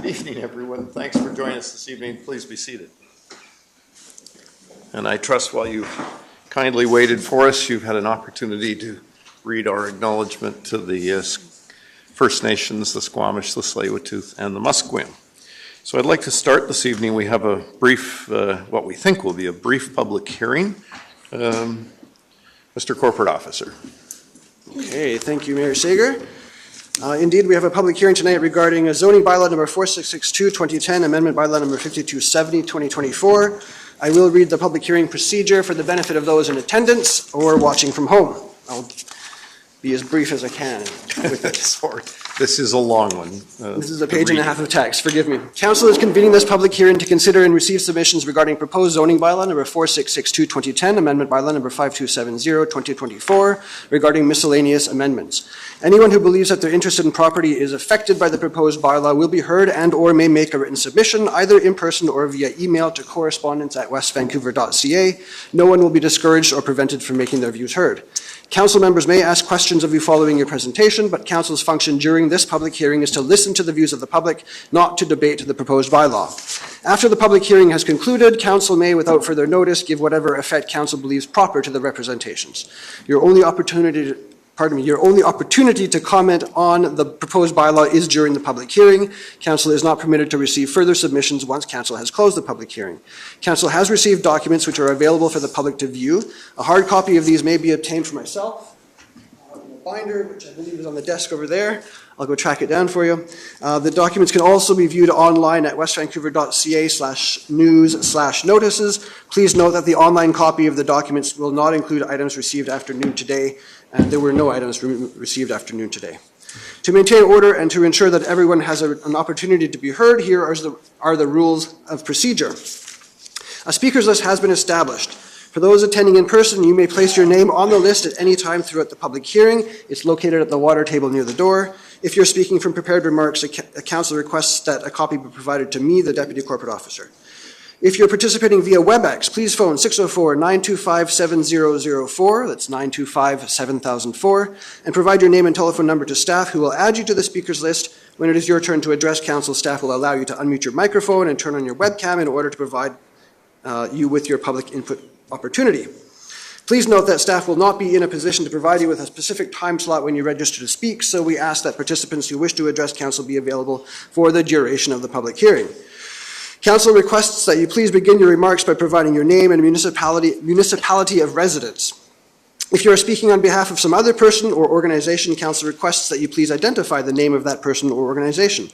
Good evening, everyone. Thanks for joining us this evening. Please be seated. And I trust while you kindly waited for us, you've had an opportunity to read our acknowledgement to the First Nations, the Squamish, the Tsleil-Waututh, and the Musqueam. So I'd like to start this evening. We have a brief, what we think will be a brief public hearing. Mr. Corporate Officer. Okay, thank you, Mayor Sager. Indeed, we have a public hearing tonight regarding a zoning bylaw number 4662, 2010, amendment bylaw number 5270, 2024. I will read the public hearing procedure for the benefit of those in attendance or watching from home. I'll be as brief as I can with it. Sorry, this is a long one. This is a page and a half of text, forgive me. Council is convening this public hearing to consider and receive submissions regarding proposed zoning bylaw number 4662, 2010, amendment bylaw number 5270, 2024, regarding miscellaneous amendments. Anyone who believes that their interest in property is affected by the proposed bylaw will be heard and or may make a written submission, either in person or via email to correspondence@westvancouver.ca. No one will be discouraged or prevented from making their views heard. Council members may ask questions of you following your presentation, but Council's function during this public hearing is to listen to the views of the public, not to debate the proposed bylaw. After the public hearing has concluded, Council may, without further notice, give whatever effect Council believes proper to the representations. Your only opportunity to comment on the proposed bylaw is during the public hearing. Council is not permitted to receive further submissions once Council has closed the public hearing. Council has received documents which are available for the public to view. A hard copy of these may be obtained for myself in a binder, which I believe is on the desk over there. I'll go track it down for you. The documents can also be viewed online at westvancouver.ca/news/notices. Please note that the online copy of the documents will not include items received after noon today, and there were no items received after noon today. To maintain order and to ensure that everyone has an opportunity to be heard, here are the rules of procedure. A speakers list has been established. For those attending in person, you may place your name on the list at any time throughout the public hearing. It's located at the water table near the door. If you're speaking from prepared remarks, a council requests that a copy be provided to me, the Deputy Corporate Officer. If you're participating via WebEx, please phone 604-925-7004, that's 925-7004, and provide your name and telephone number to staff who will add you to the speakers list. When it is your turn to address council, staff will allow you to unmute your microphone and turn on your webcam in order to provide you with your public input opportunity. Please note that staff will not be in a position to provide you with a specific time slot when you register to speak, so we ask that participants who wish to address council be available for the duration of the public hearing. Council requests that you please begin your remarks by providing your name and municipality of residence. If you are speaking on behalf of some other person or organization, Council requests that you please identify the name of that person or organization.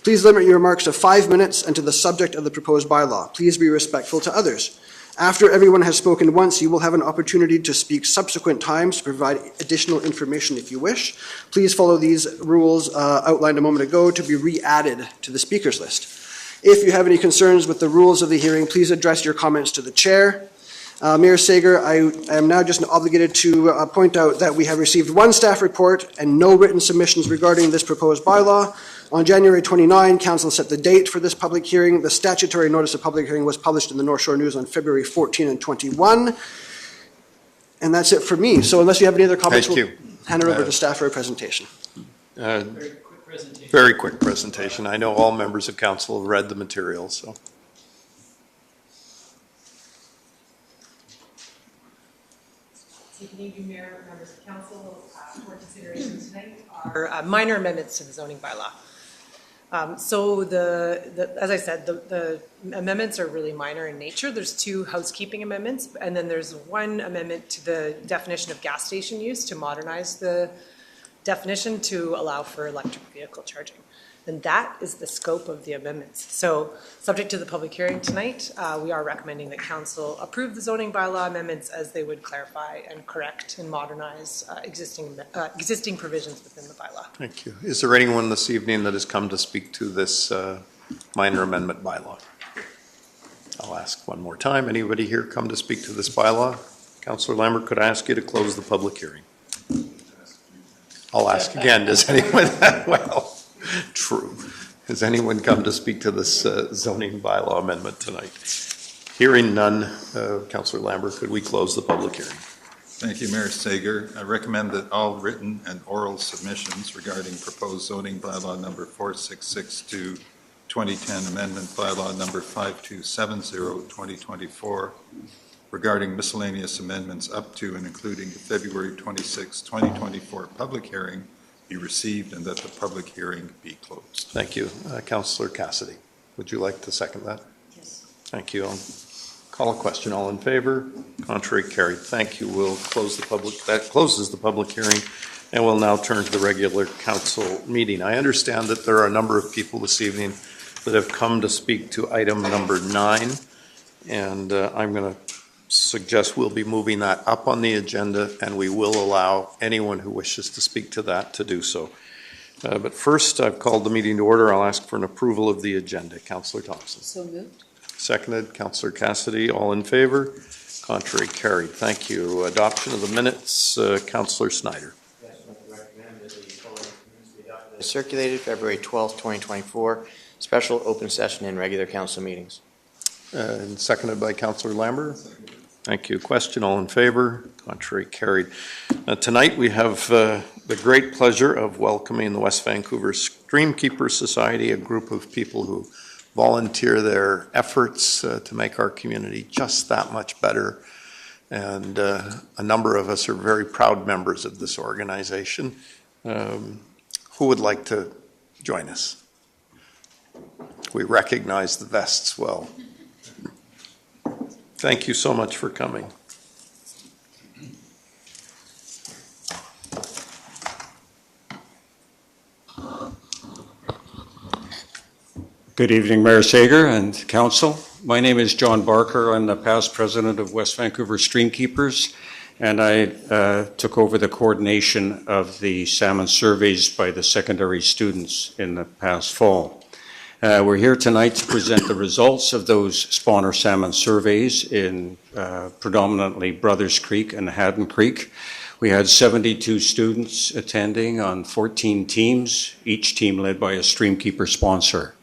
Please limit your remarks to 5 minutes and to the subject of the proposed bylaw. Please be respectful to others. After everyone has spoken once, you will have an opportunity to speak subsequent times to provide additional information if you wish. Please follow these rules outlined a moment ago to be re-added to the speakers list. If you have any concerns with the rules of the hearing, please address your comments to the chair. Mayor Sager, I am now just obligated to point out that we have received one staff report and no written submissions regarding this proposed bylaw. On January 29, Council set the date for this public hearing. The statutory notice of public hearing was published in the North Shore News on February 14 and 21. And that's it for me. So unless you have any other comments, we'll hand it over to staff for a presentation. Very quick presentation. I know all members of council have read the material, so. Good evening, Mayor, members of council. For consideration tonight are minor amendments to the zoning bylaw. As I said, the amendments are really minor in nature. There's 2 housekeeping amendments, and then there's one amendment to the definition of gas station use to modernize the definition to allow for electric vehicle charging. And that is the scope of the amendments. So subject to the public hearing tonight, we are recommending that council approve the zoning bylaw amendments as they would clarify and correct and modernize existing provisions within the bylaw. Thank you. Is there anyone this evening that has come to speak to this minor amendment bylaw? I'll ask one more time. Anybody here come to speak to this bylaw? Councillor Lambert, could I ask you to close the public hearing? I'll ask again. Does anyone, well, true. Has anyone come to speak to this zoning bylaw amendment tonight? Hearing none, Councillor Lambert, could we close the public hearing? Thank you, Mayor Sager. I recommend that all written and oral submissions regarding proposed zoning bylaw number 4662 2010 Amendment Bylaw Number 5270, 2024, regarding miscellaneous amendments up to and including the February 26, 2024 public hearing be received and that the public hearing be closed. Thank you. Councillor Cassidy, would you like to second that? Yes. Thank you. I'll call a question. All in favor? Contrary, carried. Thank you. We'll close the public, that closes the public hearing, and we'll now turn to the regular council meeting. I understand that there are a number of people this evening that have come to speak to item number 9, and I'm going to suggest we'll be moving that up on the agenda, and we will allow anyone who wishes to speak to that to do so. But first, I've called the meeting to order. I'll ask for an approval of the agenda. Councillor Thompson. So moved. Seconded. Councillor Cassidy. All in favor? Contrary, carried. Thank you. Adoption of the minutes. Councillor Snyder. Yes, I'd like to recommend that the following minutes be adopted as circulated February 12th, 2024, special open session and regular council meetings. And seconded by Councillor Lambert. Thank you. Question, all in favor? Contrary, carried. Tonight we have the great pleasure of welcoming the West Vancouver Streamkeeper Society, a group of people who volunteer their efforts to make our community just that much better. And a number of us are very proud members of this organization. Who would like to join us? We recognize the vests well. Thank you so much for coming. Good evening, Mayor Sager and Council. My name is John Barker. I'm the past president of West Vancouver Streamkeepers, and I took over the coordination of the salmon surveys by the secondary students in the past fall. We're here tonight to present the results of those spawner salmon surveys in predominantly Brothers Creek and Haddon Creek. We had 72 students attending on 14 teams, each team led by a Streamkeeper sponsor.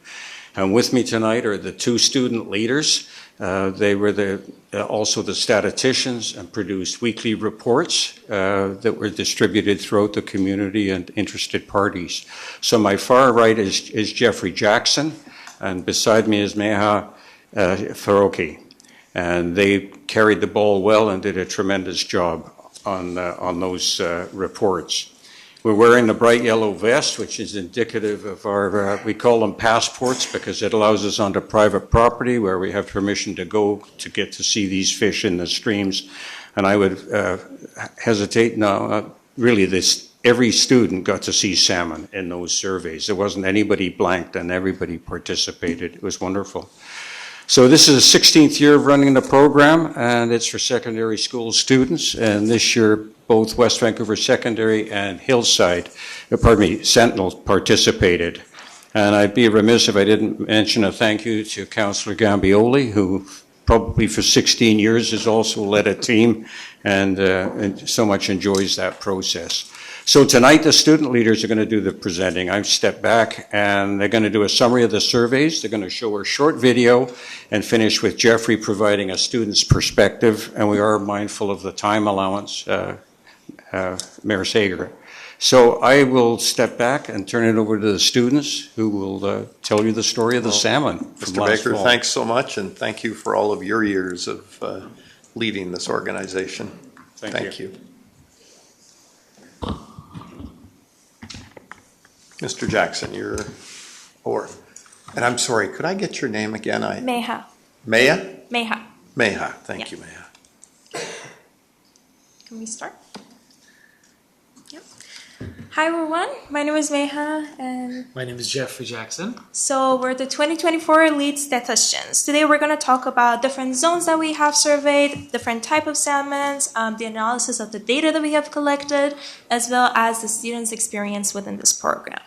And with me tonight are the 2 student leaders. They were also the statisticians and produced weekly reports that were distributed throughout the community and interested parties. So my far right is Jeffrey Jackson, and beside me is Meha Faroki. And they carried the ball well and did a tremendous job on those reports. We're wearing the bright yellow vest, which is indicative of our, we call them passports because it allows us onto private property where we have permission to go to get to see these fish in the streams. And I would hesitate, really every student got to see salmon in those surveys. There wasn't anybody blanked and everybody participated. It was wonderful. So this is the 16th year of running the program, and it's for secondary school students. And this year, both West Vancouver Secondary and Sentinel participated. And I'd be remiss if I didn't mention a thank you to Councillor Gambioli, who probably for 16 years has also led a team and so much enjoys that process. So tonight, the student leaders are going to do the presenting. I've stepped back, and they're going to do a summary of the surveys. They're going to show a short video and finish with Jeffrey providing a student's perspective, and we are mindful of the time allowance, Mayor Sager. So I will step back and turn it over to the students who will tell you the story of the salmon from Mr. last Baker, fall. thanks so much, and thank you for all of your years of leading this organization. Thank you. Mr. Jackson, and I'm sorry, could I get your name again? Meha. Maya? Meha. Meha, thank Yeah. you, Meha. Can we start? Yep. Hi everyone, my name is Meha and My name is Jeffrey Jackson. so we're the 2024 lead statisticians. Today we're going to talk about different zones that we have surveyed, different type of salmons, the analysis of the data that we have collected, as well as the students' experience within this program.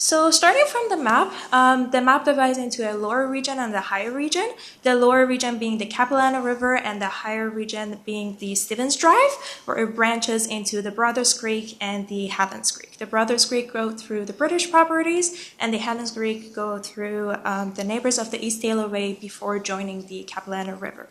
So starting from the map divides into a lower region and a higher region. The lower region being the Capilano River and the higher region being the Stevens Drive, where it branches into the Brothers Creek and the Haddons Creek. The Brothers Creek go through the British properties, and the Haddons Creek go through the neighbors of the East Taylor Way before joining the Capilano River.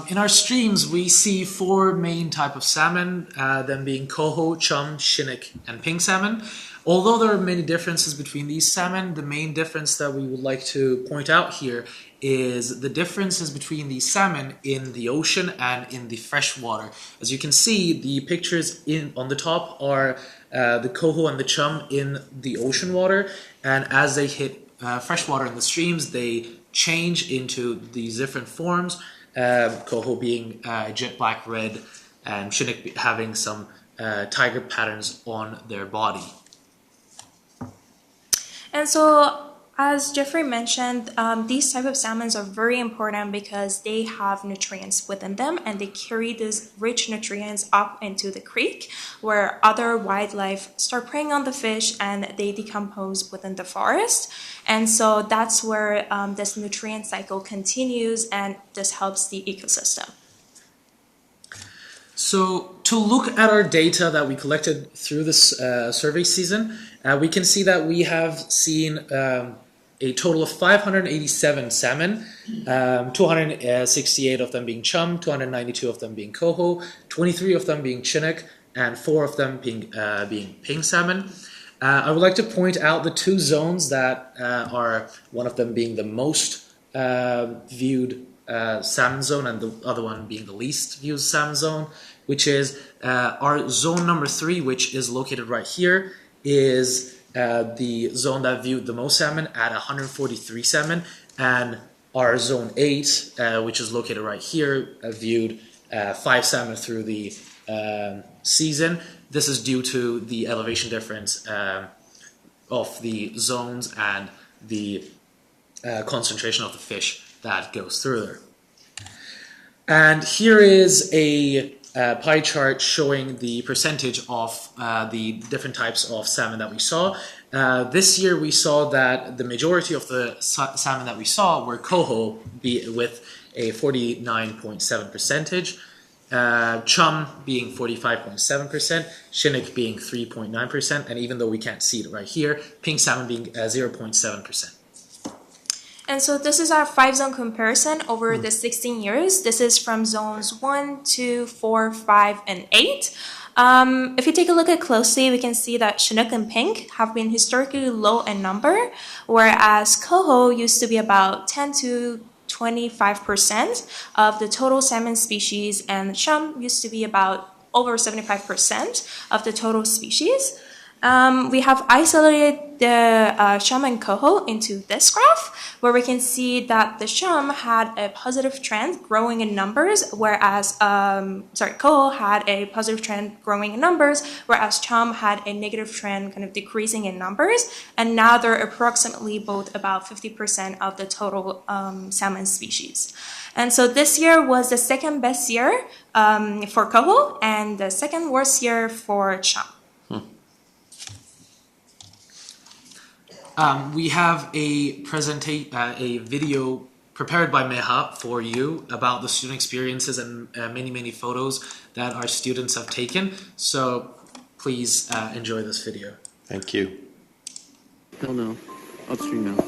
In our streams, we see four main type of salmon, them being coho, chum, chinook, and pink salmon. Although there are many differences between these salmon, the main difference that we would like to point out here is the differences between these salmon in the ocean and in the freshwater. As you can see, the pictures on the top are the coho and the chum in the ocean water, and as they hit freshwater in the streams, they change into these different forms. Coho being jet black red, and chinook having some tiger patterns on their body. And so, as Jeffrey mentioned, these type of salmons are very important because they have nutrients within them, and they carry these rich nutrients up into the creek, where other wildlife start preying on the fish and they decompose within the forest. And so that's where this nutrient cycle continues, and this helps the ecosystem. So to look at our data that we collected through this survey season, we can see that we have seen a total of 587 salmon, 268 of them being chum, 292 of them being coho, 23 of them being chinook, and 4 of them being pink salmon. I would like to point out the two zones that are, one of them being the most viewed salmon zone and the other one being the least viewed salmon zone, which is our zone number 3, which is located right here, is the zone that viewed the most salmon at 143 salmon, and our zone 8, which is located right here, viewed 5 salmon through the season. This is due to the elevation difference of the zones and the concentration of the fish that goes through there. And here is a pie chart showing the percentage of the different types of salmon that we saw. This year we saw that the majority of the salmon that we saw were coho, with a 49.7 percentage, chum being 45.7%, chinook being 3.9%, and even though we can't see it right here, pink salmon being 0.7%. And so this is our 5-zone comparison over the 16 years. This is from zones 1, 2, 4, 5, and 8. If you take a look at closely, we can see that chinook and pink have been historically low in number, whereas coho used to be about 10 to 25% of the total salmon species, and chum used to be about over 75% of the total species. We have isolated the chum and coho into this graph, where we can see that the chum had a positive trend growing in numbers, whereas coho had a positive trend growing in numbers, whereas chum had a negative trend kind of decreasing in numbers, and now they're approximately both about 50% of the total salmon species. And so this year was the second best year for coho and the second worst year for chum. We have a video prepared by Meha for you about the student experiences and many photos that our students have taken. So please enjoy this video. Thank you. Hell no. Upstream now.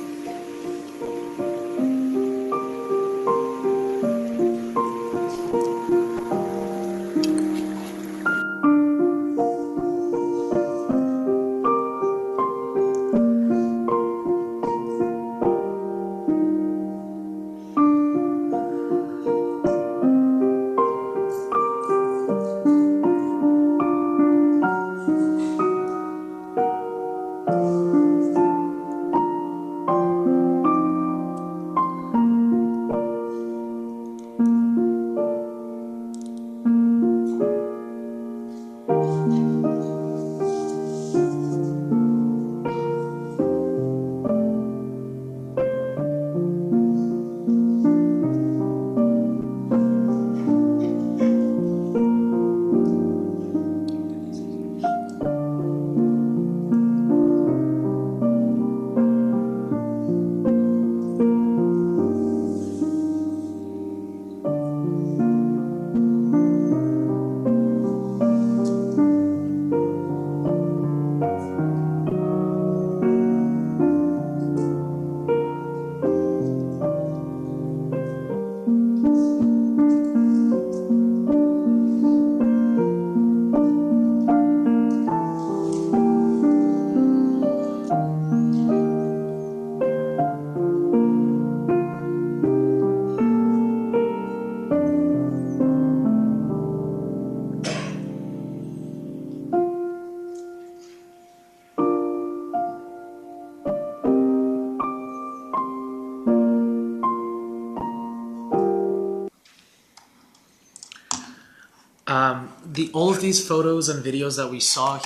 All of these photos and videos that we saw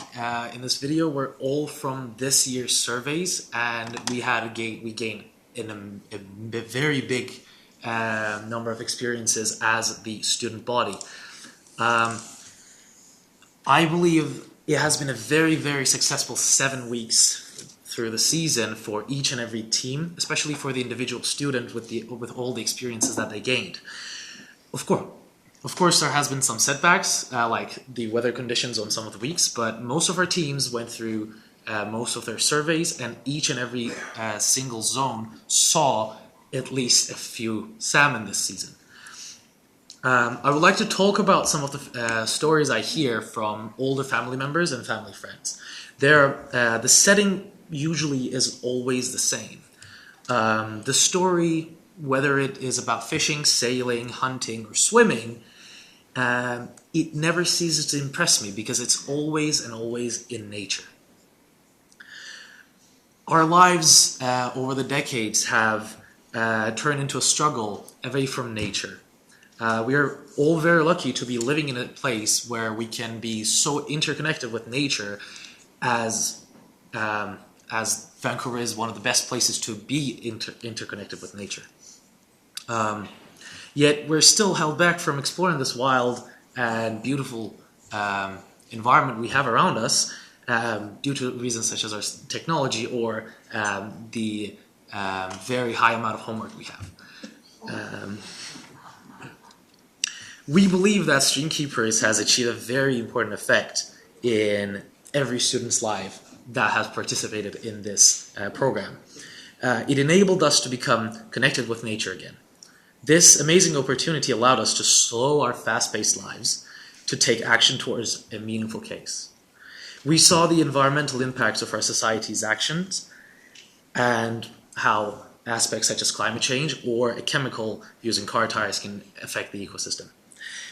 in this video were all from this year's surveys, and we gained a very big number of experiences as the student body. I believe it has been a very, very successful 7 weeks through the season for each and every team, especially for the individual student with all the experiences that they gained. Of course, there has been some setbacks, like the weather conditions on some of the weeks, but most of our teams went through most of their surveys, and each and every single zone saw at least a few salmon this season. I would like to talk about some of the stories I hear from older family members and family friends. The setting usually is always the same. The story, whether it is about fishing, sailing, hunting, or swimming, it never ceases to impress me because it's always and always in nature. Our lives over the decades have turned into a struggle away from nature. We are all very lucky to be living in a place where we can be so interconnected with nature, as Vancouver is one of the best places to be interconnected with nature. Yet we're still held back from exploring this wild and beautiful environment we have around us due to reasons such as our technology or the very high amount of homework we have. We believe that Streamkeepers has achieved a very important effect in every student's life that has participated in this program. It enabled us to become connected with nature again. This amazing opportunity allowed us to slow our fast-paced lives to take action towards a meaningful case. We saw the environmental impacts of our society's actions and how aspects such as climate change or a chemical used in car tires can affect the ecosystem.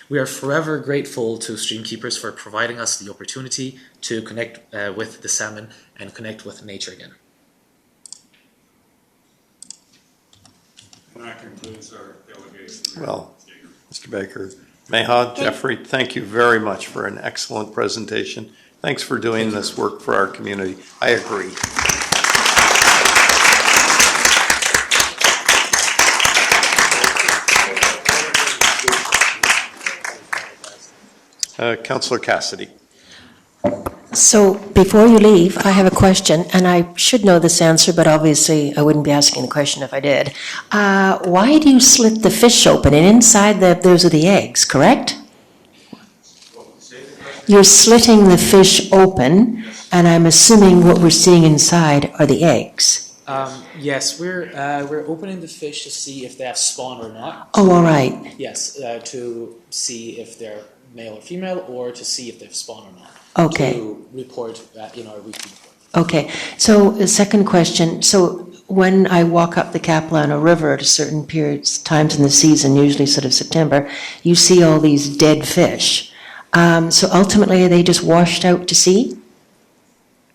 We are forever grateful to Streamkeepers for providing us the opportunity to connect with the salmon and connect with nature again. And that concludes our delegation. Well, Mr. Baker, Meha, Jeffrey, thank you very much for an excellent presentation. Thanks for doing this work for our community. I agree. Councillor Cassidy. So before you leave, I have a question, and I should know this answer, but obviously I wouldn't be asking the question if I did. Why do you slit the fish open? And inside those are the eggs, correct? You're slitting the fish open, and I'm assuming what we're seeing inside are the eggs. Yes, we're opening the fish to see if they have spawn or not. Oh, all right. Yes, to see if they're male or female, or to see if they've spawned or not. Okay. To report in our weekly report. Okay. So the second question. So when I walk up the Capilano River at a certain times in the season, usually sort of September, you see all these dead fish. So ultimately, are they just washed out to sea?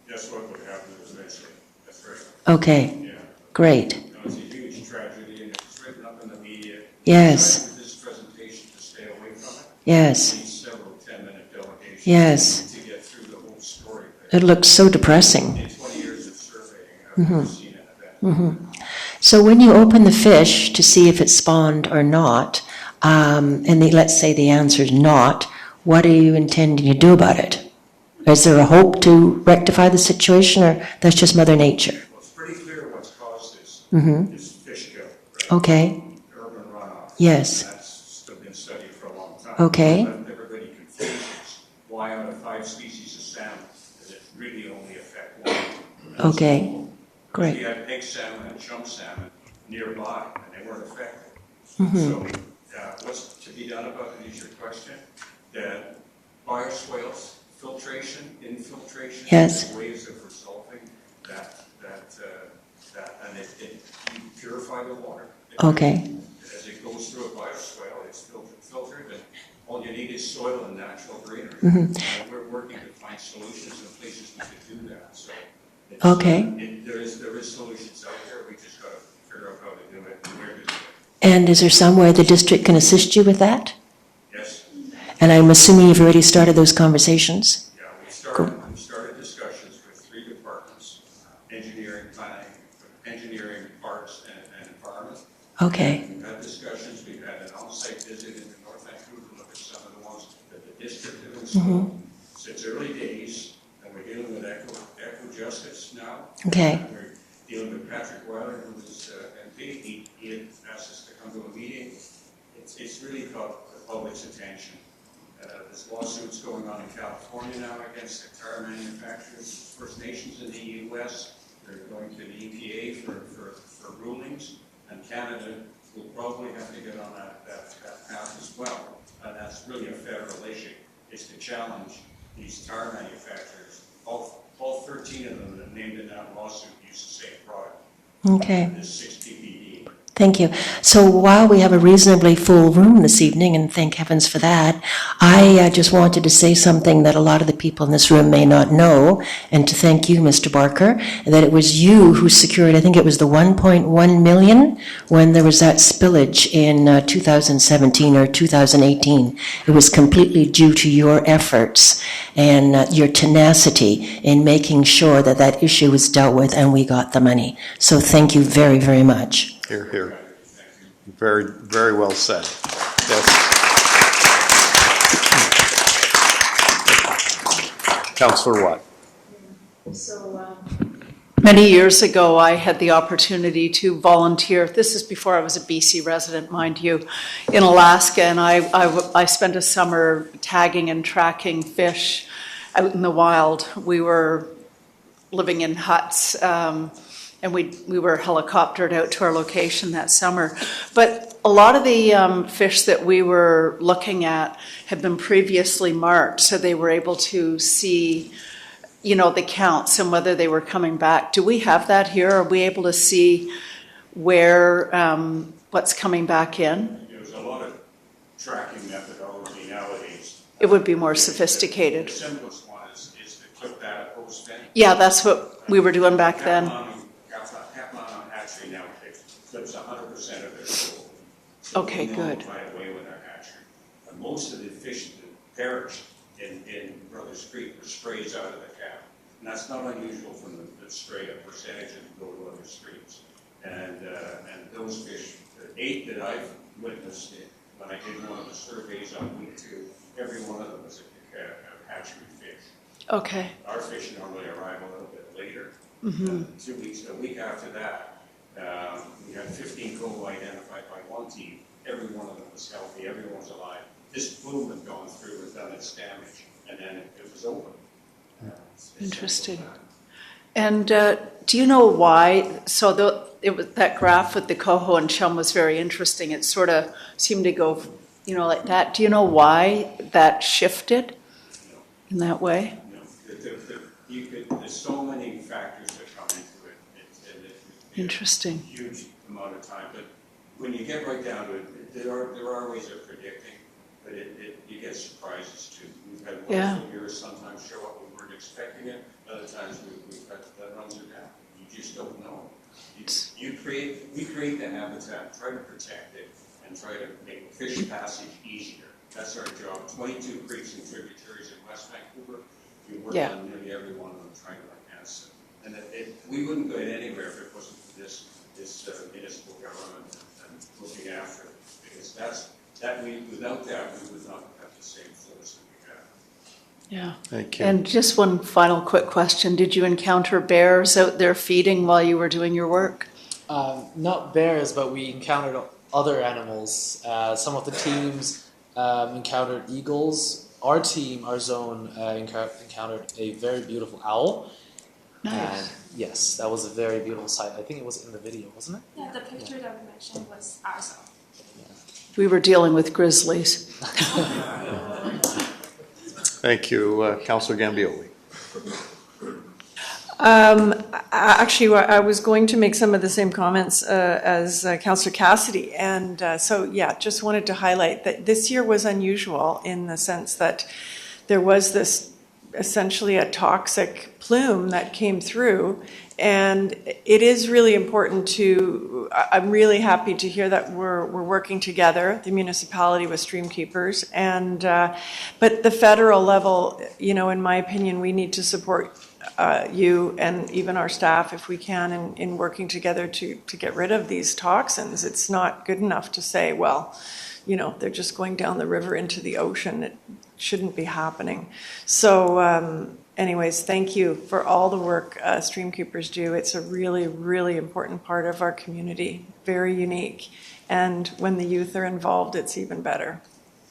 That's what would happen eventually. That's right. Okay. Yeah. Great. It's a huge tragedy, and it's written up in the media. Yes. For this presentation to stay away from it. Yes. Need several 10-minute delegations. Yes. To get through the whole story. It looks so depressing. In 20 years of surveying, I've never seen an event. So when you open the fish to see if it's spawned or not, let's say the answer is not, what are you intending to do about it? Is there a hope to rectify the situation, or that's just Mother Nature? Well, it's pretty clear what's caused this. Is fish kill. Right? Okay. Urban runoff. Yes. That's still been studied for a long time. Okay. But everybody confuses why out of 5 species of salmon does it really only affect one. Okay. Great. We had pink salmon and chum salmon nearby, and they weren't affected. So what's to be done about it is your question. The bioswales, filtration, infiltration, Yes. ways of resolving that and you purify the water. Okay. As it goes through a bioswale, it's filtered, and all you need is soil and natural greenery. And we're working to find solutions and places we could do that. So it's, Okay. there is solutions out there. We just got to figure out how to do it and where to do it. And is there somewhere the district can assist you with that? Yes. And I'm assuming you've already started those conversations? Yeah, we started discussions with 3 departments, engineering, planning, engineering, parks, and environment. Okay. We've had discussions, we've had an on-site visit in North Vancouver to look at some of the ones that the district has installed. So it's early days, and we're dealing with Eco Justice now. Okay. And we're dealing with Patrick Weiler, who is MP. He had asked us to come to a meeting. It's really caught the public's attention. There's lawsuits going on in California now against the tire manufacturers, First Nations in the U.S. They're going to the EPA for rulings, and Canada will probably have to get on that path as well. And that's really a federal issue. It's to challenge these tire manufacturers. All 13 of them that are named in that lawsuit use the same product. Okay. There's 6 ppd. Thank you. So while we have a reasonably full room this evening, and thank heavens for that, I just wanted to say something that a lot of the people in this room may not know, and to thank you, Mr. Barker, that it was you who secured, I think it was the 1.1 million when there was that spillage in 2017 or 2018. It was completely due to your efforts and your tenacity in making sure that that issue was dealt with and we got the money. So thank you very, very much. Here, here. Very, very well said. Yes. Councillor Watt. So many years ago, I had the opportunity to volunteer. This is before I was a BC resident, mind you, in Alaska, and I spent a summer tagging and tracking fish out in the wild. We were living in huts. And we were helicoptered out to our location that summer. But a lot of the fish that we were looking at had been previously marked, so they were able to see, the counts and whether they were coming back. Do we have that here? Are we able to see where what's coming back in? There's a lot of tracking methodology nowadays. It would be more sophisticated. The simplest one is to clip that post in. Yeah, that's what we were doing back then. Kaplan hatchery now clips 100% of their school. So Okay, good. Right away with our hatchery. And most of the fish that perished in Brothers Creek were strays out of the cap. And that's not unusual from the stray, a percentage that go to other streams. And those fish, the 8 that I've witnessed when I did one of the surveys on week 2, every one of them was a hatchery fish. Okay. Our fish normally arrive a little bit later. 2 weeks, a week after that, we had 15 coho identified by one team. Every one of them was healthy, everyone was alive. This plume had gone through and done its damage, and then it was over. Interesting. And do you know why? So that graph with the coho and chum was very interesting. It sort of seemed to go, like that. Do you know why that shifted in that way? There's so many factors that come into it. Interesting. Huge amount of time, but when you get right down to it, there are ways of predicting, but you get surprises too. We've had wonderful years sometimes show up we weren't expecting it. Other times we've had that runs it down. You just don't know. We create the habitat, try to protect it, and try to make fish passage easier. That's our job. 22 creeks and tributaries in West Vancouver. We work on nearly every one of them trying to enhance it. And we wouldn't go anywhere if it wasn't for this municipal government and looking after it. Because without that, we would not have the same force that we have. Yeah. Thank you. And just one final quick question. Did you encounter bears out there feeding while you were doing your work? Not bears, but we encountered other animals. Some of the teams encountered eagles. Our team, our zone, encountered a very beautiful owl. Nice. And yes, that was a very beautiful sight. I think it was in the video, wasn't it? Yeah, the picture that we mentioned was ours. We were dealing with grizzlies. Thank you, Councillor Gambioli. Actually, I was going to make some of the same comments as Councillor Cassidy. And just wanted to highlight that this year was unusual in the sense that there was this essentially a toxic plume that came through. And it is really important to, I'm really happy to hear that we're working together, the municipality with Streamkeepers. And, but the federal level, in my opinion, we need to support you and even our staff, if we can, in working together to get rid of these toxins. It's not good enough to say, well, they're just going down the river into the ocean. It shouldn't be happening. So anyways, thank you for all the work Streamkeepers do. It's a really, really important part of our community, very unique. And when the youth are involved, it's even better.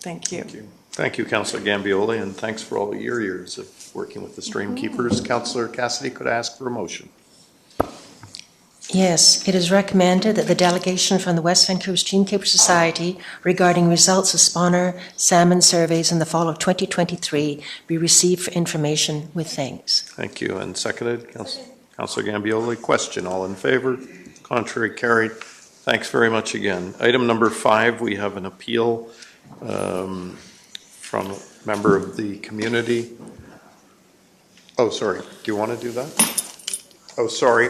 Thank you. Thank you. Thank you, Councillor Gambioli, and thanks for all your years of working with the Streamkeepers. Councillor Cassidy, could I ask for a motion? Yes, it is recommended that the delegation from the West Vancouver Streamkeeper Society regarding results of spawner salmon surveys in the fall of 2023 be received for information with thanks. Thank you. And seconded, Councillor Gambioli. Question, all in favor? Contrary, carried. Thanks very much again. Item number 5, we have an appeal from a member of the community. Oh, sorry. Do you want to do that? Oh, sorry.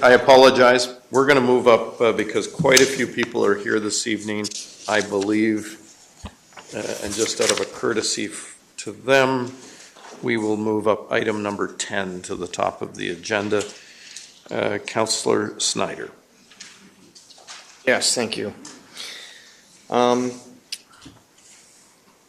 I apologize. We're going to move up because quite a few people are here this evening, I believe. And just out of a courtesy to them, we will move up item number 10 to the top of the agenda. Councillor Snyder. Yes, thank you.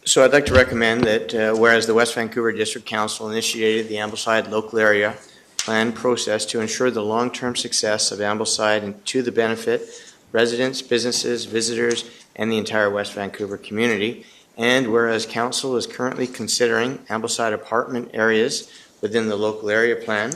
So I'd like to recommend that whereas the West Vancouver District Council initiated the Ambleside Local Area Plan process to ensure the long-term success of Ambleside and to the benefit of residents, businesses, visitors, and the entire West Vancouver community, and whereas Council is currently considering Ambleside apartment areas within the Local Area Plan,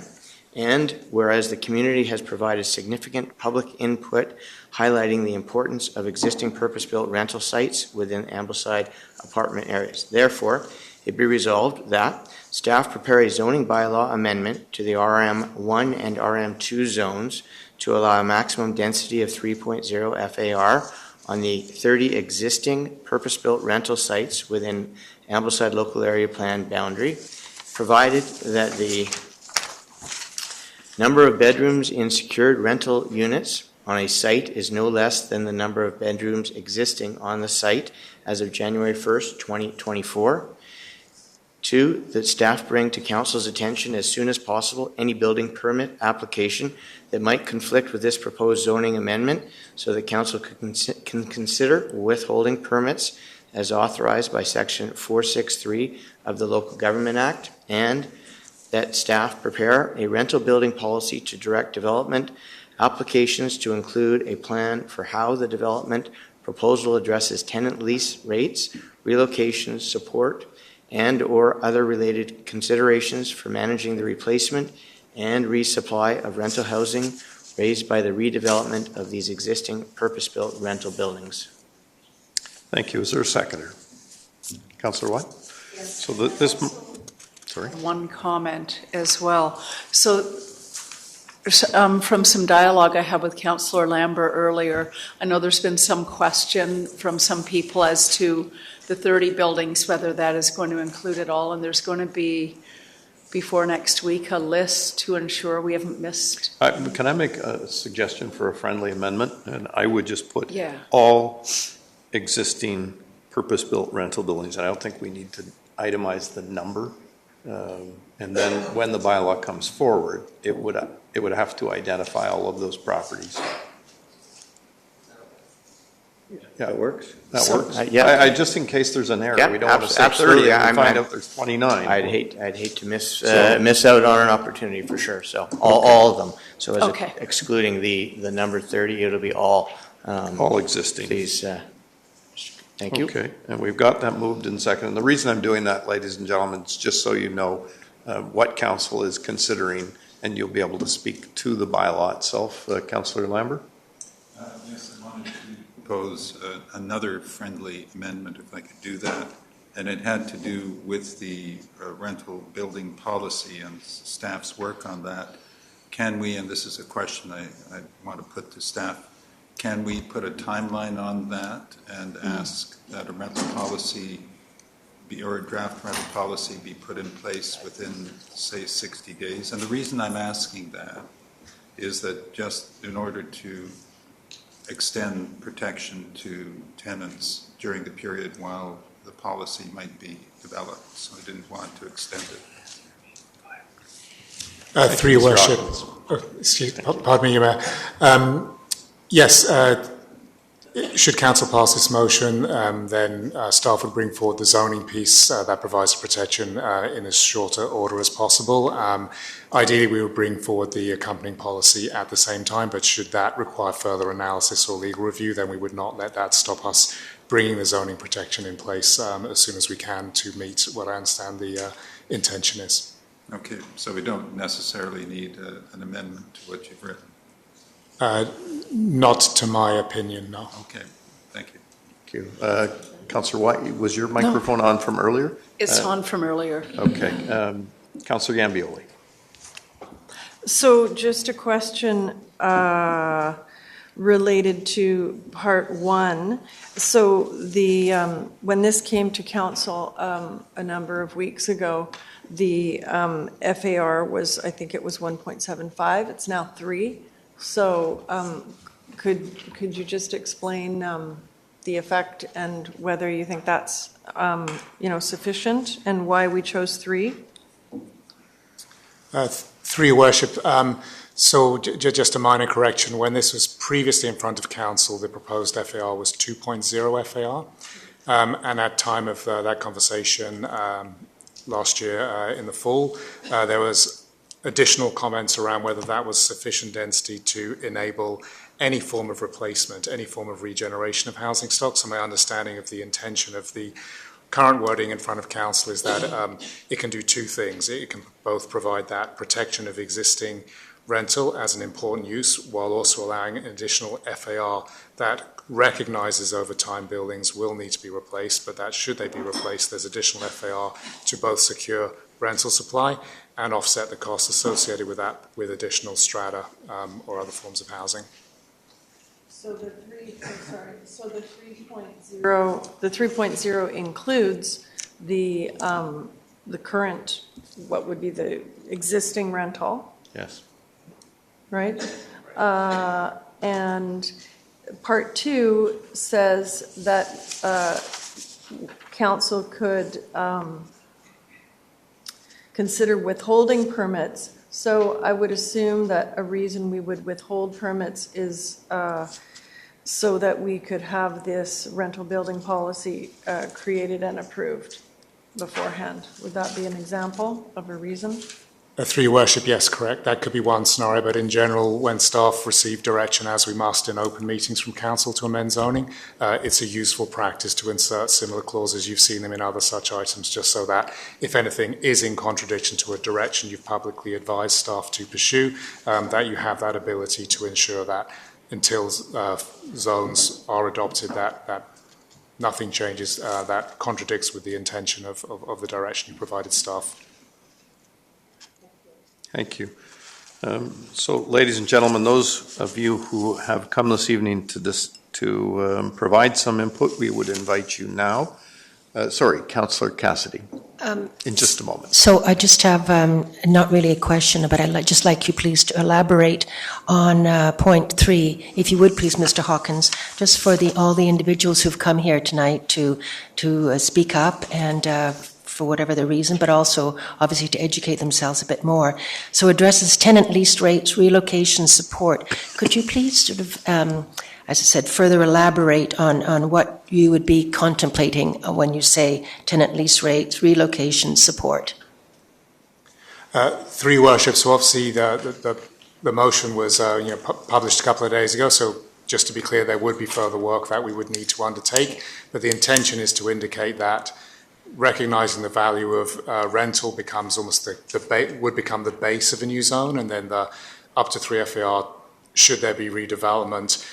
and whereas the community has provided significant public input highlighting the importance of existing purpose-built rental sites within Ambleside apartment areas. Therefore, it be resolved that staff prepare a zoning bylaw amendment to the RM1 and RM2 zones to allow a maximum density of 3.0 FAR on the 30 existing purpose-built rental sites within Ambleside Local Area Plan boundary, provided that the number of bedrooms in secured rental units on a site is no less than the number of bedrooms existing on the site as of January 1st, 2024. 2, that staff bring to Council's attention as soon as possible any building permit application that might conflict with this proposed zoning amendment so that Council can consider withholding permits as authorized by Section 463 of the Local Government Act, and that staff prepare a rental building policy to direct development applications to include a plan for how the development proposal addresses tenant lease rates, relocation support, and or other related considerations for managing the replacement and resupply of rental housing raised by the redevelopment of these existing purpose-built rental buildings. Thank you. Is there a seconder? Councillor White? Yes. So sorry. One comment as well. So from some dialogue I had with Councillor Lambert earlier, I know there's been some question from some people as to the 30 buildings, whether that is going to include it all, and there's going to be, before next week, a list to ensure we haven't missed. Can I make a suggestion for a friendly amendment? And I would just put Yeah. all existing purpose-built rental buildings. I don't think we need to itemize the number. And then when the bylaw comes forward, it would have to identify all of those properties. Yeah, That works? that works. Yeah. I just in case there's an error, Yeah, we don't want to say absolutely. 30 and we find I'm- out there's 29. I'd hate to miss out on an opportunity for sure. So all of them. So as Okay. excluding the number 30, it'll be all. All existing. Please. Thank you. Okay, and we've got that moved in second. And the reason I'm doing that, ladies and gentlemen, is just so you know what council is considering, and you'll be able to speak to the bylaw itself. Councillor Lambert? Yes, I wanted to propose another friendly amendment, if I could do that. And it had to do with the rental building policy and staff's work on that. Can we, and this is a question I want to put to staff, can we put a timeline on that and ask that a rental policy or a draft rental policy be put in place within, say, 60 days? And the reason I'm asking that is that just in order to extend protection to tenants during the period while the policy might be developed, so I didn't want to extend it. Through your worship, pardon me, Your Mayor. Yes, should council pass this motion, then staff would bring forward the zoning piece that provides protection in as shorter order as possible. Ideally, we would bring forward the accompanying policy at the same time, but should that require further analysis or legal review, then we would not let that stop us bringing the zoning protection in place as soon as we can to meet what I understand the intention is. Okay, so we don't necessarily need an amendment to what you've written? Not to my opinion, no. Okay, thank you. Thank you. Councillor White, was your microphone on from earlier? It's on from earlier. Okay. Councillor Gambioli. So just a question related to part one. So the when this came to council a number of weeks ago, the FAR was, I think it was 1.75. It's now 3. So could you just explain the effect and whether you think that's sufficient and why we chose 3? Through your worship, so just a minor correction. When this was previously in front of council, the proposed FAR was 2.0 FAR. And at time of that conversation last year in the fall, there was additional comments around whether that was sufficient density to enable any form of replacement, any form of regeneration of housing stock. So my understanding of the intention of the current wording in front of council is that it can do 2 things. It can both provide that protection of existing rental as an important use, while also allowing an additional FAR that recognises over time buildings will need to be replaced, but that should they be replaced, there's additional FAR to both secure rental supply and offset the costs associated with that with additional strata or other forms of housing. So the 3.0 includes the current, what would be the existing rental, Yes. right? And part 2 says that council could consider withholding permits. So I would assume that a reason we would withhold permits is so that we could have this rental building policy created and approved beforehand. Would that be an example of a reason? Through your worship, yes, correct. That could be one scenario, but in general, when staff receive direction, as we must in open meetings from council to amend zoning, it's a useful practice to insert similar clauses. You've seen them in other such items, just so that if anything is in contradiction to a direction you've publicly advised staff to pursue, that you have that ability to ensure that until zones are adopted, that nothing changes that contradicts with the intention of the direction you provided staff. Thank you. So, ladies and gentlemen, those of you who have come this evening to provide some input, we would invite you now. Councillor Cassidy, in just a moment. So I just have not really a question, but I'd just like you please to elaborate on point 3, if you would please, Mr. Hawkins, just for all the individuals who've come here tonight to speak up and for whatever the reason, but also obviously to educate themselves a bit more. So addresses tenant lease rates, relocation support. Could you please sort of, as I said, further elaborate on what you would be contemplating when you say tenant lease rates, relocation support? Through your worship, so obviously the motion was published a couple of days ago, so just to be clear, there would be further work that we would need to undertake, but the intention is to indicate that recognising the value of rental becomes almost would become the base of a new zone, and then the up to 3 FAR, should there be redevelopment.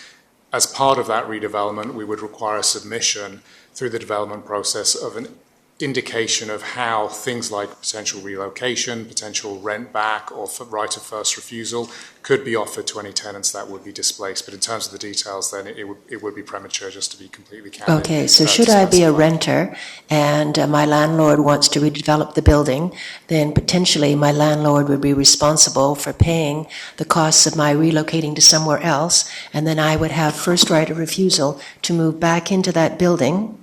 As part of that redevelopment, we would require a submission through the development process of an indication of how things like potential relocation, potential rent back, or right of first refusal could be offered to any tenants that would be displaced. But in terms of the details, then it would be premature just to be completely candid. Okay, so should I be a renter and my landlord wants to redevelop the building, then potentially my landlord would be responsible for paying the costs of my relocating to somewhere else, and then I would have first right of refusal to move back into that building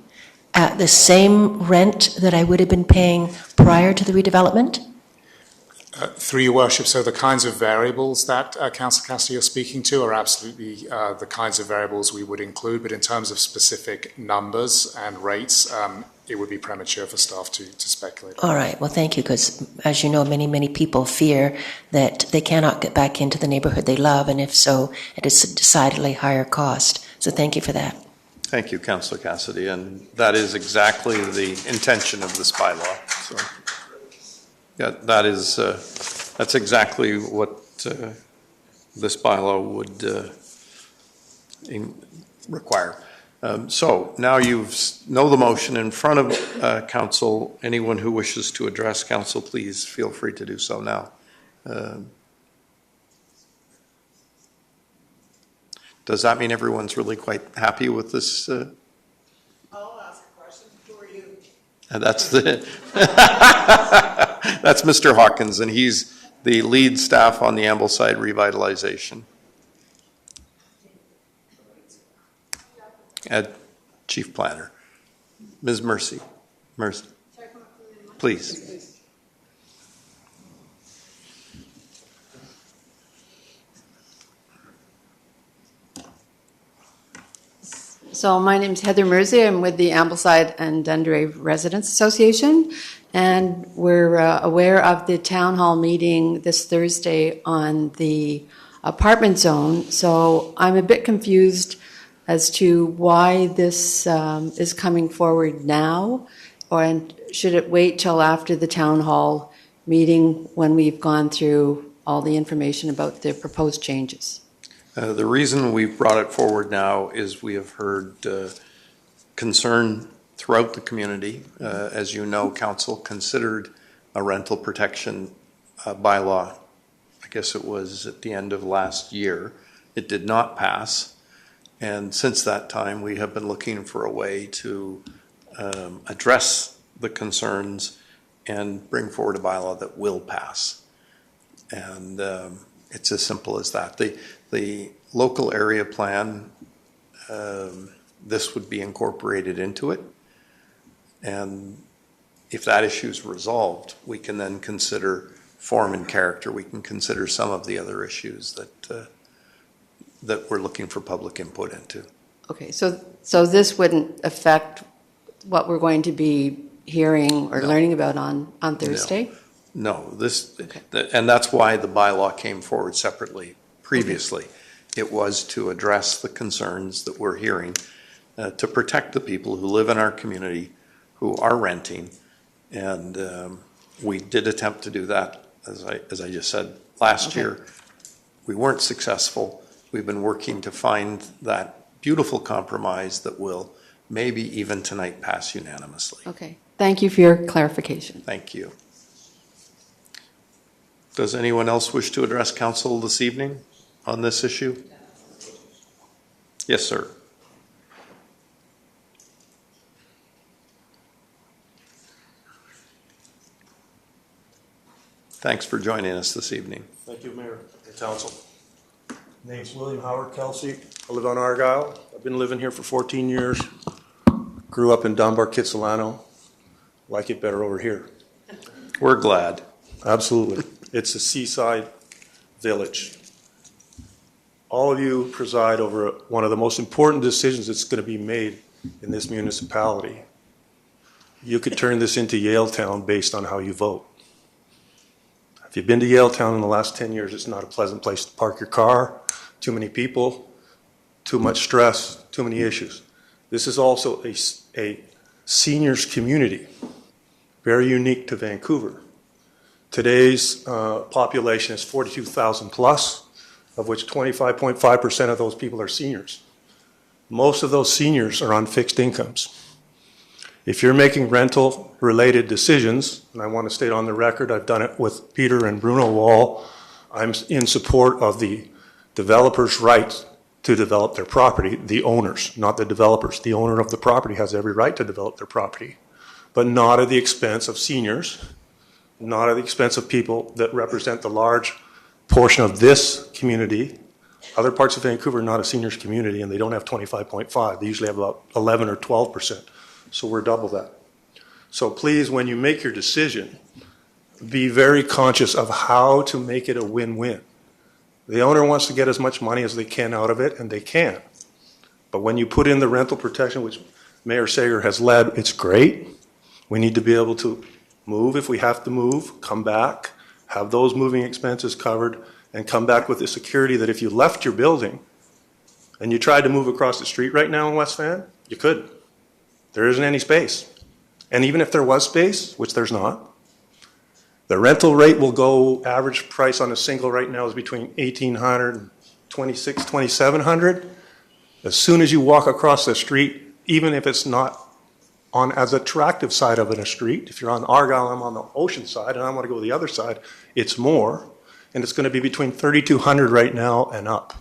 at the same rent that I would have been paying prior to the redevelopment? Through your worship, so the kinds of variables that Councillor Castillo is speaking to are absolutely the kinds of variables we would include, but in terms of specific numbers and rates, it would be premature for staff to speculate. All right, well, thank you, because as you know, many people fear that they cannot get back into the neighborhood they love, and if so, it is a decidedly higher cost. So thank you for that. Thank you, Councillor Cassidy, and that is exactly the intention of this bylaw. So, yeah, that's exactly what this bylaw would require. So now you know the motion in front of council. Anyone who wishes to address council, please feel free to do so now. Does that mean everyone's really quite happy with this? I'll ask a question. Who are you? That's Mr. Hawkins, and he's the lead staff on the Ambleside revitalization. Chief Planner. Ms. Mercy. Please. So my name is Heather Mersey. I'm with the Ambleside and Dundray Residents Association, and we're aware of the town hall meeting this Thursday on the apartment zone. So I'm a bit confused as to why this is coming forward now, and should it wait till after the town hall meeting when we've gone through all the information about the proposed changes? The reason we've brought it forward now is we have heard concern throughout the community. As you know, council considered a rental protection bylaw. I guess it was at the end of last year. It did not pass. And since that time, we have been looking for a way to address the concerns and bring forward a bylaw that will pass. And it's as simple as that. The local area plan, this would be incorporated into it. And if that issue is resolved, we can then consider form and character. We can consider some of the other issues that we're looking for public input into. Okay, so this wouldn't affect what we're going to be hearing or learning about on Thursday? No, and that's why the bylaw came forward separately previously. Okay. It was to address the concerns that we're hearing, to protect the people who live in our community who are renting. And we did attempt to do that, as I just said, last year. We weren't successful. We've been working to find that beautiful compromise that will maybe even tonight pass unanimously. Okay, thank you for your clarification. Thank you. Does anyone else wish to address council this evening on this issue? Yes, sir. Thanks for joining us this evening. Thank you, Mayor and Council. Name's William Howard Kelsey. I live on Argyle. I've been living here for 14 years. Grew up in Dunbar, Kitsilano. Like it better over here. We're glad. Absolutely. It's a seaside village. All of you preside over one of the most important decisions that's going to be made in this municipality. You could turn this into Yaletown based on how you vote. If you've been to Yaletown in the last 10 years, it's not a pleasant place to park your car, too many people, too much stress, too many issues. This is also a seniors community, very unique to Vancouver. Today's population is 42,000 plus, of which 25.5% of those people are seniors. Most of those seniors are on fixed incomes. If you're making rental-related decisions, and I want to state on the record, I've done it with Peter and Bruno Wall, I'm in support of the developer's right to develop their property, the owners, not the developers. The owner of the property has every right to develop their property, but not at the expense of seniors, not at the expense of people that represent the large portion of this community. Other parts of Vancouver are not a seniors community, and they don't have 25.5. They usually have about 11 or 12%. So we're double that. So please, when you make your decision, be very conscious of how to make it a win-win. The owner wants to get as much money as they can out of it, and they can. But when you put in the rental protection, which Mayor Sager has led, it's great. We need to be able to move if we have to move, come back, have those moving expenses covered, and come back with the security that if you left your building and you tried to move across the street right now in West Van, you couldn't. There isn't any space. And even if there was space, which there's not, the rental rate will go, average price on a single right now is between $1,800 and $2,700. As soon as you walk across the street, even if it's not on as attractive side of a street, if you're on Argyle, I'm on the ocean side, and I want to go the other side, it's more, and it's going to be between $3,200 right now and up.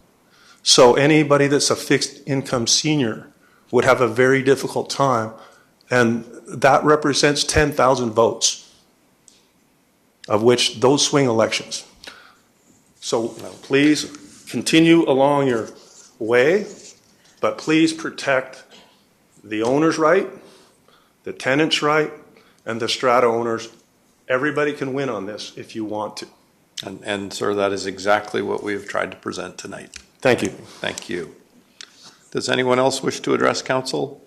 So anybody that's a fixed income senior would have a very difficult time, and that represents 10,000 votes, of which those swing elections. So please continue along your way, but please protect the owner's right, the tenant's right, and the strata owners. Everybody can win on this if you want to. And sir, that is exactly what we've tried to present tonight. Thank you. Thank you. Does anyone else wish to address council?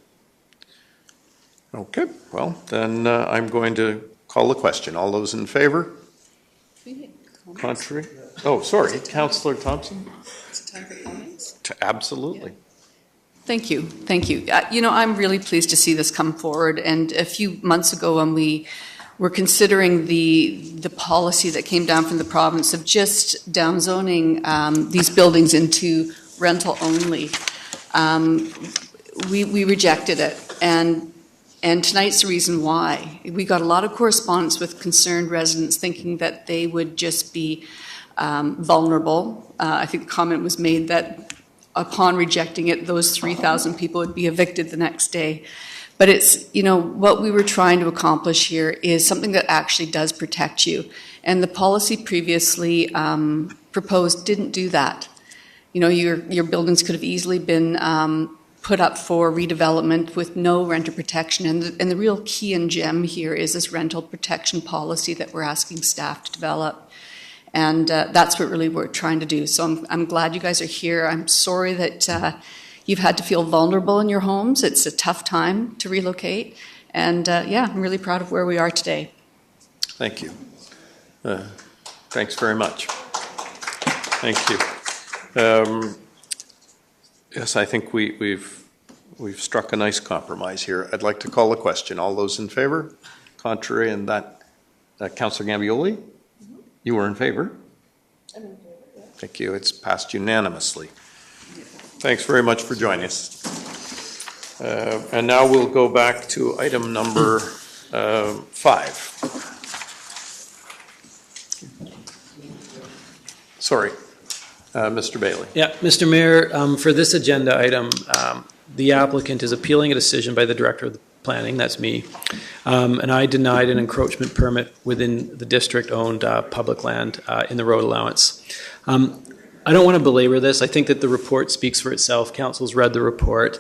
Okay, well, then I'm going to call the question. All those in favor? Contrary? Oh, sorry, Councillor Thompson? It's time for comments? Absolutely. Thank you, thank you. I'm really pleased to see this come forward, and a few months ago when we were considering the policy that came down from the province of just downzoning these buildings into rental only, we rejected it, and tonight's the reason why. We got a lot of correspondence with concerned residents thinking that they would just be vulnerable. I think the comment was made that upon rejecting it, those 3,000 people would be evicted the next day. But it's, what we were trying to accomplish here is something that actually does protect you. And the policy previously proposed didn't do that. Your buildings could have easily been put up for redevelopment with no renter protection. And the real key and gem here is this rental protection policy that we're asking staff to develop. And that's what really we're trying to do. So I'm glad you guys are here. I'm sorry that you've had to feel vulnerable in your homes. It's a tough time to relocate. And I'm really proud of where we are today. Thank you. Thanks very much. Thank you. Yes, I think we've struck a nice compromise here. I'd like to call a question. All those in favor? Contrary, and that Councillor Gambioli? You were in favor? I'm in favor, yeah. Thank you. It's passed unanimously. Thanks very much for joining us. And now we'll go back to item number 5. Sorry, Mr. Bailey. Yeah, Mr. Mayor, for this agenda item, the applicant is appealing a decision by the Director of the Planning, that's me, and I denied an encroachment permit within the district-owned public land in the road allowance. I don't want to belabor this. I think that the report speaks for itself. Council's read the report.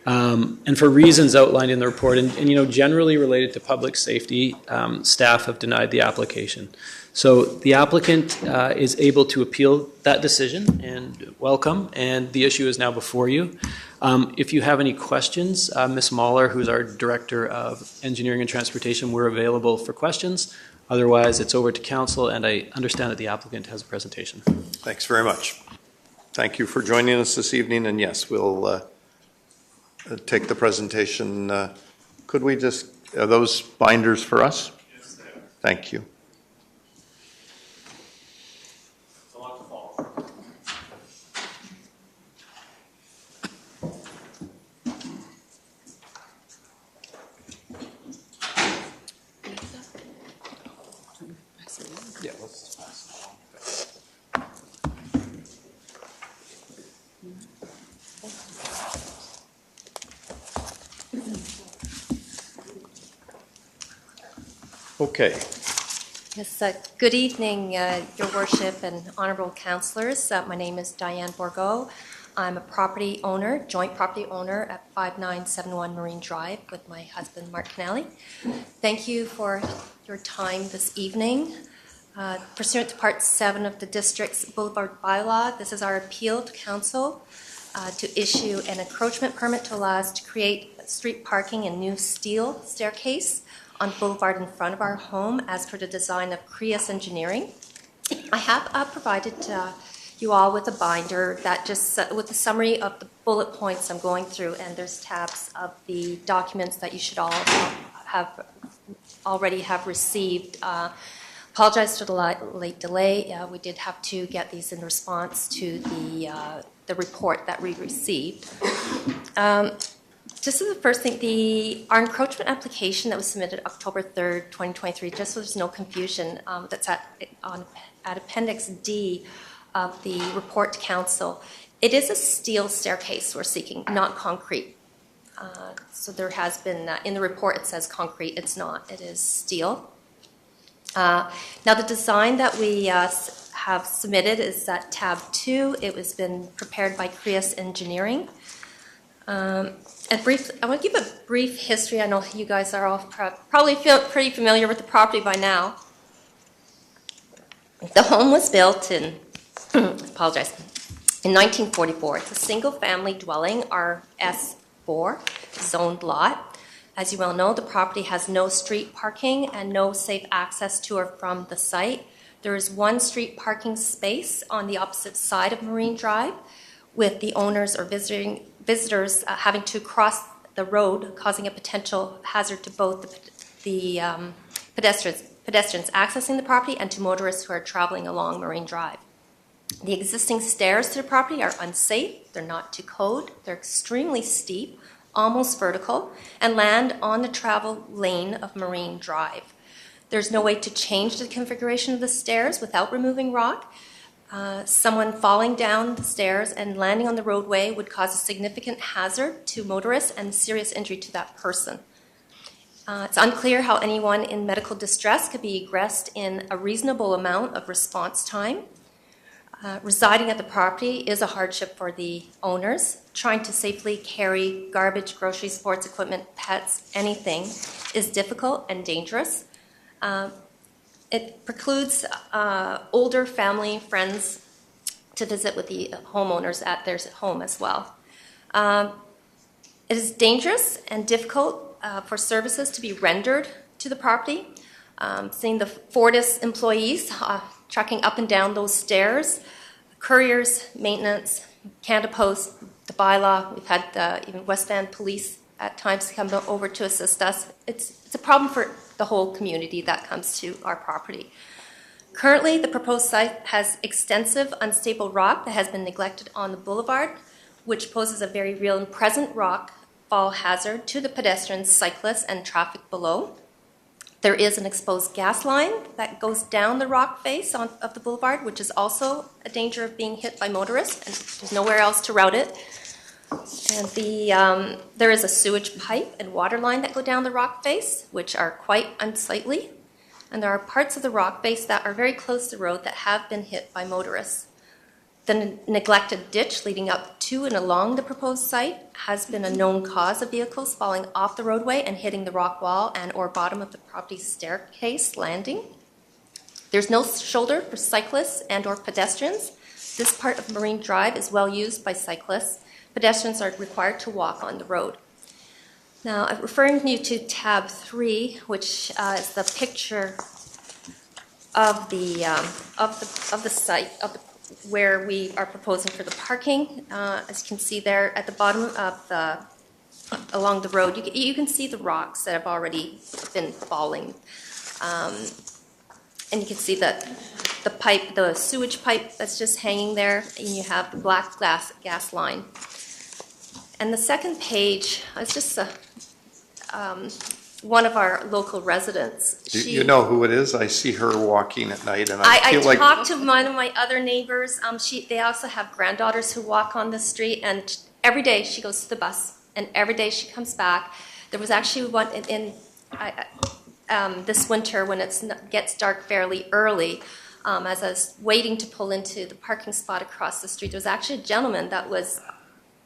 And for reasons outlined in the report, and generally related to public safety, staff have denied the application. So the applicant is able to appeal that decision, and welcome, and the issue is now before you. If you have any questions, Ms. Mahler, who's our Director of Engineering and Transportation, we're available for questions. Otherwise, it's over to Council, and I understand that the applicant has a presentation. Thanks very much. Thank you for joining us this evening, and yes, we'll take the presentation. Could we just, are those binders for us? Yes, they are. Thank you. It's a lot to follow. Okay. Yes, good evening, Your Worship and honorable councillors. My name is Diane Bourgault. I'm a property owner, joint property owner at 5971 Marine Drive with my husband, Mark Canali. Thank you for your time this evening. Pursuant to Part 7 of the district's Boulevard bylaw, this is our appeal to council to issue an encroachment permit to allow us to create street parking and new steel staircase on Boulevard in front of our home as per the design of Creus Engineering. I have provided you all with a binder that just with a summary of the bullet points I'm going through, and there's tabs of the documents that you should all already have received. Apologize for the late delay. We did have to get these in response to the report that we received. Just as the first thing, our encroachment application that was submitted October 3rd, 2023, just so there's no confusion, that's at Appendix D of the report to council. It is a steel staircase we're seeking, not concrete. So there has been, in the report it says concrete, it's not, it is steel. Now the design that we have submitted is at tab 2. It was been prepared by Creus Engineering. I want to give a brief history. I know you guys are all probably pretty familiar with the property by now. The home was built in, apologize, in 1944. It's a single-family dwelling, RS4, zoned lot. As you well know, the property has no street parking and no safe access to or from the site. There is one street parking space on the opposite side of Marine Drive, with the owners or visitors having to cross the road, causing a potential hazard to both the pedestrians accessing the property and to motorists who are traveling along Marine Drive. The existing stairs to the property are unsafe, they're not to code, they're extremely steep, almost vertical, and land on the travel lane of Marine Drive. There's no way to change the configuration of the stairs without removing rock. Someone falling down the stairs and landing on the roadway would cause a significant hazard to motorists and serious injury to that person. It's unclear how anyone in medical distress could be egressed in a reasonable amount of response time. Residing at the property is a hardship for the owners. Trying to safely carry garbage, groceries, sports equipment, pets, anything is difficult and dangerous. It precludes older family, friends to visit with the homeowners at their home as well. It is dangerous and difficult for services to be rendered to the property. Seeing the Fortis employees trekking up and down those stairs, couriers, maintenance, Canada Post, the bylaw. We've had even West Van Police at times come over to assist us. It's a problem for the whole community that comes to our property. Currently, the proposed site has extensive unstable rock that has been neglected on the boulevard, which poses a very real and present rock fall hazard to the pedestrians, cyclists, and traffic below. There is an exposed gas line that goes down the rock face of the boulevard, which is also a danger of being hit by motorists, and there's nowhere else to route it. And there is a sewage pipe and water line that go down the rock face, which are quite unsightly. And there are parts of the rock face that are very close to the road that have been hit by motorists. The neglected ditch leading up to and along the proposed site has been a known cause of vehicles falling off the roadway and hitting the rock wall and or bottom of the property's staircase landing. There's no shoulder for cyclists and or pedestrians. This part of Marine Drive is well used by cyclists. Pedestrians are required to walk on the road. Now, I'm referring you to tab 3, which is the picture of the site where we are proposing for the parking. As you can see there at the bottom of along the road, you can see the rocks that have already been falling, and you can see that the pipe, the sewage pipe that's just hanging there, and you have the black gas line. And the second page is just one of our local residents. You know who it is? I see her walking at night, and I feel like... I talked to one of my other neighbors. They also have granddaughters who walk on the street, and every day she goes to the bus And every day she comes back. There was actually one this winter when it gets dark fairly early, as I was waiting to pull into the parking spot across the street, there was actually a gentleman that was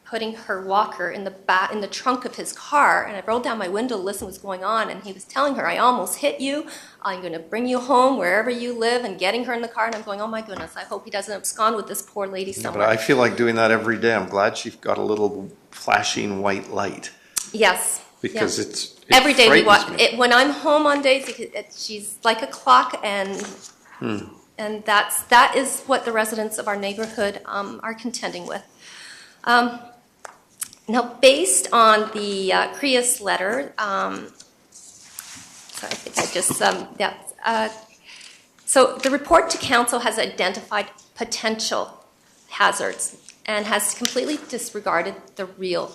putting her walker in the trunk of his car, and I rolled down my window to listen to what's going on, and he was telling her, I almost hit you, I'm going to bring you home wherever you live, and getting her in the car, and I'm going, oh my goodness, I hope he doesn't abscond with this poor lady Yeah, somewhere. but I feel like doing that every day. I'm glad she got a little flashing white light. Yes. Because yeah. it every day we watch frightens me. it. When I'm home on days, she's like a clock, and that is what the residents of our neighborhood are contending with. Now, based on the CREAS letter, so I think I just so the report to council has identified potential hazards and has completely disregarded the real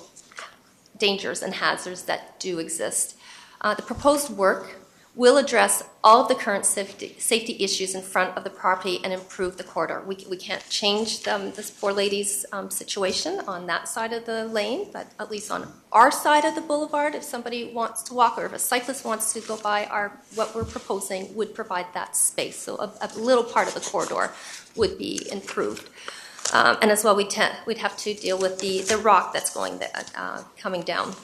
dangers and hazards that do exist. The proposed work will address all of the current safety issues in front of the property and improve the corridor. We can't change this poor lady's situation on that side of the lane, but at least on our side of the boulevard, if somebody wants to walk or if a cyclist wants to go by, what we're proposing would provide that space. So a little part of the corridor would be improved. And as well, we'd have to deal with the rock that's coming down.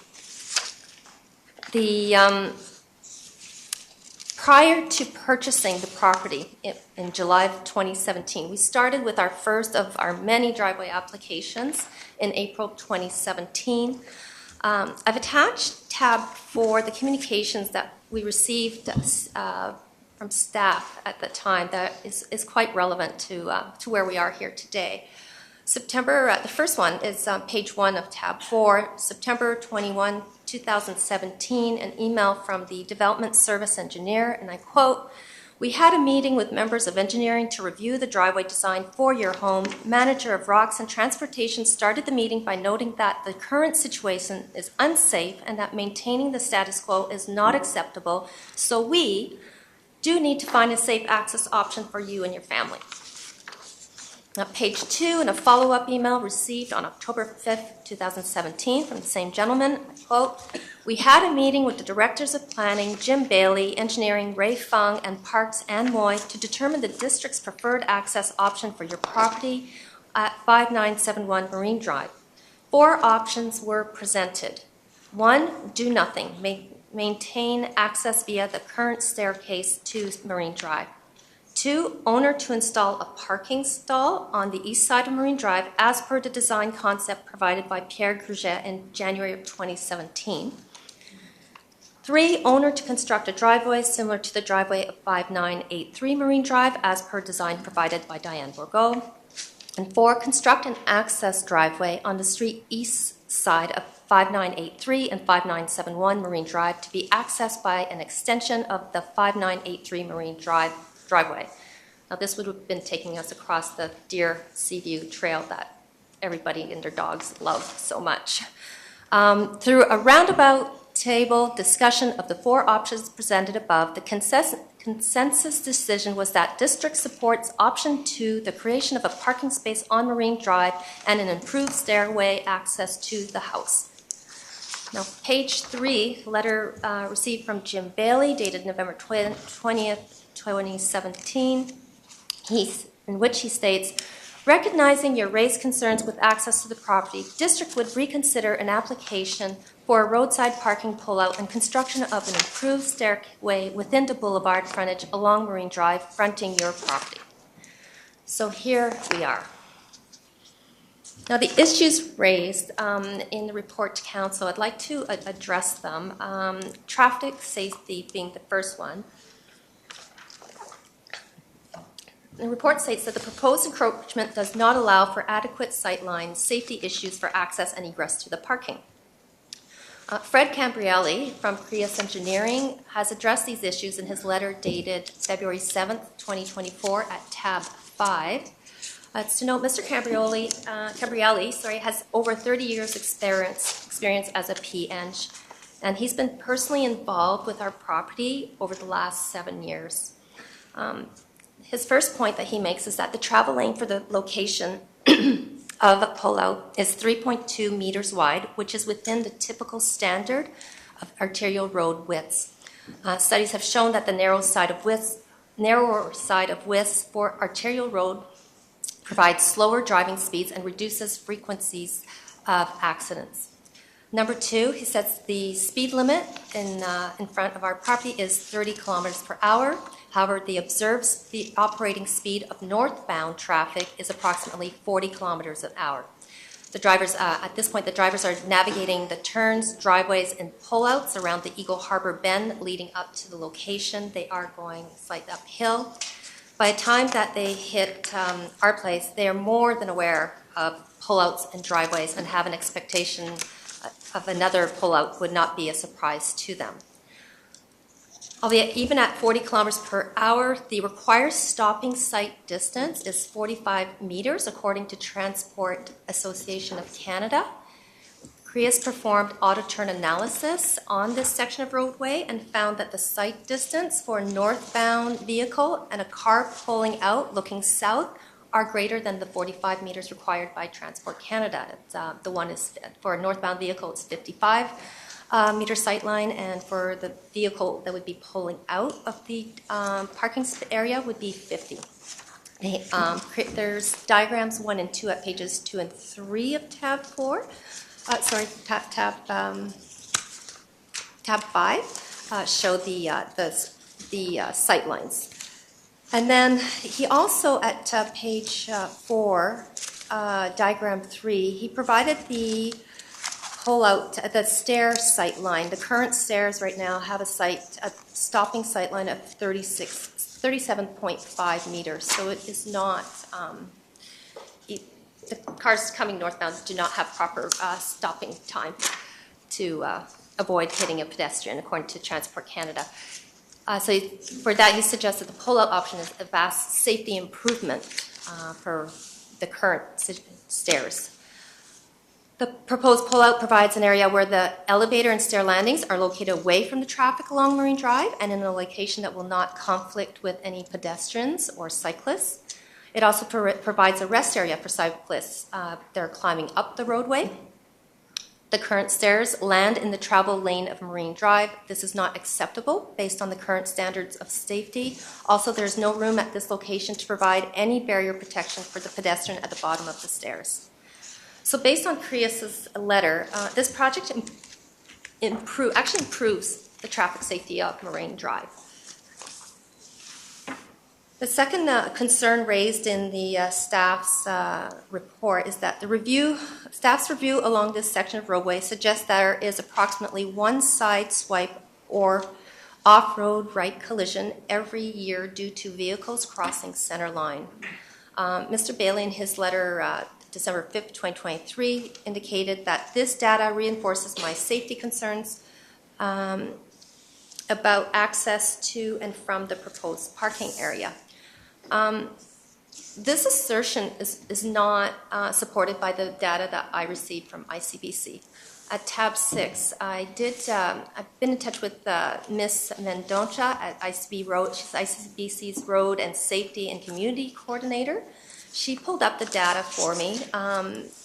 Prior to purchasing the property in July of 2017, we started with our first of our many driveway applications in April 2017. I've attached tab 4, the communications that we received from staff at the time that is quite relevant to where we are here today. The first one is page 1 of tab 4, September 21, 2017, an email from the Development Service Engineer, and I quote, "We had a meeting with members of engineering to review the driveway design for your home. Manager of Rocks and Transportation started the meeting by noting that the current situation is unsafe and that maintaining the status quo is not acceptable, so we do need to find a safe access option for you and your family." Now, page 2 in a follow-up email received on October 5th, 2017 from the same gentleman, I quote, "We had a meeting with the directors of planning, Jim Bailey, engineering, Ray Fung, and Parks Ann Moy to determine the district's preferred access option for your property at 5971 Marine Drive. 4 options were presented. 1, do nothing, maintain access via the current staircase to Marine Drive. 2, owner to install a parking stall on the east side of Marine Drive as per the design concept provided by Pierre Grouget in January of 2017. 3, owner to construct a driveway similar to the driveway of 5983 Marine Drive as per design provided by Diane Bourgault. And 4, construct an access driveway on the street east side of 5983 and 5971 Marine Drive to be accessed by an extension of the 5983 Marine driveway. Now, this would have been taking us across the Deer Seaview Trail that everybody and their dogs love so much. Through a roundabout table discussion of the 4 options presented above, the consensus decision was that district supports option 2, the creation of a parking space on Marine Drive and an improved stairway access to the house. Now, page 3, letter received from Jim Bailey, dated November 20th, 2017, in which he states, "Recognizing your raised concerns with access to the property, district would reconsider an application for a roadside parking pullout and construction of an improved stairway within the boulevard frontage along Marine Drive, fronting your property." So here we are. Now, the issues raised in the report to council, I'd like to address them. Traffic safety being the first one. The report states that the proposed encroachment does not allow for adequate sightlines, safety issues for access and egress to the parking. Fred Cambrielli from CREAS Engineering has addressed these issues in his letter dated February 7th, 2024 at tab 5. It's to note Mr. Cambrielli has over 30 years experience as a P-Eng, and he's been personally involved with our property over the last 7 years. His first point that he makes is that the travel lane for the location of a pullout is 3.2 meters wide, which is within the typical standard of arterial road widths. Studies have shown that the narrower side of widths for arterial road provides slower driving speeds and reduces frequencies of accidents. Number two, he says the speed limit in front of our property is 30 kilometers per hour. However, the observed operating speed of northbound traffic is approximately 40 kilometers an hour. The drivers, at this point, the drivers are navigating the turns, driveways, and pullouts around the Eagle Harbor Bend leading up to the location. They are going slight uphill. By the time that they hit our place, they are more than aware of pullouts and driveways and have an expectation of another pullout would not be a surprise to them. Albeit even at 40 kilometers per hour, the required stopping sight distance is 45 meters, according to Transport Association of Canada. CREA's performed auto-turn analysis on this section of roadway and found that the sight distance for a northbound vehicle and a car pulling out looking south are greater than the 45 meters required by Transport Canada. The one is for a northbound vehicle, it's 55 meter sight line, and for the vehicle that would be pulling out of the parking area would be 50. There's diagrams 1 and 2 at pages 2 and 3 of tab 4. Tab 5 show the sight lines. And then he also, at page 4, diagram 3, he provided the pullout, the stair sight line. The current stairs right now have a stopping sight line of 37.5 meters. So it is not, the cars coming northbound do not have proper stopping time to avoid hitting a pedestrian, according to Transport Canada. So for that, he suggested the pullout option is a vast safety improvement for the current stairs. The proposed pullout provides an area where the elevator and stair landings are located away from the traffic along Marine Drive and in a location that will not conflict with any pedestrians or cyclists. It also provides a rest area for cyclists that are climbing up the roadway. The current stairs land in the travel lane of Marine Drive. This is not acceptable based on the current standards of safety. Also, there's no room at this location to provide any barrier protection for the pedestrian at the bottom of the stairs. So based on CREA's letter, this project actually improves the traffic safety of Marine Drive. The second concern raised in the staff's report is that staff's review along this section of roadway suggests that there is approximately one side swipe or off-road right collision every year due to vehicles crossing center line. Mr. Bailey, in his letter December 5th, 2023, indicated that this data reinforces my safety concerns about access to and from the proposed parking area. This assertion is not supported by the data that I received from ICBC. At tab 6, I've been in touch with Ms. Mendonca at ICB Road. She's ICBC's Road and Safety and Community Coordinator. She pulled up the data for me.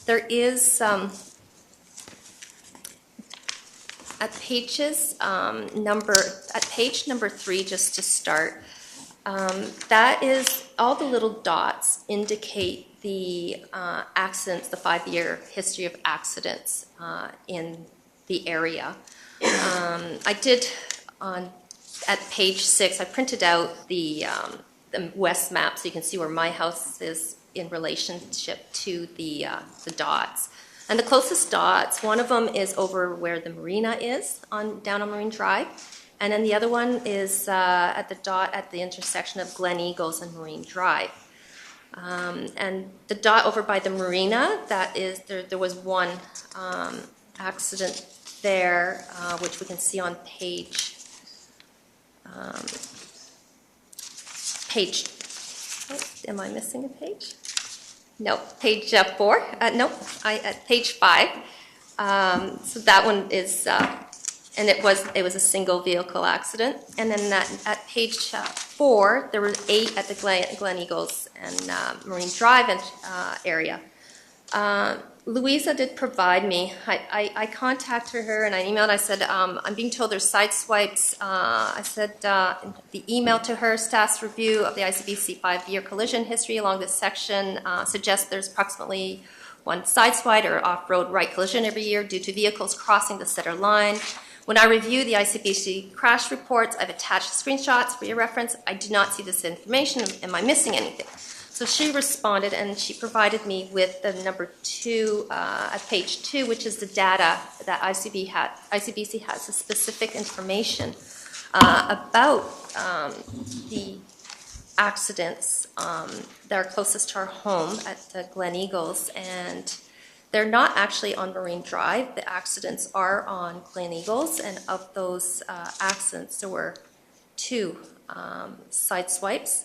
There is at page number 3, just to start. That is, all the little dots indicate the accidents, the 5-year history of accidents in the area. I did, at page 6, I printed out the west map so you can see where my house is in relationship to the dots. And the closest dots, one of them is over where the marina is, down on Marine Drive. And then the other one is at the dot at the intersection of Glen Eagles and Marine Drive. And the dot over by the marina, that is, there was one accident there, which we can see on page, am I missing a page? No, page 4. No, at page 5. So that one is, and it was a single vehicle accident. And then at page 4, there were 8 at the Glen Eagles and Marine Drive area. Louisa did provide me, I contacted her and I emailed, I said, I'm being told there's side swipes. I said the email to her, staff's review of the ICBC 5-year collision history along this section suggests there's approximately one side swipe or off-road right collision every year due to vehicles crossing the center line. When I review the ICBC crash reports, I've attached screenshots for your reference. I do not see this information. Am I missing anything? So she responded and she provided me with the number 2 at page 2, which is the data that ICBC has, the specific information about the accidents that are closest to our home at the Glen Eagles, and they're not actually on Marine Drive. The accidents are on Glen Eagles, and of those accidents, there were 2 side swipes.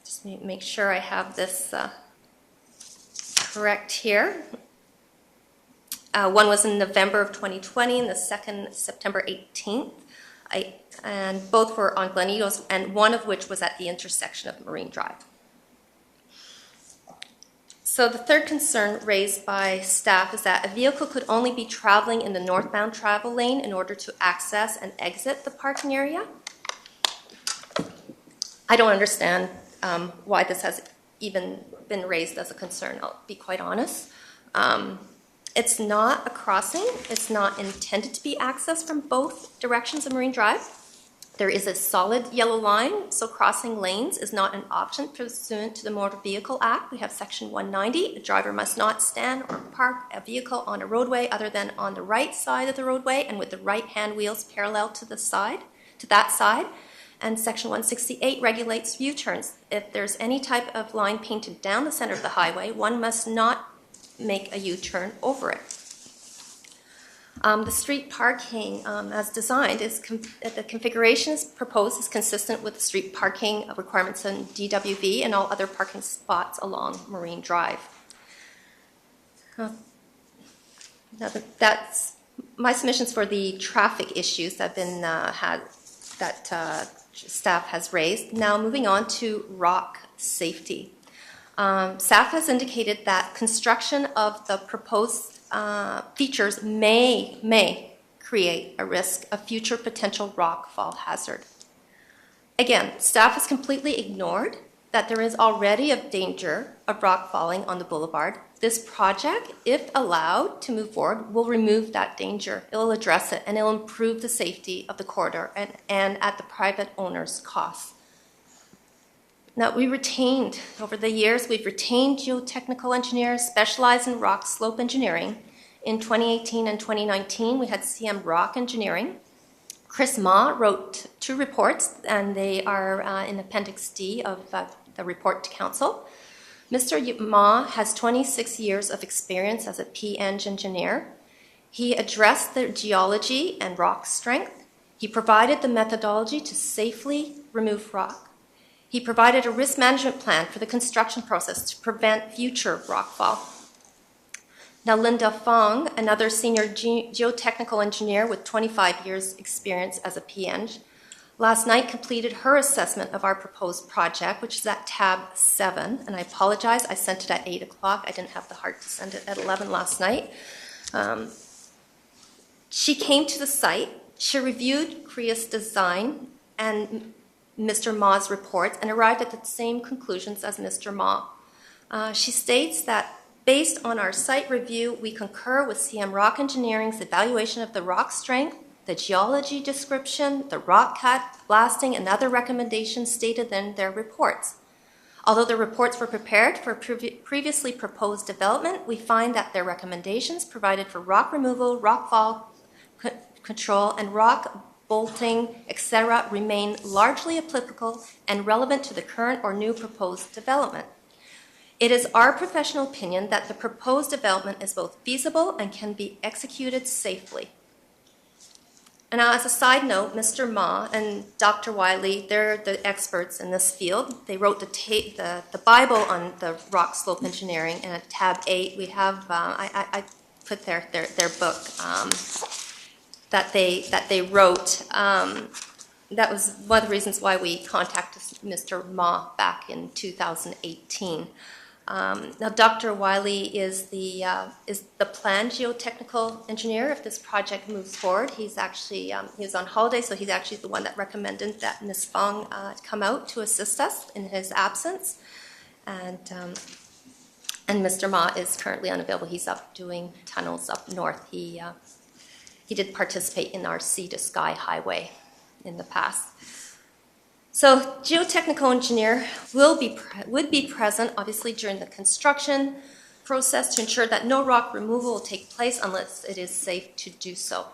Just make sure I have this correct here. One was in November of 2020, and the second September 18th. And both were on Glen Eagles, and one of which was at the intersection of Marine Drive. So the third concern raised by staff is that a vehicle could only be traveling in the northbound travel lane in order to access and exit the parking area. I don't understand why this has even been raised as a concern, I'll be quite honest. It's not a crossing. It's not intended to be accessed from both directions of Marine Drive. There is a solid yellow line, so crossing lanes is not an option pursuant to the Motor Vehicle Act. We have Section 190. A driver must not stand or park a vehicle on a roadway other than on the right side of the roadway and with the right-hand wheels parallel to that side. And Section 168 regulates U-turns. If there's any type of line painted down the center of the highway, one must not make a U-turn over it. The street parking as designed is the configuration proposed is consistent with the street parking requirements in DWV and all other parking spots along Marine Drive. Now that's my submissions for the traffic issues that have been staff has raised. Now moving on to rock safety. Staff has indicated that construction of the proposed features may create a risk of future potential rock fall hazard. Again, staff has completely ignored that there is already a danger of rock falling on the boulevard. This project, if allowed to move forward, will remove that danger. It will address it and it will improve the safety of the corridor and at the private owner's cost. Now, over the years, we've retained geotechnical engineers specialized in rock slope engineering. In 2018 and 2019, we had CM Rock Engineering. Chris Ma wrote 2 reports, and they are in Appendix D of the report to council. Mr. Ma has 26 years of experience as a P-Eng engineer. He addressed the geology and rock strength. He provided the methodology to safely remove rock. He provided a risk management plan for the construction process to prevent future rockfall. Now, Linda Fong, another senior geotechnical engineer with 25 years experience as a P-Eng, last night completed her assessment of our proposed project, which is at tab 7. And I apologize, I sent it at 8 o'clock. I didn't have the heart to send it at 11 last night. She came to the site. She reviewed CREA's design and Mr. Ma's reports and arrived at the same conclusions as Mr. Ma. She states that based on our site review, we concur with CM Rock Engineering's evaluation of the rock strength, the geology description, the rock cut, blasting, and other recommendations stated in their reports. Although the reports were prepared for previously proposed development, we find that their recommendations provided for rock removal, rock fall control, and rock bolting, etc., remain largely applicable and relevant to the current or new proposed development. It is our professional opinion that the proposed development is both feasible and can be executed safely. And now, as a side note, Mr. Ma and Dr. Wiley, they're the experts in this field. They wrote the Bible on the rock slope engineering, and at tab 8 we have I put their book that they wrote. That was one of the reasons why we contacted Mr. Ma back in 2018. Now, Dr. Wiley is the planned geotechnical engineer if this project moves forward. He's actually he's on holiday, so he's actually the one that recommended that Ms. Fong come out to assist us in his absence. And Mr. Ma is currently unavailable. He's up doing tunnels up north. He did participate in our Sea to Sky Highway in the past. So geotechnical engineer would be present, obviously, during the construction process to ensure that no rock removal will take place unless it is safe to do so.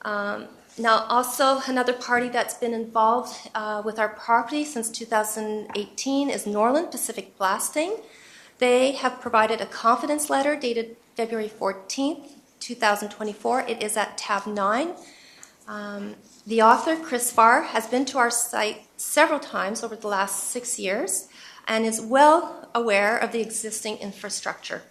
Now, also another party that's been involved with our property since 2018 is Norland Pacific Blasting. They have provided a confidence letter dated February 14th, 2024. It is at tab 9. The author, Chris Farr, has been to our site several times over the last 6 years and is well aware of the existing infrastructure.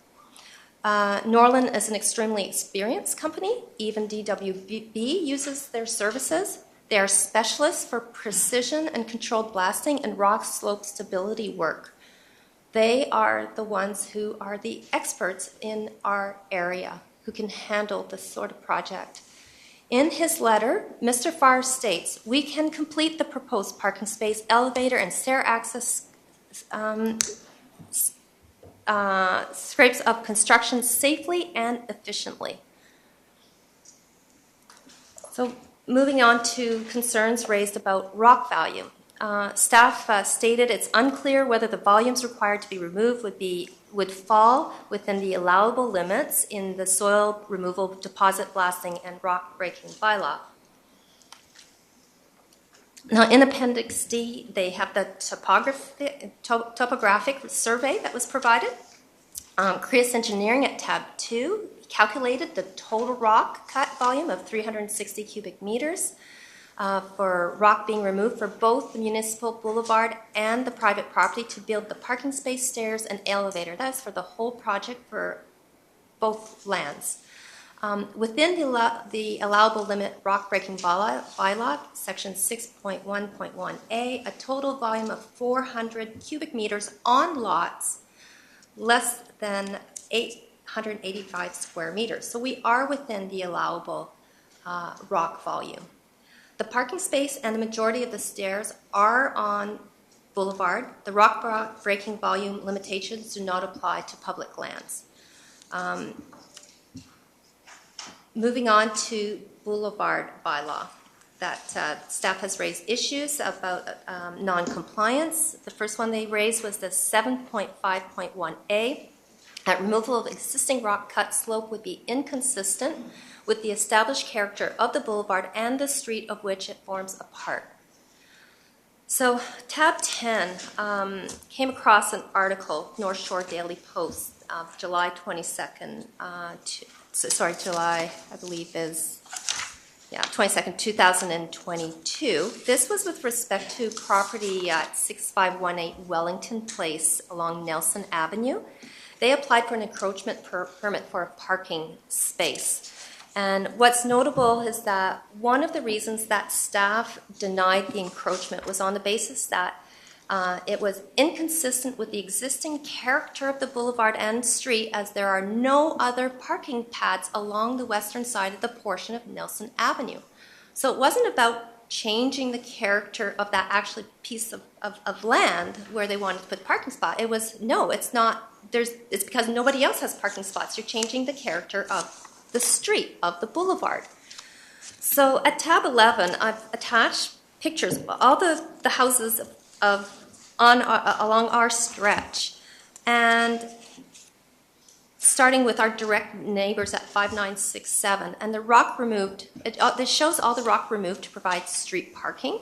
Norland is an extremely experienced company. Even DWB uses their services. They are specialists for precision and controlled blasting and rock slope stability work. They are the ones who are the experts in our area who can handle this sort of project. In his letter, Mr. Farr states, we can complete the proposed parking space, elevator, and stair access scrapes of construction safely and efficiently. So moving on to concerns raised about rock value. Staff stated it's unclear whether the volumes required to be removed would fall within the allowable limits in the soil removal, deposit blasting, and rock breaking bylaw. Now, in Appendix D, they have the topographic survey that was provided. Creus Engineering at tab 2 calculated the total rock cut volume of 360 cubic meters for rock being removed for both the municipal boulevard and the private property to build the parking space, stairs, and elevator. That's for the whole project for both lands. Within the allowable limit rock breaking bylaw, section 6.1.1a, a total volume of 400 cubic meters on lots less than 885 square meters. So we are within the allowable rock volume. The parking space and the majority of the stairs are on Boulevard. The rock breaking volume limitations do not apply to public lands. Moving on to Boulevard bylaw, that staff has raised issues about non-compliance. The first one they raised was the 7.5.1a, that removal of existing rock cut slope would be inconsistent with the established character of the boulevard and the street of which it forms a part. So tab 10 came across an article, North Shore Daily Post, of July 22nd, July, I believe is, 22nd, 2022. This was with respect to property at 6518 Wellington Place along Nelson Avenue. They applied for an encroachment permit for a parking space. And what's notable is that one of the reasons that staff denied the encroachment was on the basis that it was inconsistent with the existing character of the boulevard and street, as there are no other parking pads along the western side of the portion of Nelson Avenue. So it wasn't about changing the character of that actual piece of land where they wanted to put parking spot. It was, no, it's not, it's because nobody else has parking spots. You're changing the character of the street, of the boulevard. So at tab 11, I've attached pictures of all the houses along our stretch, and starting with our direct neighbors at 5967, and the rock removed, this shows all the rock removed to provide street parking.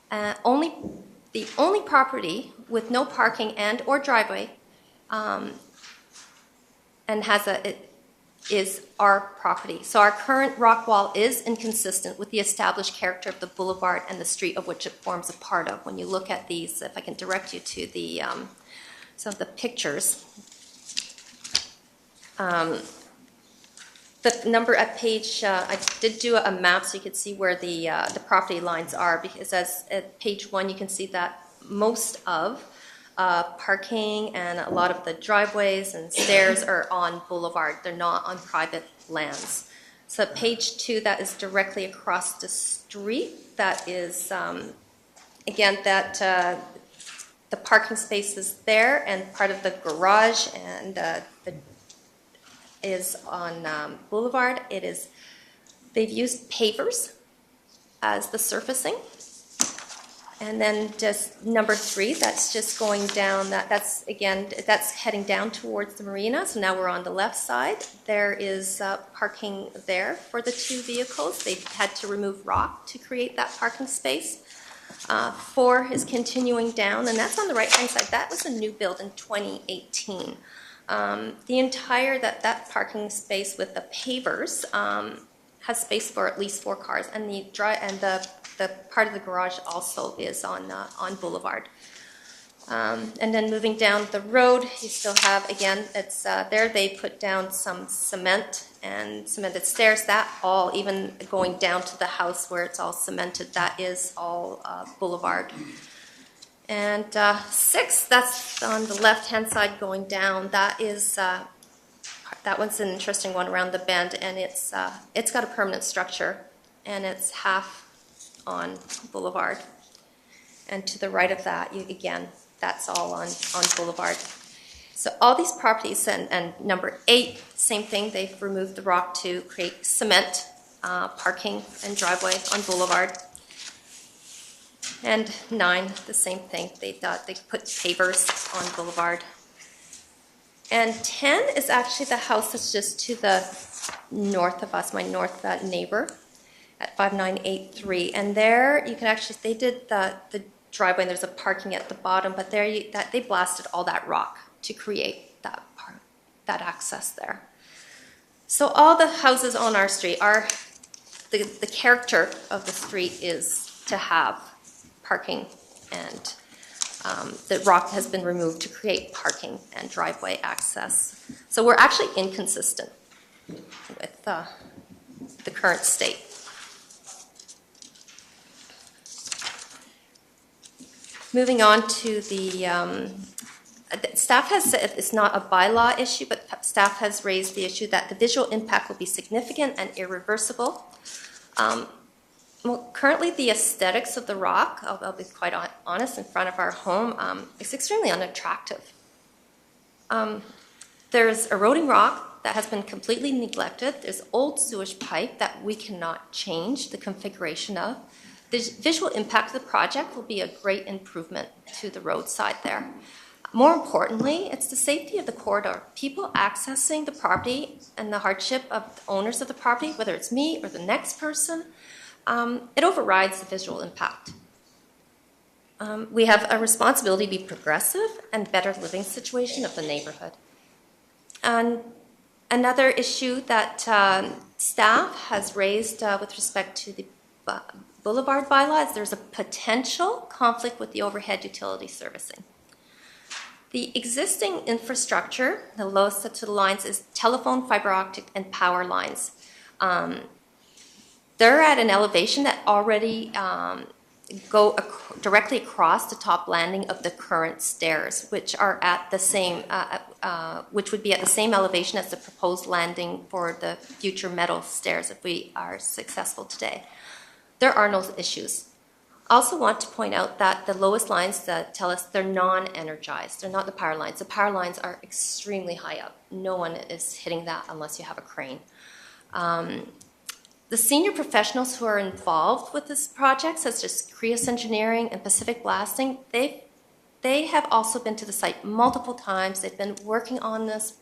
The only property with no parking and or driveway and is our property. So our current rock wall is inconsistent with the established character of the boulevard and the street of which it forms a part of. When you look at these, if I can direct you to the some of the pictures. The number at page, I did do a map so you could see where the property lines are, because as at page 1 you can see that most of parking and a lot of the driveways and stairs are on boulevard. They're not on private lands. So page 2, that is directly across the street. That is, again, that the parking space is there, and part of the garage and is on Boulevard. They've used pavers as the surfacing. And then just number 3, that's just going down, that's heading down towards the marina. So now we're on the left side. There is parking there for the 2 vehicles. They had to remove rock to create that parking space. 4 is continuing down, and that's on the right-hand side. That was a new build in 2018. The entire, that parking space with the pavers has space for at least 4 cars, and the part of the garage also is on Boulevard. And then moving down the road, you still have, again, it's there they put down some cement and cemented stairs. That all, even going down to the house where it's all cemented, that is all Boulevard. And 6, that's on the left-hand side going down. That is, that one's an interesting one around the bend, and it's got a permanent structure, and it's half on Boulevard. And to the right of that, again, that's all on Boulevard. So all these properties, and number 8, same thing, they've removed the rock to create cement, parking and driveway on Boulevard. And 9, the same thing, they put pavers on Boulevard. And 10 is actually the house that's just to the north of us, my north neighbor, at 5983. And there you can actually, they did the driveway, and there's a parking at the bottom, but there they blasted all that rock to create that access there. So all the houses on our street are, the character of the street is to have parking, and the rock has been removed to create parking and driveway access. So we're actually inconsistent with the current state. Moving on to the staff has said it's not a bylaw issue, but staff has raised the issue that the visual impact will be significant and irreversible. Well, currently the aesthetics of the rock, I'll be quite honest, in front of our home, is extremely unattractive. There's eroding rock that has been completely neglected. There's old sewage pipe that we cannot change the configuration of. The visual impact of the project will be a great improvement to the roadside there. More importantly, it's the safety of the corridor. People accessing the property and the hardship of the owners of the property, whether it's me or the next person, it overrides the visual impact. We have a responsibility to be progressive and better living situation of the neighborhood. And another issue that staff has raised with respect to the Boulevard bylaws, there's a potential conflict with the overhead utility servicing. The existing infrastructure, the lowest to the lines, is telephone, fiber optic, and power lines. They're at an elevation that already go directly across the top landing of the current stairs, which are at the same, which would be at the same elevation as the proposed landing for the future metal stairs if we are successful today. There are no issues. I also want to point out that the lowest lines that tell us they're non-energized. They're not the power lines. The power lines are extremely high up. No one is hitting that unless you have a crane. The senior professionals who are involved with this project, such as Creus Engineering and Pacific Blasting, they have also been to the site multiple times. They've been working on this,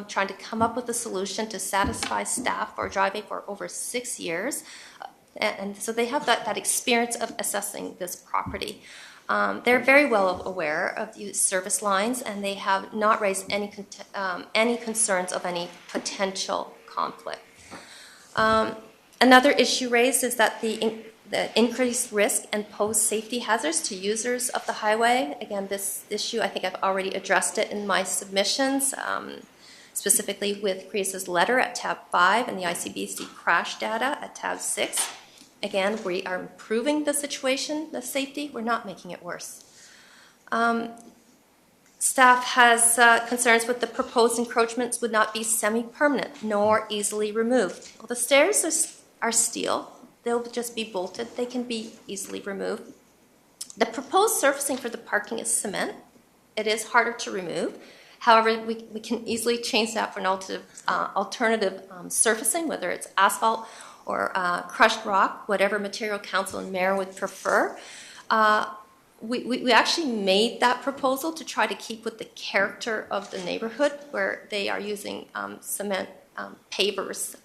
trying to come up with a solution to satisfy staff for driving for over 6 years. And so they have that experience of assessing this property. They're very well aware of the service lines, and they have not raised any concerns of any potential conflict. Another issue raised is that the increased risk and pose safety hazards to users of the highway. Again, this issue, I think I've already addressed it in my submissions, specifically with Creus's letter at tab 5 and the ICBC crash data at tab 6. Again, we are improving the situation, the safety. We're not making it worse. Staff has concerns with the proposed encroachments would not be semi-permanent nor easily removed. Well, the stairs are steel. They'll just be bolted. They can be easily removed. The proposed surfacing for the parking is cement. It is harder to remove. However, we can easily change that for an alternative surfacing, whether it's asphalt or crushed rock, whatever material council and mayor would prefer. We actually made that proposal to try to keep with the character of the neighborhood, where they are using cement pavers.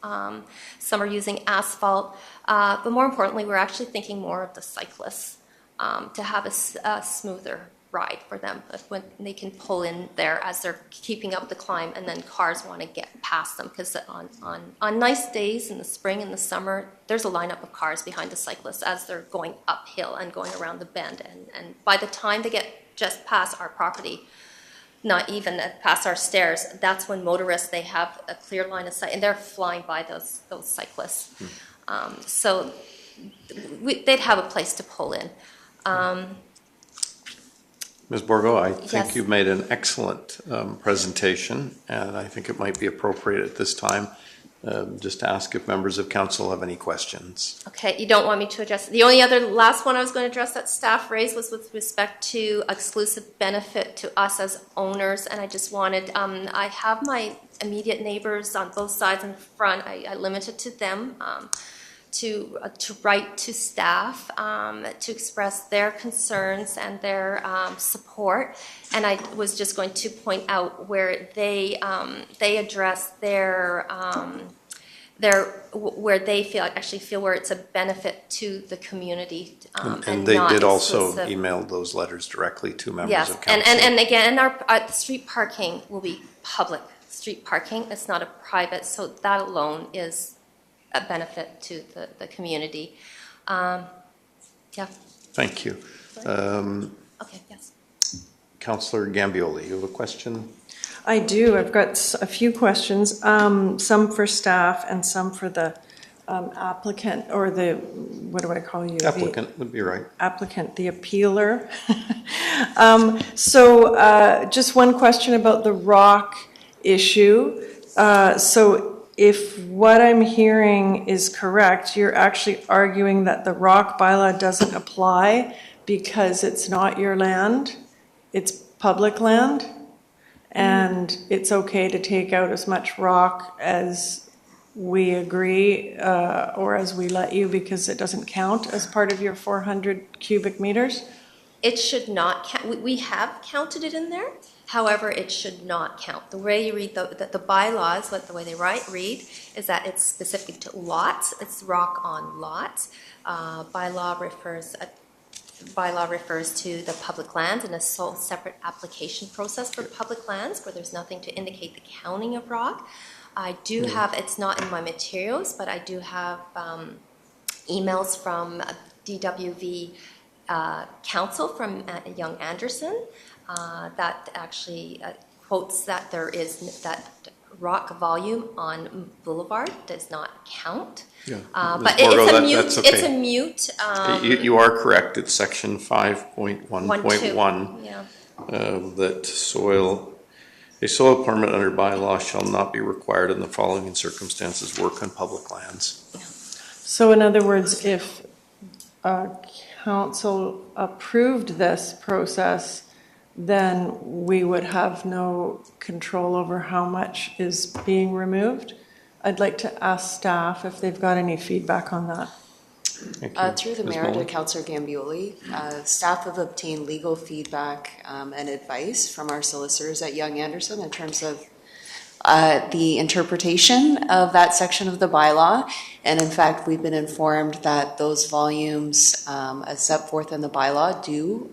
Some are using asphalt. But more importantly, we're actually thinking more of the cyclists to have a smoother ride for them when they can pull in there as they're keeping up the climb, and then cars want to get past them, because on nice days in the spring and the summer, there's a lineup of cars behind the cyclists as they're going uphill and going around the bend, and by the time they get just past our property, not even past our stairs, that's when motorists, they have a clear line of sight and they're flying by those cyclists. So they'd have a place to pull in. Ms. Borgo, I Yes. think you've made an excellent presentation, and I think it might be appropriate at this time just to ask if members of council have any questions. Okay, you don't want me to address, the only other last one I was going to address that staff raised was with respect to exclusive benefit to us as owners, and I just wanted, I have my immediate neighbors on both sides and front, I limited to them to write to staff to express their concerns and their support, and I was just going to point out where they address their where they feel where it's a benefit to the community, And they not did also exclusive. email those letters directly to members Yes, of council. and again, our street parking will be public street parking. It's not a private, so that alone is a benefit to the community. Yeah. Thank you. Okay, yes. Councillor Gambioli, you have a question? I do. I've got a few questions, some for staff and some for the applicant, or the, what do I call you? Applicant would be right. Applicant, the appealer. Just one question about the rock issue. So if what I'm hearing is correct, you're actually arguing that the rock bylaw doesn't apply because it's not your land, it's public land, and it's okay to take out as much rock as we agree or as we let you, because it doesn't count as part of your 400 cubic meters? It should not count. We have counted it in there. However, it should not count. The way you read the bylaws, the way they read, is that it's specific to lots. It's rock on lots. Bylaw refers to the public lands and a sole separate application process for public lands where there's nothing to indicate the counting of rock. I do have, it's not in my materials, but I do have emails from DWV council from Young Anderson that actually quotes that there is that rock volume on Boulevard does not count. Yeah. But Ms. Borgo, it's a mute. that's okay. It's a mute. You are correct. It's section 5.1.1. Yeah. That a soil permit under bylaw shall not be required in the following circumstances: work on public lands. So in other words, if council approved this process, then we would have no control over how much is being removed. I'd like to ask staff if they've got any feedback on that. Through the mayor to Councillor Gambioli, staff have obtained legal feedback and advice from our solicitors at Young Anderson in terms of the interpretation of that section of the bylaw. And in fact, we've been informed that those volumes as set forth in the bylaw do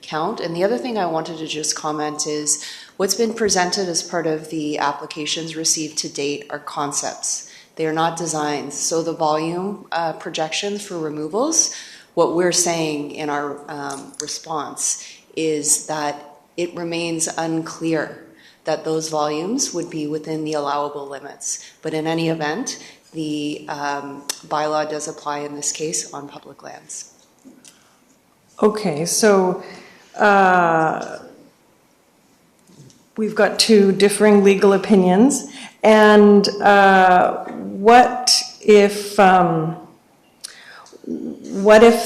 count. And the other thing I wanted to just comment is what's been presented as part of the applications received to date are concepts. They are not designs. So the volume projections for removals, what we're saying in our response is that it remains unclear that those volumes would be within the allowable limits. But in any event, the bylaw does apply in this case on public lands. Okay, so we've got two differing legal opinions. And what if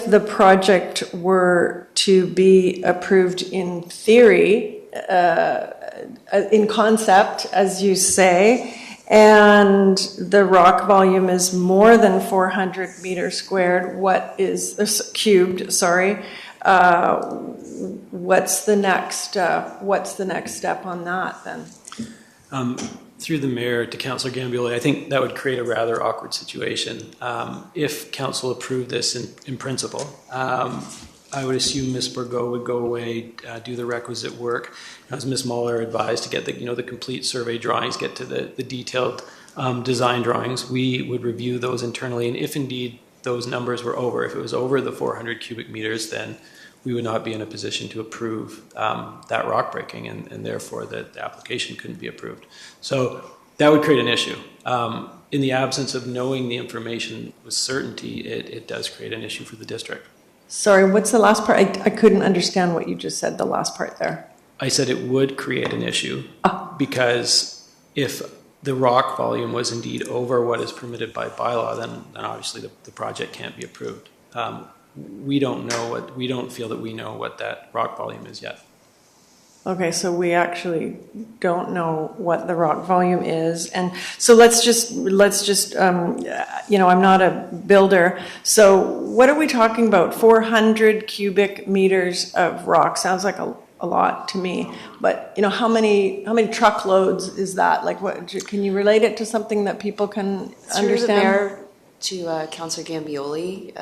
the project were to be approved in theory, in concept, as you say, and the rock volume is more than 400 meters squared, cubed, sorry, what's the next step on that then? Through the mayor to Councillor Gambioli, I think that would create a rather awkward situation. If council approved this in principle, I would assume Ms. Bourgault would go away, do the requisite work, as Ms. Muller advised, to get the complete survey drawings, get to the detailed design drawings. We would review those internally, and if indeed those numbers were over, if it was over the 400 cubic meters, then we would not be in a position to approve that rock breaking, and therefore the application couldn't be approved. So that would create an issue. In the absence of knowing the information with certainty, it does create an issue for the district. Sorry, what's the last part? I couldn't understand what you just said, the last part there. I said it would create an issue because if the rock volume was indeed over what is permitted by bylaw, then obviously the project can't be approved. We don't feel that we know what that rock volume is yet. Okay, so we actually don't know what the rock volume is. And so let's just I'm not a builder. So what are we talking about? 400 cubic meters of rock sounds like a lot to me. But, how many truckloads is that? Like, what, can you relate it to something that people can understand? Through the mayor to Councillor Gambioli,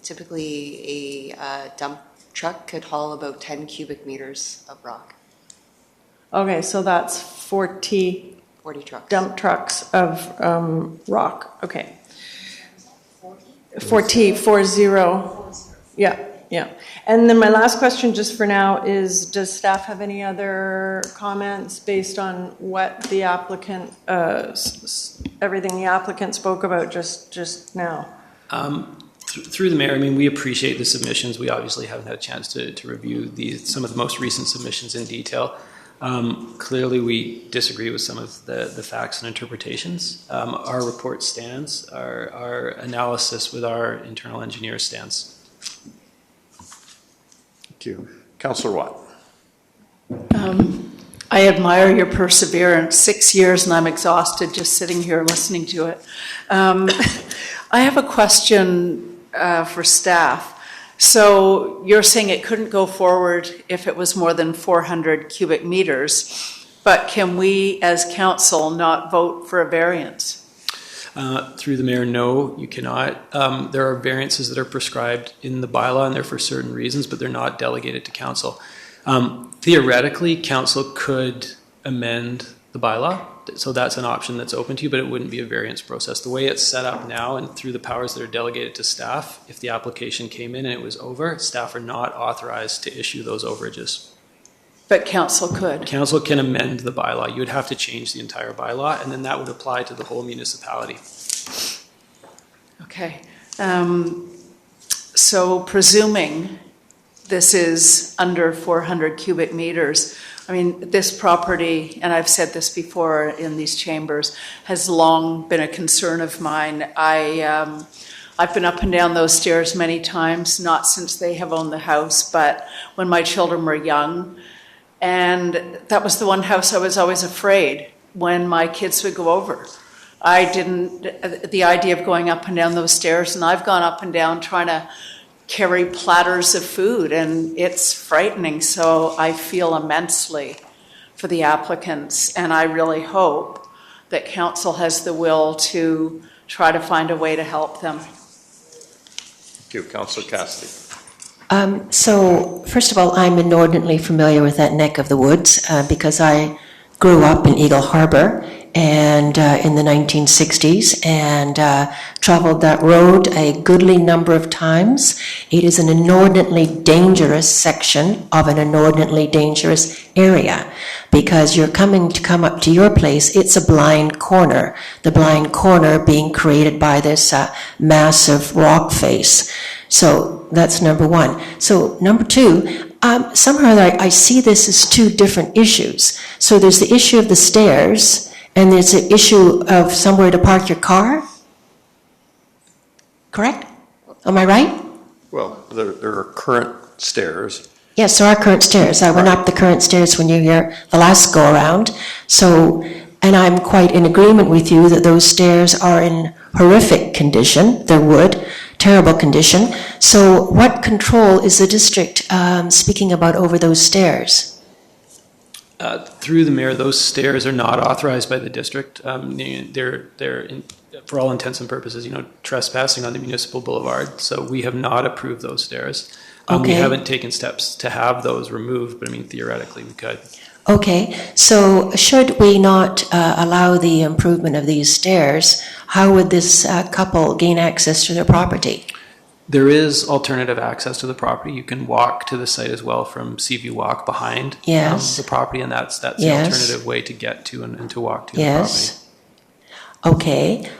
typically a dump truck could haul about 10 cubic meters of rock. Okay, so that's 40 trucks. Dump trucks of rock. Okay. 40. Yeah. And then my last question just for now is, does staff have any other comments based on what the applicant, everything the applicant spoke about just now? Through the mayor, we appreciate the submissions. We obviously haven't had a chance to review some of the most recent submissions in detail. Clearly, we disagree with some of the facts and interpretations. Our report stands. Our analysis with our internal engineer stands. Thank you. Councillor Watt. I admire your perseverance. 6 years and I'm exhausted just sitting here listening to it. I have a question for staff. So you're saying it couldn't go forward if it was more than 400 cubic meters, but can we as council not vote for a variance? Through the mayor, no, you cannot. There are variances that are prescribed in the bylaw and they're for certain reasons, but they're not delegated to council. Theoretically, council could amend the bylaw, so that's an option that's open to you, but it wouldn't be a variance process. The way it's set up now and through the powers that are delegated to staff, if the application came in and it was over, staff are not authorized to issue those overages. But council could. Council can amend the bylaw. You would have to change the entire bylaw, and then that would apply to the whole municipality. Okay. So presuming this is under 400 cubic meters, this property, and I've said this before in these chambers, has long been a concern of mine. I've been up and down those stairs many times, not since they have owned the house, but when my children were young. And that was the one house I was always afraid when my kids would go over. The idea of going up and down those stairs, and I've gone up and down trying to carry platters of food, and it's frightening. So I feel immensely for the applicants, and I really hope that council has the will to try to find a way to help them. Thank you. Councillor Cassidy. So, first of all, I'm inordinately familiar with that neck of the woods because I grew up in Eagle Harbor and in the 1960s and traveled that road a goodly number of times. It is an inordinately dangerous section of an inordinately dangerous area because you're come up to your place, it's a blind corner, the blind corner being created by this massive rock face. So that's number one. So number two, Somehow I see this as two different issues. So there's the issue of the stairs, and there's the issue of somewhere to park your car? Correct? Am I right? Well, there are current stairs. Yes, there are current stairs. I went up the current stairs when you were here the last go-around. So, and I'm quite in agreement with you that those stairs are in horrific condition. They're wood, terrible condition. So what control is the district speaking about over those stairs? Through the mayor, those stairs are not authorized by the district. They're for all intents and purposes, trespassing on the municipal boulevard. So we have not approved those stairs. We Okay. haven't taken steps to have those removed, but I mean, theoretically, we could. Okay, so should we not allow the improvement of these stairs, how would this couple gain access to their property? There is alternative access to the property. You can walk to the site as well from Seaview Walk behind Yes. the property, and that's the Yes. alternative way to get to and to walk to the Yes. property. Okay.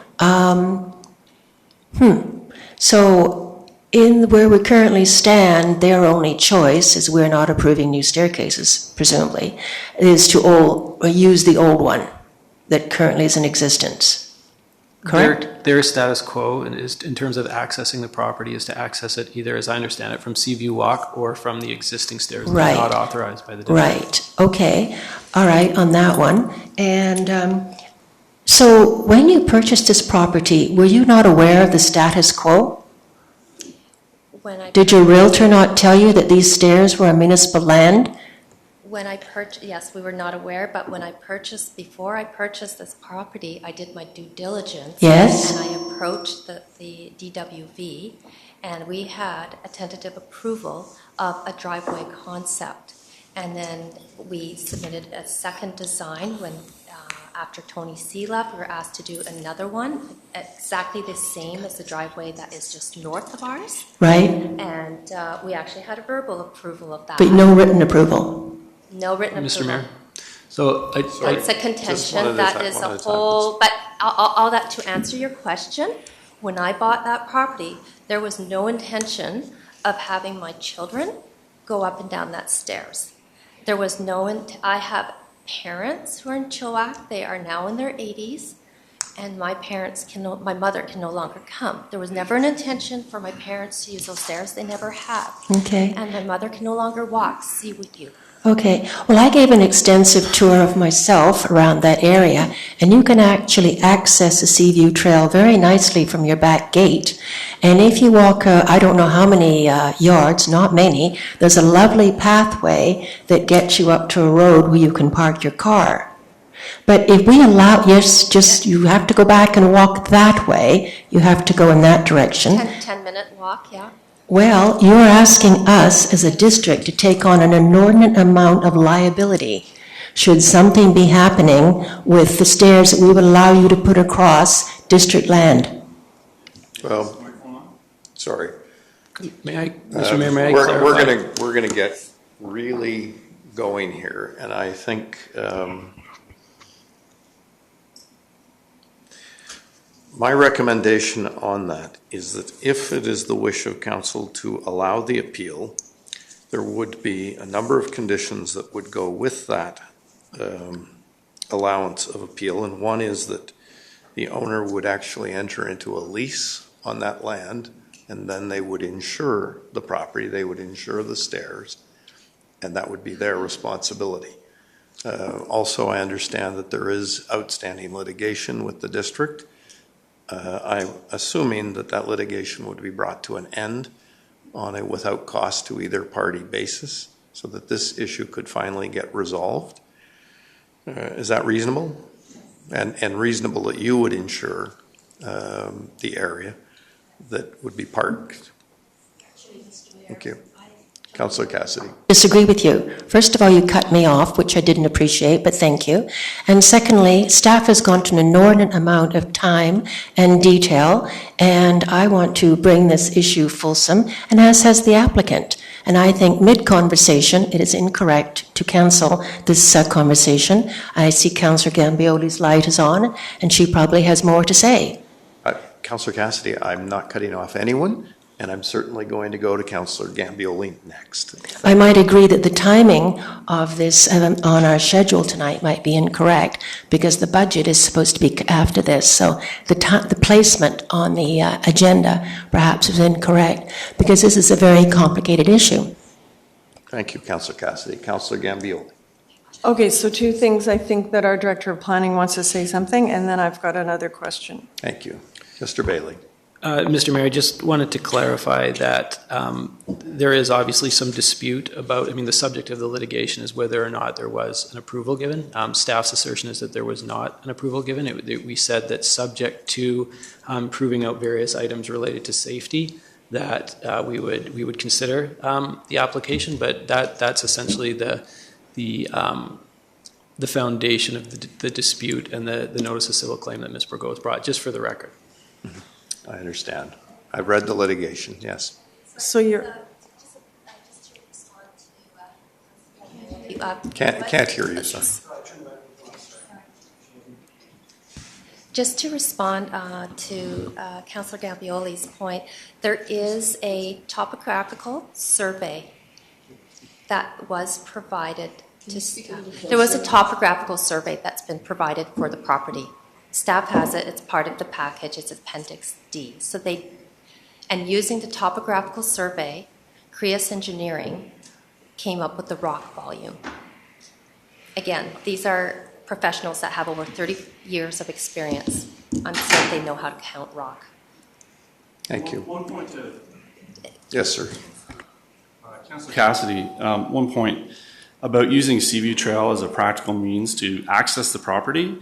So in where we currently stand, their only choice, as we're not approving new staircases, presumably, is to use the old one that currently is in existence. Correct? Their status quo is, in terms of accessing the property, is to access it either, as I understand it, from Seaview Walk or from the existing stairs that Right. are not authorized by the district. Right. Okay. All right, on that one. And so when you purchased this property, were you not aware of the status quo? Did your realtor not tell you that these stairs were on municipal land? When I purchased, yes, we were not aware, but before I purchased this property, I did my due diligence. Yes. And I approached the DWV, and we had a tentative approval of a driveway concept. And then we submitted a second design when, after Tony C. left, we were asked to do another one, exactly the same as the driveway that is just north of ours. Right. And we actually had a verbal approval of that. But no written approval? No written Mr. approval. Mayor, so It's a contention, that is a whole, but all that to answer your question, when I bought that property, there was no intention of having my children go up and down that stairs. There was I have parents who are in Chilliwack, they are now in their 80s, and my mother can no longer come. There was never an intention for my parents to use those stairs, they never have. Okay. And my mother can no longer walk, see with you. Okay. Well, I gave an extensive tour of myself around that area, and you can actually access the Seaview Trail very nicely from your back gate. And if you walk, I don't know how many yards, not many, there's a lovely pathway that gets you up to a road where you can park your car. But if we allow, you have to go back and walk that way. You have to go in that direction. 10-minute walk, yeah. Well, you're asking us as a district to take on an inordinate amount of liability should something be happening with the stairs that we would allow you to put across district land. Well, sorry. May I, Mr. Mayor, may I clarify? We're gonna get really going here, and I think my recommendation on that is that if it is the wish of council to allow the appeal, there would be a number of conditions that would go with that allowance of appeal, and one is that the owner would actually enter into a lease on that land, and then they would insure the property, they would insure the stairs, and that would be their responsibility. Also, I understand that there is outstanding litigation with the district. I'm assuming that litigation would be brought to an end on a without cost to either party basis, so that this issue could finally get resolved. Is that reasonable? And reasonable that you would insure the area that would be parked? Thank you. Councillor Cassidy. Disagree with you. First of all, you cut me off, which I didn't appreciate, but thank you. And secondly, staff has gone to an inordinate amount of time and detail, and I want to bring this issue fulsome, and as has the applicant. And I think mid-conversation, it is incorrect to cancel this conversation. I see Councillor Gambioli's light is on, and she probably has more to say. Councillor Cassidy, I'm not cutting off anyone. And I'm certainly going to go to Councillor Gambioli next. I might agree that the timing of this on our schedule tonight might be incorrect because the budget is supposed to be after this. So the placement on the agenda perhaps is incorrect because this is a very complicated issue. Thank you, Councillor Cassidy. Councillor Gambioli. Okay, so two things. I think that our Director of Planning wants to say something, and then I've got another question. Thank you. Mr. Bailey. Mr. Mayor, I just wanted to clarify that there is obviously some dispute about, the subject of the litigation is whether or not there was an approval given. Staff's assertion is that there was not an approval given. We said that subject to proving out various items related to safety, that we would consider the application, but that's essentially the foundation of the dispute and the notice of civil claim that Ms. Burgos brought, just for the record. Mm-hmm. I understand. I've read the litigation, yes. So you're... Can't hear you, sorry. Just to respond to Councillor Gambioli's point, there is a topographical survey that was provided to staff. There was a topographical survey that's been provided for the property. Staff has it, it's part of the package, it's Appendix D. And using the topographical survey, Creus Engineering came up with the rock volume. Again, these are professionals that have over 30 years of experience. I'm certain they know how to count rock. Thank you. One point to... Yes, sir. Councillor Cassidy, one point about using Seaview Trail as a practical means to access the property.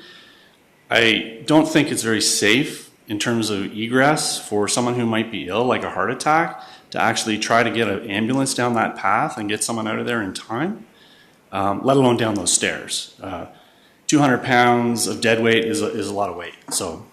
I don't think it's very safe in terms of egress for someone who might be ill, like a heart attack, to actually try to get an ambulance down that path and get someone out of there in time, let alone down those stairs. 200 pounds of dead weight is a lot of weight. So,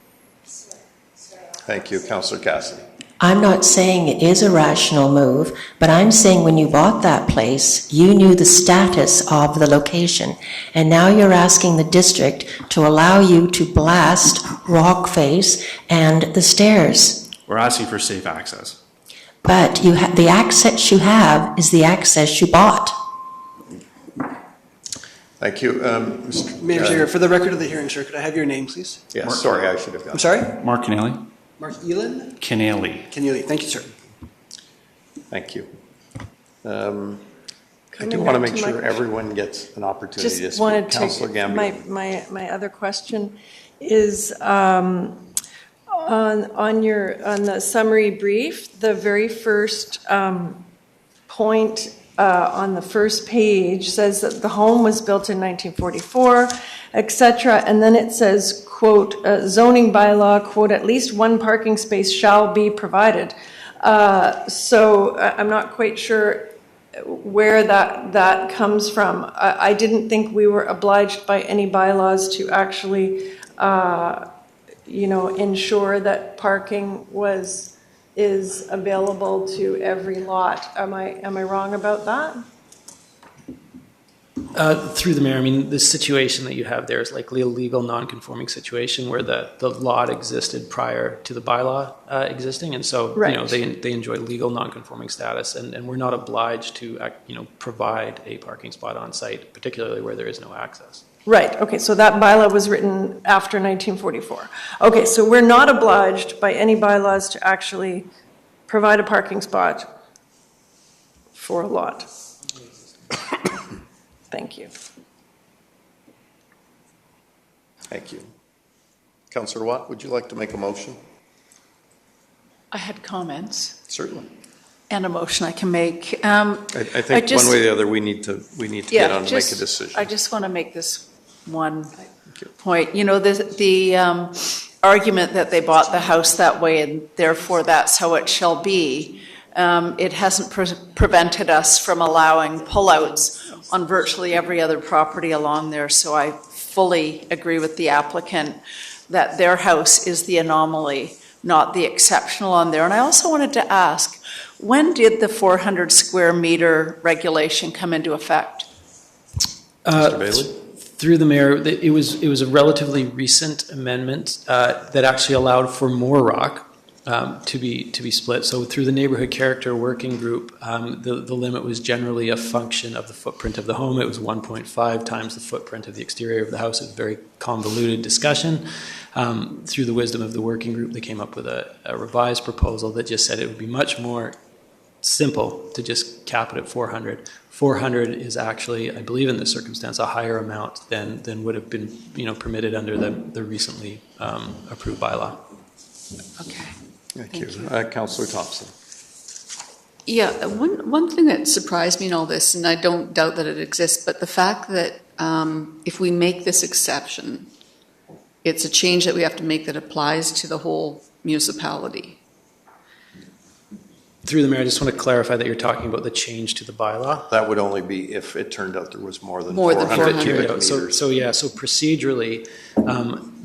thank you, Councillor Cassidy. I'm not saying it is a rational move, but I'm saying when you bought that place, you knew the status of the location, and now you're asking the district to allow you to blast rock face and the stairs. we're asking for safe access. But the access you have is the access you bought. Thank you. Mr. Mayor Chair, for the record of the hearing, sir, could I have your name, please? Yes, sorry, I should have gone. I'm sorry? Mark Keneally. Mark Elin? Keneally. Keneally. Thank you, sir. Thank you. I do want to make sure everyone gets an opportunity to Just speak. wanted Councillor to, Gambioli. my other question is on the summary brief, the very first point on the first page says that the home was built in 1944, etc. And then it says, quote, zoning bylaw, quote, at least one parking space shall be provided. So I'm not quite sure where that comes from. I didn't think we were obliged by any bylaws to actually, ensure that parking is available to every lot. Am I wrong about that? Through the mayor, the situation that you have there is likely a legal non-conforming situation where the lot existed prior to the bylaw existing, and so right. They enjoy legal non-conforming status, and we're not obliged to provide a parking spot on site, particularly where there is no access. Right, okay, so that bylaw was written after 1944. Okay, so we're not obliged by any bylaws to actually provide a parking spot for a lot. Thank you. Thank you. Councillor Watt, would you like to make a motion? I had comments. Certainly. And a motion I can make. I think one way or the other, we need to get on and make a decision. I just want to make this one point. The argument that they bought the house that way and therefore that's how it shall be, it hasn't prevented us from allowing pullouts on virtually every other property along there. So I fully agree with the applicant that their house is the anomaly, not the exceptional on there. And I also wanted to ask, when did the 400 square meter regulation come into effect? Mr. Bailey? Through the mayor, it was a relatively recent amendment that actually allowed for more rock. to be split. So through the neighborhood character working group, the limit was generally a function of the footprint of the home. It was 1.5 times the footprint of the exterior of the house. It was a very convoluted discussion. Through the wisdom of the working group, they came up with a revised proposal that just said it would be much more simple to just cap it at 400. 400 is actually, I believe in this circumstance, a higher amount than would have been permitted under the recently approved bylaw. Okay. Thank you. Councillor Thompson. Yeah, one thing that surprised me in all this, and I don't doubt that it exists, but the fact that if we make this exception, it's a change that we have to make that applies to the whole municipality. Through the mayor, I just want to clarify that you're talking about the change to the bylaw. That would only be if it turned out there was more than More than 400 400. cubic meters. So procedurally,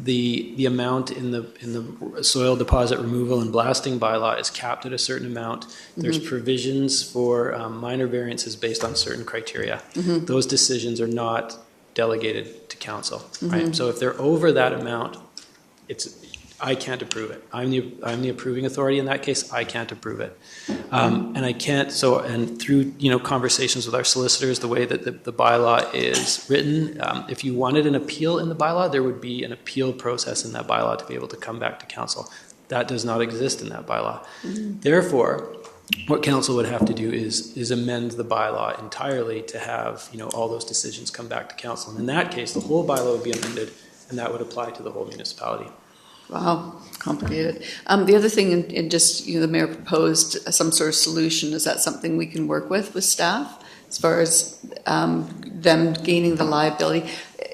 the amount in the soil deposit removal and blasting bylaw is capped at a certain amount. There's provisions for minor variances based on certain criteria. Those decisions are not delegated to council, right? So if they're over that amount, I can't approve it. I'm the approving authority in that case. I can't approve it, and I can't. And through conversations with our solicitors, the way that the bylaw is written, if you wanted an appeal in the bylaw, there would be an appeal process in that bylaw to be able to come back to council. That does not exist in that bylaw. Therefore, what council would have to do is amend the bylaw entirely to have all those decisions come back to council. And in that case, the whole bylaw would be amended, and that would apply to the whole municipality. Wow, complicated. The other thing, and just, the mayor proposed some sort of solution. Is that something we can work with staff as far as them gaining the liability?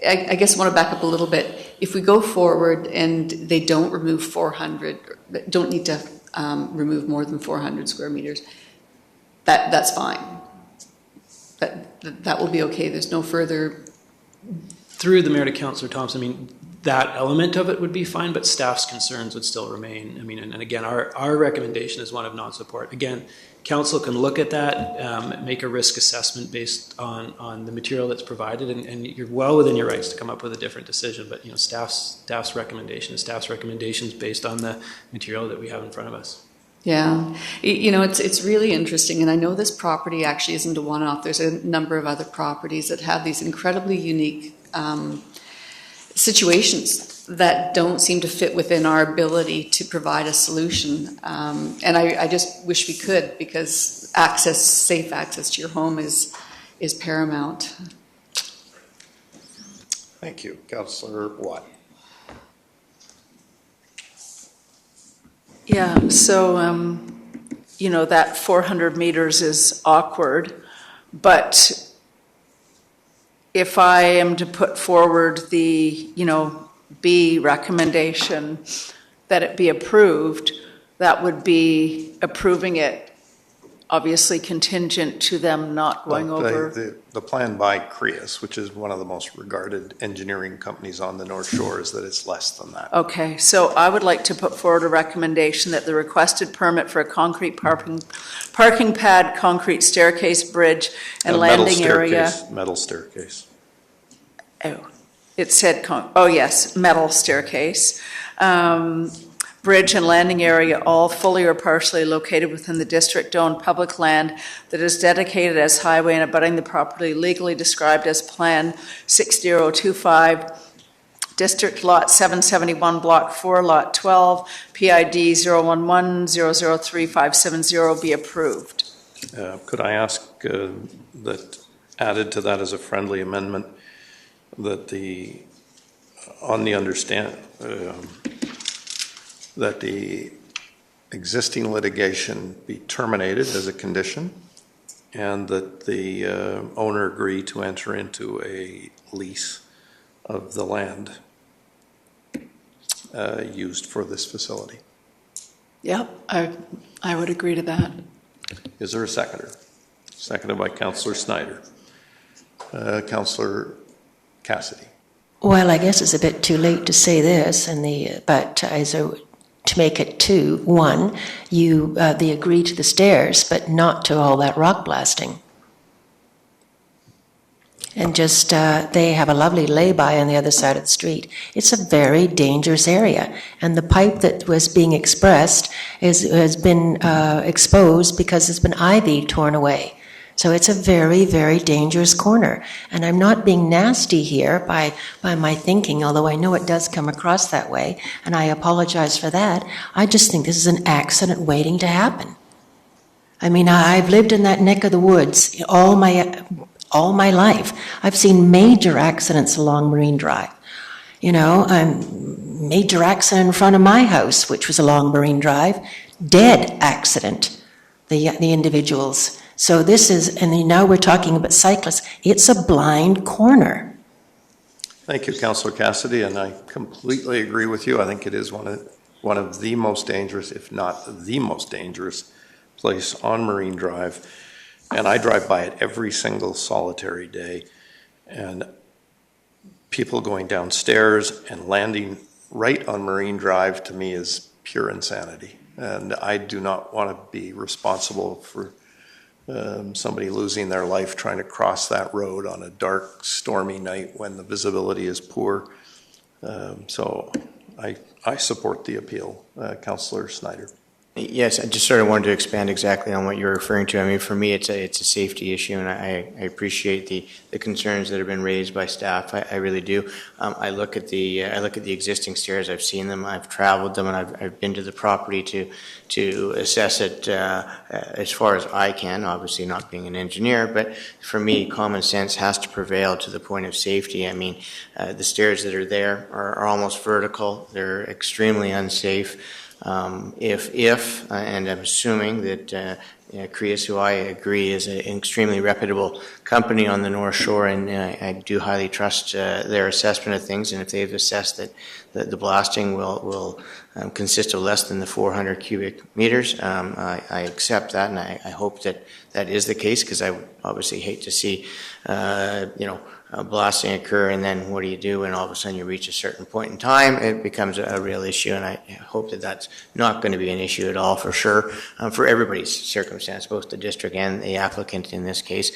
I guess I want to back up a little bit. If we go forward and they don't remove 400, don't need to remove more than 400 square meters, that's fine. That will be okay. There's no further. Through the mayor to Councillor Thompson, that element of it would be fine, but staff's concerns would still remain. And again, our recommendation is one of non-support. Again, council can look at that, make a risk assessment based on the material that's provided, and you're well within your rights to come up with a different decision. But staff's recommendation is based on the material that we have in front of us. Yeah, it's really interesting, and I know this property actually isn't a one-off. There's a number of other properties that have these incredibly unique situations that don't seem to fit within our ability to provide a solution. And I just wish we could, because safe access to your home is paramount. Thank you. Councillor Watt. Yeah, so, that 400 meters is awkward, but if I am to put forward the, B recommendation that it be approved, that would be approving it, obviously contingent to them not going over. The plan by CREAS, which is one of the most regarded engineering companies on the North Shore, is that it's less than that. Okay, so I would like to put forward a recommendation that the requested permit for a concrete parking pad, concrete staircase, bridge, and landing area. Metal staircase. Oh, it said, yes, metal staircase. Bridge and landing area, all fully or partially located within the district-owned public land that is dedicated as highway and abutting the property legally described as Plan 6025, District Lot 771, Block 4, Lot 12, PID 011003570 be approved. Could I ask that added to that as a friendly amendment that that the existing litigation be terminated as a condition, and that the owner agree to enter into a lease of the land used for this facility. Yep, I would agree to that. Is there a seconder? Seconded by Councillor Snyder. Councillor Cassidy. Well, I guess it's a bit too late to say this, but to make it two. One, they agree to the stairs, but not to all that rock blasting. and just, they have a lovely lay-by on the other side of the street. It's a very dangerous area, and the pipe that was being expressed has been exposed because there's been ivy torn away. So it's a very, very dangerous corner. And I'm not being nasty here by my thinking, although I know it does come across that way, and I apologize for that. I just think this is an accident waiting to happen. I mean, I've lived in that neck of the woods all my life. I've seen major accidents along Marine Drive. You know, major accident in front of my house, which was along Marine Drive, dead accident, the individuals. So this is, and now we're talking about cyclists, it's a blind corner. Thank you, Councillor Cassidy, and I completely agree with you. I think it is one of the most dangerous, if not the most dangerous place on Marine Drive. And I drive by it every single solitary day. And people going downstairs and landing right on Marine Drive, to me, is pure insanity. And I do not want to be responsible for somebody losing their life trying to cross that road on a dark, stormy night when the visibility is poor. So I support the appeal. Councillor Snyder. Yes, I just sort of wanted to expand exactly on what you're referring to. I mean, for me, it's a safety issue, and I appreciate the concerns that have been raised by staff. I really do. I look at the existing stairs. I've seen them. I've traveled them, and I've been to the property to assess it as far as I can. Obviously, not being an engineer, but for me, common sense has to prevail to the point of safety. I mean, the stairs that are there are almost vertical. They're extremely unsafe. If and I'm assuming that Crius, who I agree is an extremely reputable company on the North Shore, and I do highly trust their assessment of things, and if they've assessed that the blasting will consist of less than the 400 cubic meters, I accept that, and I hope that is the case, because I would obviously hate to see blasting occur, and then what do you do when all of a sudden you reach a certain point in time? It becomes a real issue, and I hope that that's not going to be an issue at all, for sure, for everybody's circumstance, both the district and the applicant in this case.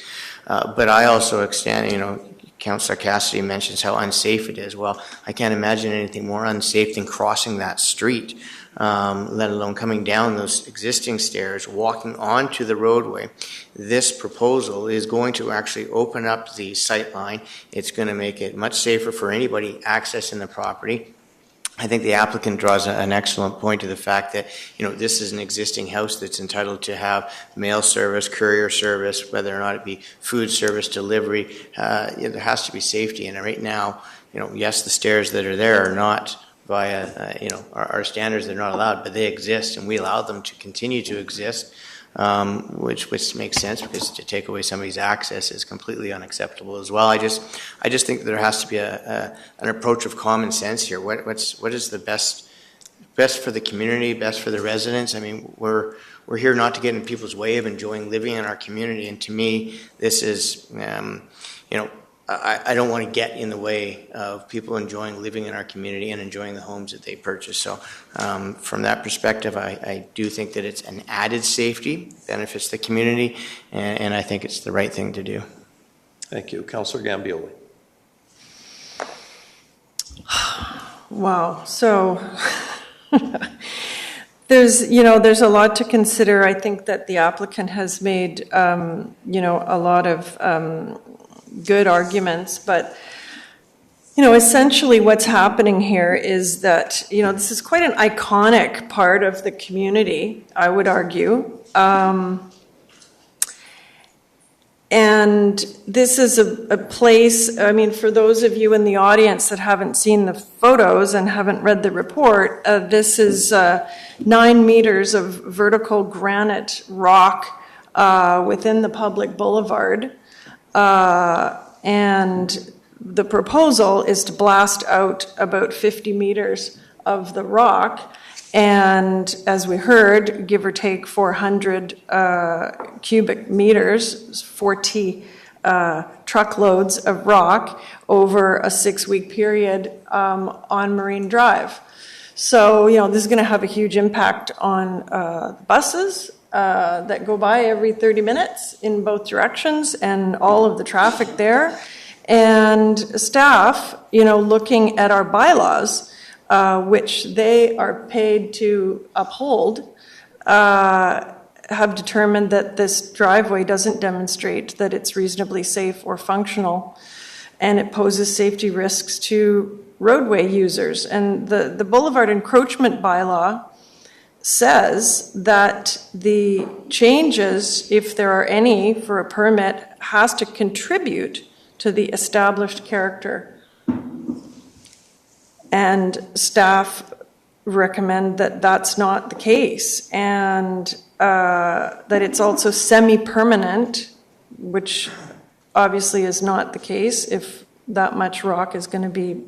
But I also extend, Councillor Cassidy mentions how unsafe it is. Well, I can't imagine anything more unsafe than crossing that street, let alone coming down those existing stairs, walking onto the roadway. This proposal is going to actually open up the sight line. It's going to make it much safer for anybody accessing the property. I think the applicant draws an excellent point to the fact that, this is an existing house that's entitled to have mail service, courier service, whether or not it be food service, delivery. There has to be safety. And right now, yes, the stairs that are there are not via, our standards, they're not allowed, but they exist, and we allow them to continue to exist, which makes sense, because to take away somebody's access is completely unacceptable as well. I just think that there has to be an approach of common sense here. What is the best for the community, best for the residents? I mean, we're here not to get in people's way of enjoying living in our community, and to me, this is, I don't want to get in the way of people enjoying living in our community and enjoying the homes that they purchase. So from that perspective, I do think that it's an added safety, benefits the community, and I think it's the right thing to do. Thank you. Councillor Gambioli. Wow. So there's a lot to consider. I think that the applicant has made, a lot of good arguments, but essentially what's happening here is that this is quite an iconic part of the community, I would argue, and this is a place, for those of you in the audience that haven't seen the photos and haven't read the report, this is 9 meters of vertical granite rock within the public boulevard. And the proposal is to blast out about 50 meters of the rock, and as we heard, give or take 400 cubic meters, 40 truckloads of rock over a 6-week period on Marine Drive. So, this is going to have a huge impact on buses that go by every 30 minutes in both directions, and all of the traffic there. And staff, looking at our bylaws, which they are paid to uphold, have determined that this driveway doesn't demonstrate that it's reasonably safe or functional, and it poses safety risks to roadway users. And the boulevard encroachment bylaw says that the changes, if there are any for a permit, has to contribute to the established character. And staff recommend that that's not the case, and that it's also semi-permanent, which obviously is not the case. If that much rock is going to be,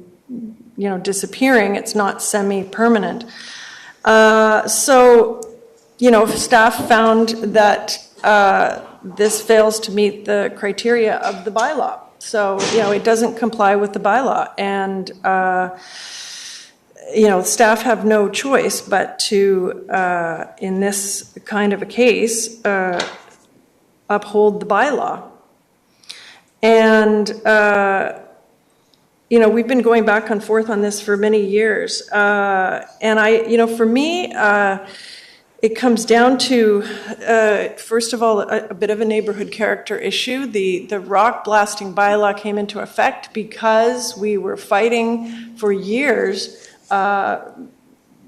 disappearing, it's not semi-permanent. So, staff found that this fails to meet the criteria of the bylaw. So, it doesn't comply with the bylaw. And, staff have no choice but to, in this kind of a case, uphold the bylaw. And, we've been going back and forth on this for many years. And for me, it comes down to, first of all, a bit of a neighborhood character issue. The rock blasting bylaw came into effect because we were fighting for years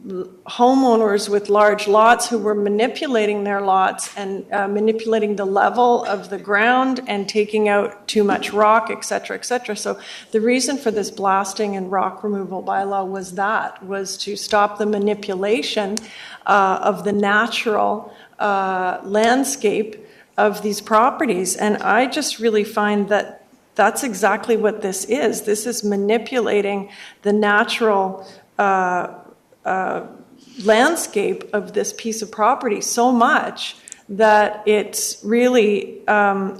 homeowners with large lots who were manipulating their lots and manipulating the level of the ground and taking out too much rock, et cetera, et cetera. So the reason for this blasting and rock removal bylaw was to stop the manipulation of the natural landscape of these properties. And I just really find that that's exactly what this is. This is manipulating the natural landscape of this piece of property so much that it's really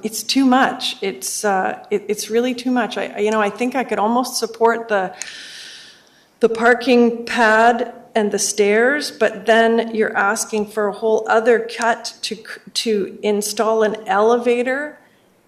it's too much. It's really too much. I think I could almost support the parking pad and the stairs, but then you're asking for a whole other cut to install an elevator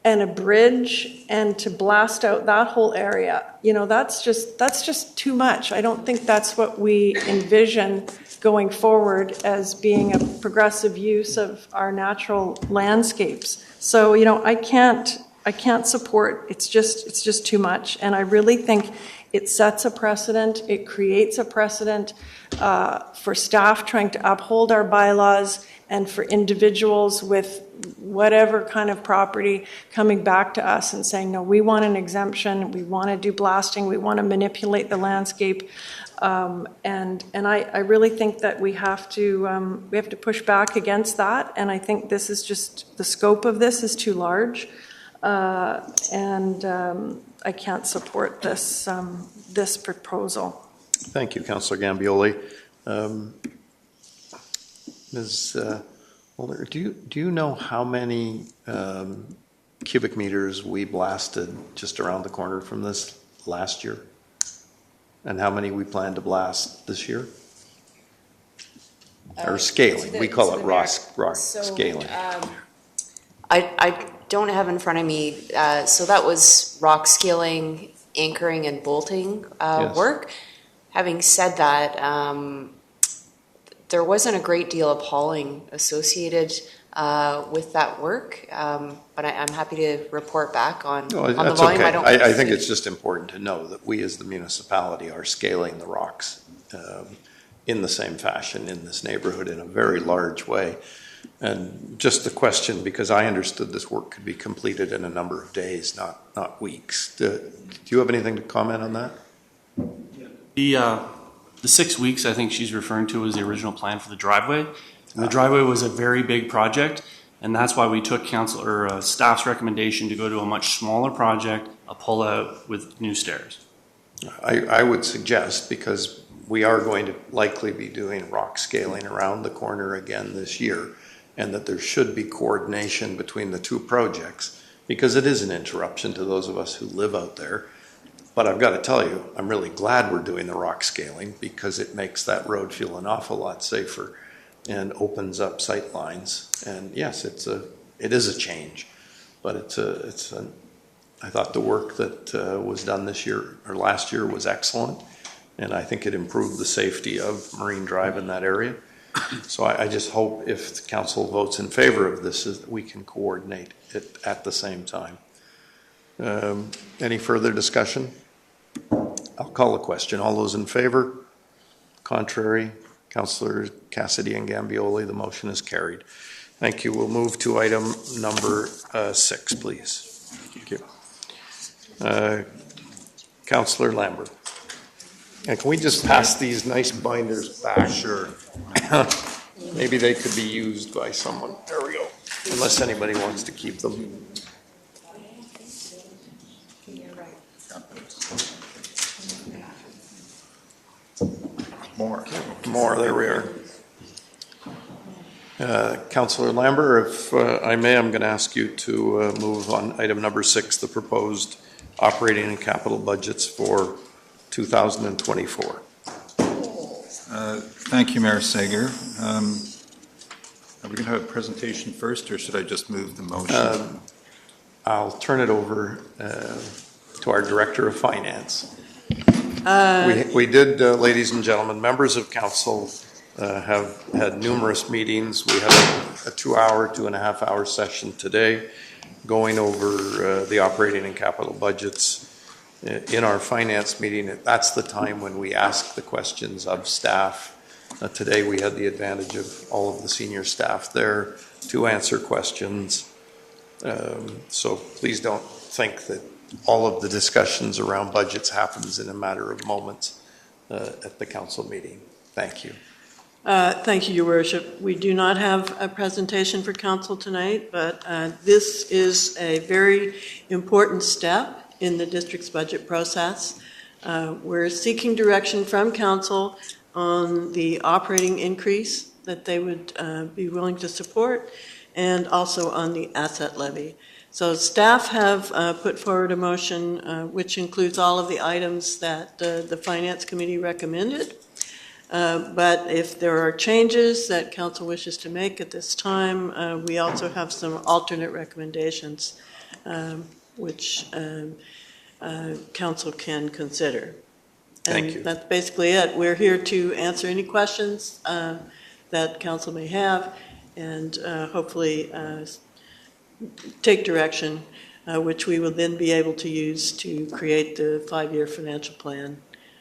and a bridge and to blast out that whole area. That's just too much. I don't think that's what we envision going forward as being a progressive use of our natural landscapes. So, I can't support, it's just too much. And I really think it sets a precedent, it creates a precedent for staff trying to uphold our bylaws, and for individuals with whatever kind of property coming back to us and saying, no, we want an exemption, we want to do blasting, we want to manipulate the landscape. And I really think that we have to push back against that. And I think this is just, the scope of this is too large. And I can't support this, this proposal. Thank you, Councillor Gambioli. Ms. Mulder, do you know how many cubic meters we blasted just around the corner from this last year? And how many we plan to blast this year? Or scaling, we call it rock scaling. I don't have in front of me, so that was rock scaling, anchoring, and bolting work. Having said that, there wasn't a great deal of hauling associated with that work, but I'm happy to report back on the volume. Okay. I think it's just important to know that we as the municipality are scaling the rocks in the same fashion in this neighborhood in a very large way. And just the question, because I understood this work could be completed in a number of days, not weeks. Do you have anything to comment on that? The 6 weeks I think she's referring to was the original plan for the driveway. And the driveway was a very big project, and that's why we took staff's recommendation to go to a much smaller project, a pull-out with new stairs. I would suggest, because we are going to likely be doing rock scaling around the corner again this year, and that there should be coordination between the two projects, because it is an interruption to those of us who live out there. But I've got to tell you, I'm really glad we're doing the rock scaling, because it makes that road feel an awful lot safer and opens up sight lines. And yes, it is a change, but it's a I thought the work that was done this year or last year was excellent, and I think it improved the safety of Marine Drive in that area. So I just hope if the council votes in favor of this, is that we can coordinate it at the same time. Any further discussion? I'll call the question. All those in favor? Contrary? Councillor Cassidy and Gambioli, the motion is carried. Thank you. We'll move to item number 6, please. Thank you. Councillor Lambert. And can we just pass these nice binders back? Sure. Maybe they could be used by someone. There we go. Unless anybody wants to keep them. More, there we are. Councillor Lambert, if I may, I'm going to ask you to move on item number 6, the proposed operating and capital budgets for 2024. Thank you, Mayor Sager. Are we going to have a presentation first, or should I just move the motion? I'll turn it over to our Director of Finance. We did, ladies and gentlemen, members of council have had numerous meetings. We had a 2.5 hour session today going over the operating and capital budgets. In our finance meeting, that's the time when we ask the questions of staff. Today we had the advantage of all of the senior staff there to answer questions. So please don't think that all of the discussions around budgets happens in a matter of moments at the council meeting. Thank you. Thank you, Your Worship. We do not have a presentation for council tonight, but this is a very important step in the district's budget process. We're seeking direction from council on the operating increase that they would be willing to support, and also on the asset levy. So staff have put forward a motion which includes all of the items that the Finance Committee recommended. But if there are changes that council wishes to make at this time, we also have some alternate recommendations which council can consider. Thank you. And that's basically it. We're here to answer any questions that council may have, and hopefully take direction, which we will then be able to use to create the 5-year financial plan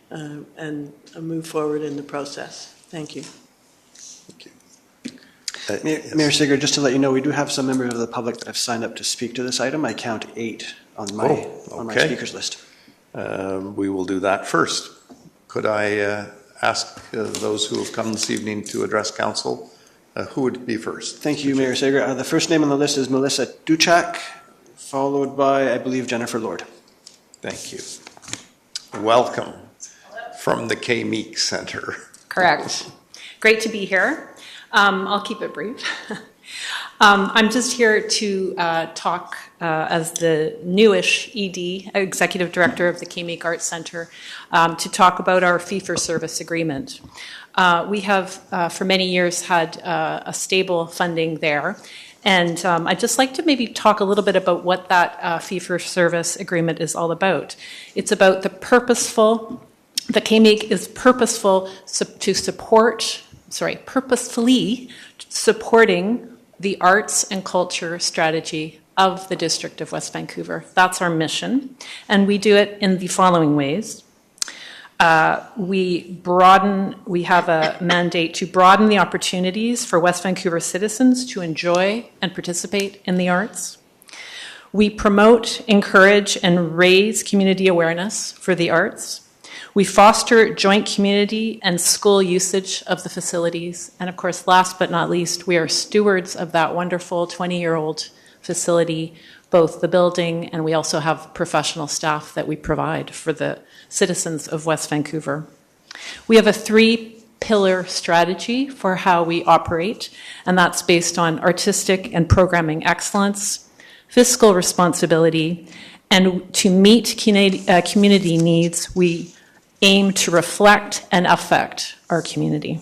and move forward in the process. Thank you. Thank you. Mayor Sager, just to let you know, we do have some members of the public that have signed up to speak to this item. I count 8 on my speakers list. We will do that first. Could I ask those who have come this evening to address council, who would be first? Thank you, Mayor Sager. The first name on the list is Melissa Duchak, followed by, I believe, Jennifer Lord. Thank you. Welcome from the K-Meek Center. Correct. Great to be here. I'll keep it brief. I'm just here to talk as the newish ED, Executive Director of the K-Meek Arts Center, to talk about our fee-for-service agreement. We have, for many years, had a stable funding there. And I'd just like to maybe talk a little bit about what that fee-for-service agreement is all about. It's about the K-Meek is purposefully supporting the arts and culture strategy of the District of West Vancouver. That's our mission, and we do it in the following ways. We have a mandate to broaden the opportunities for West Vancouver citizens to enjoy and participate in the arts. We promote, encourage, and raise community awareness for the arts. We foster joint community and school usage of the facilities. And of course, last but not least, we are stewards of that wonderful 20-year-old facility, both the building, and we also have professional staff that we provide for the citizens of West Vancouver. We have a 3-pillar strategy for how we operate, and that's based on artistic and programming excellence, fiscal responsibility, and to meet community needs, we aim to reflect and affect our community.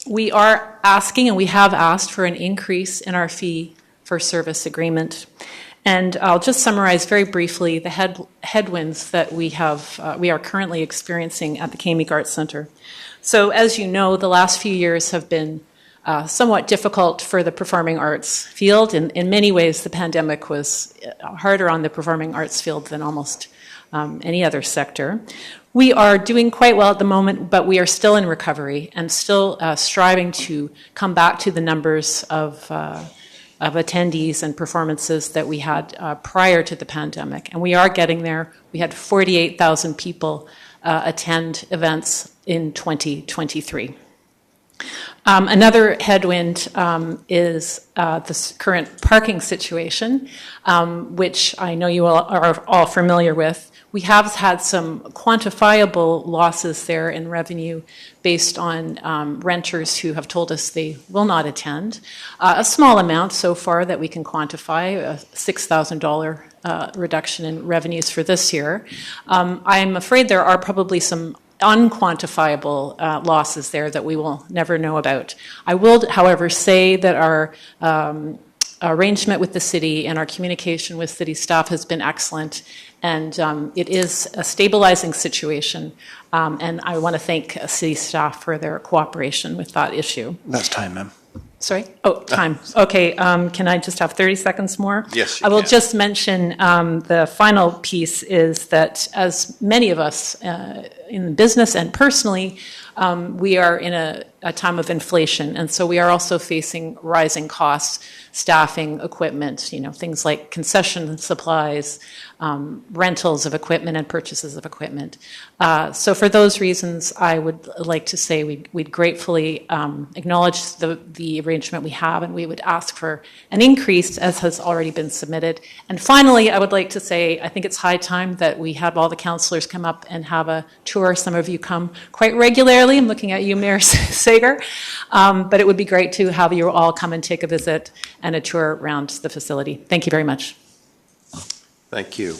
We are asking, and we have asked, for an increase in our fee for service agreement. And I'll just summarize very briefly the headwinds that we are currently experiencing at the Kay-Meek Arts Centre. So as you know, the last few years have been somewhat difficult for the performing arts field. In many ways, the pandemic was harder on the performing arts field than almost any other sector. We are doing quite well at the moment, but we are still in recovery and still striving to come back to the numbers of attendees and performances that we had prior to the pandemic. And we are getting there. We had 48,000 people attend events in 2023. Another headwind is this current parking situation, which I know you all are all familiar with. We have had some quantifiable losses there in revenue based on renters who have told us they will not attend. A small amount so far that we can quantify, a $6,000 reduction in revenues for this year. I'm afraid there are probably some unquantifiable losses there that we will never know about. I will, however, say that our arrangement with the city and our communication with city staff has been excellent, and it is a stabilizing situation, and I want to thank city staff for their cooperation with that issue. That's time, ma'am. Sorry? Oh, time. Okay, can I just have 30 seconds more? Yes, you I will can. just mention the final piece is that as many of us in business and personally, we are in a time of inflation, and so we are also facing rising costs, staffing, equipment, things like concession supplies, rentals of equipment and purchases of equipment. So for those reasons, I would like to say we'd gratefully acknowledge the arrangement we have, and we would ask for an increase as has already been submitted. And finally, I would like to say I think it's high time that we have all the councillors come up and have a tour. Some of you come quite regularly. I'm looking at you, Mayor Sager. But it would be great to have you all come and take a visit and a tour around the facility. Thank you very much. Thank you.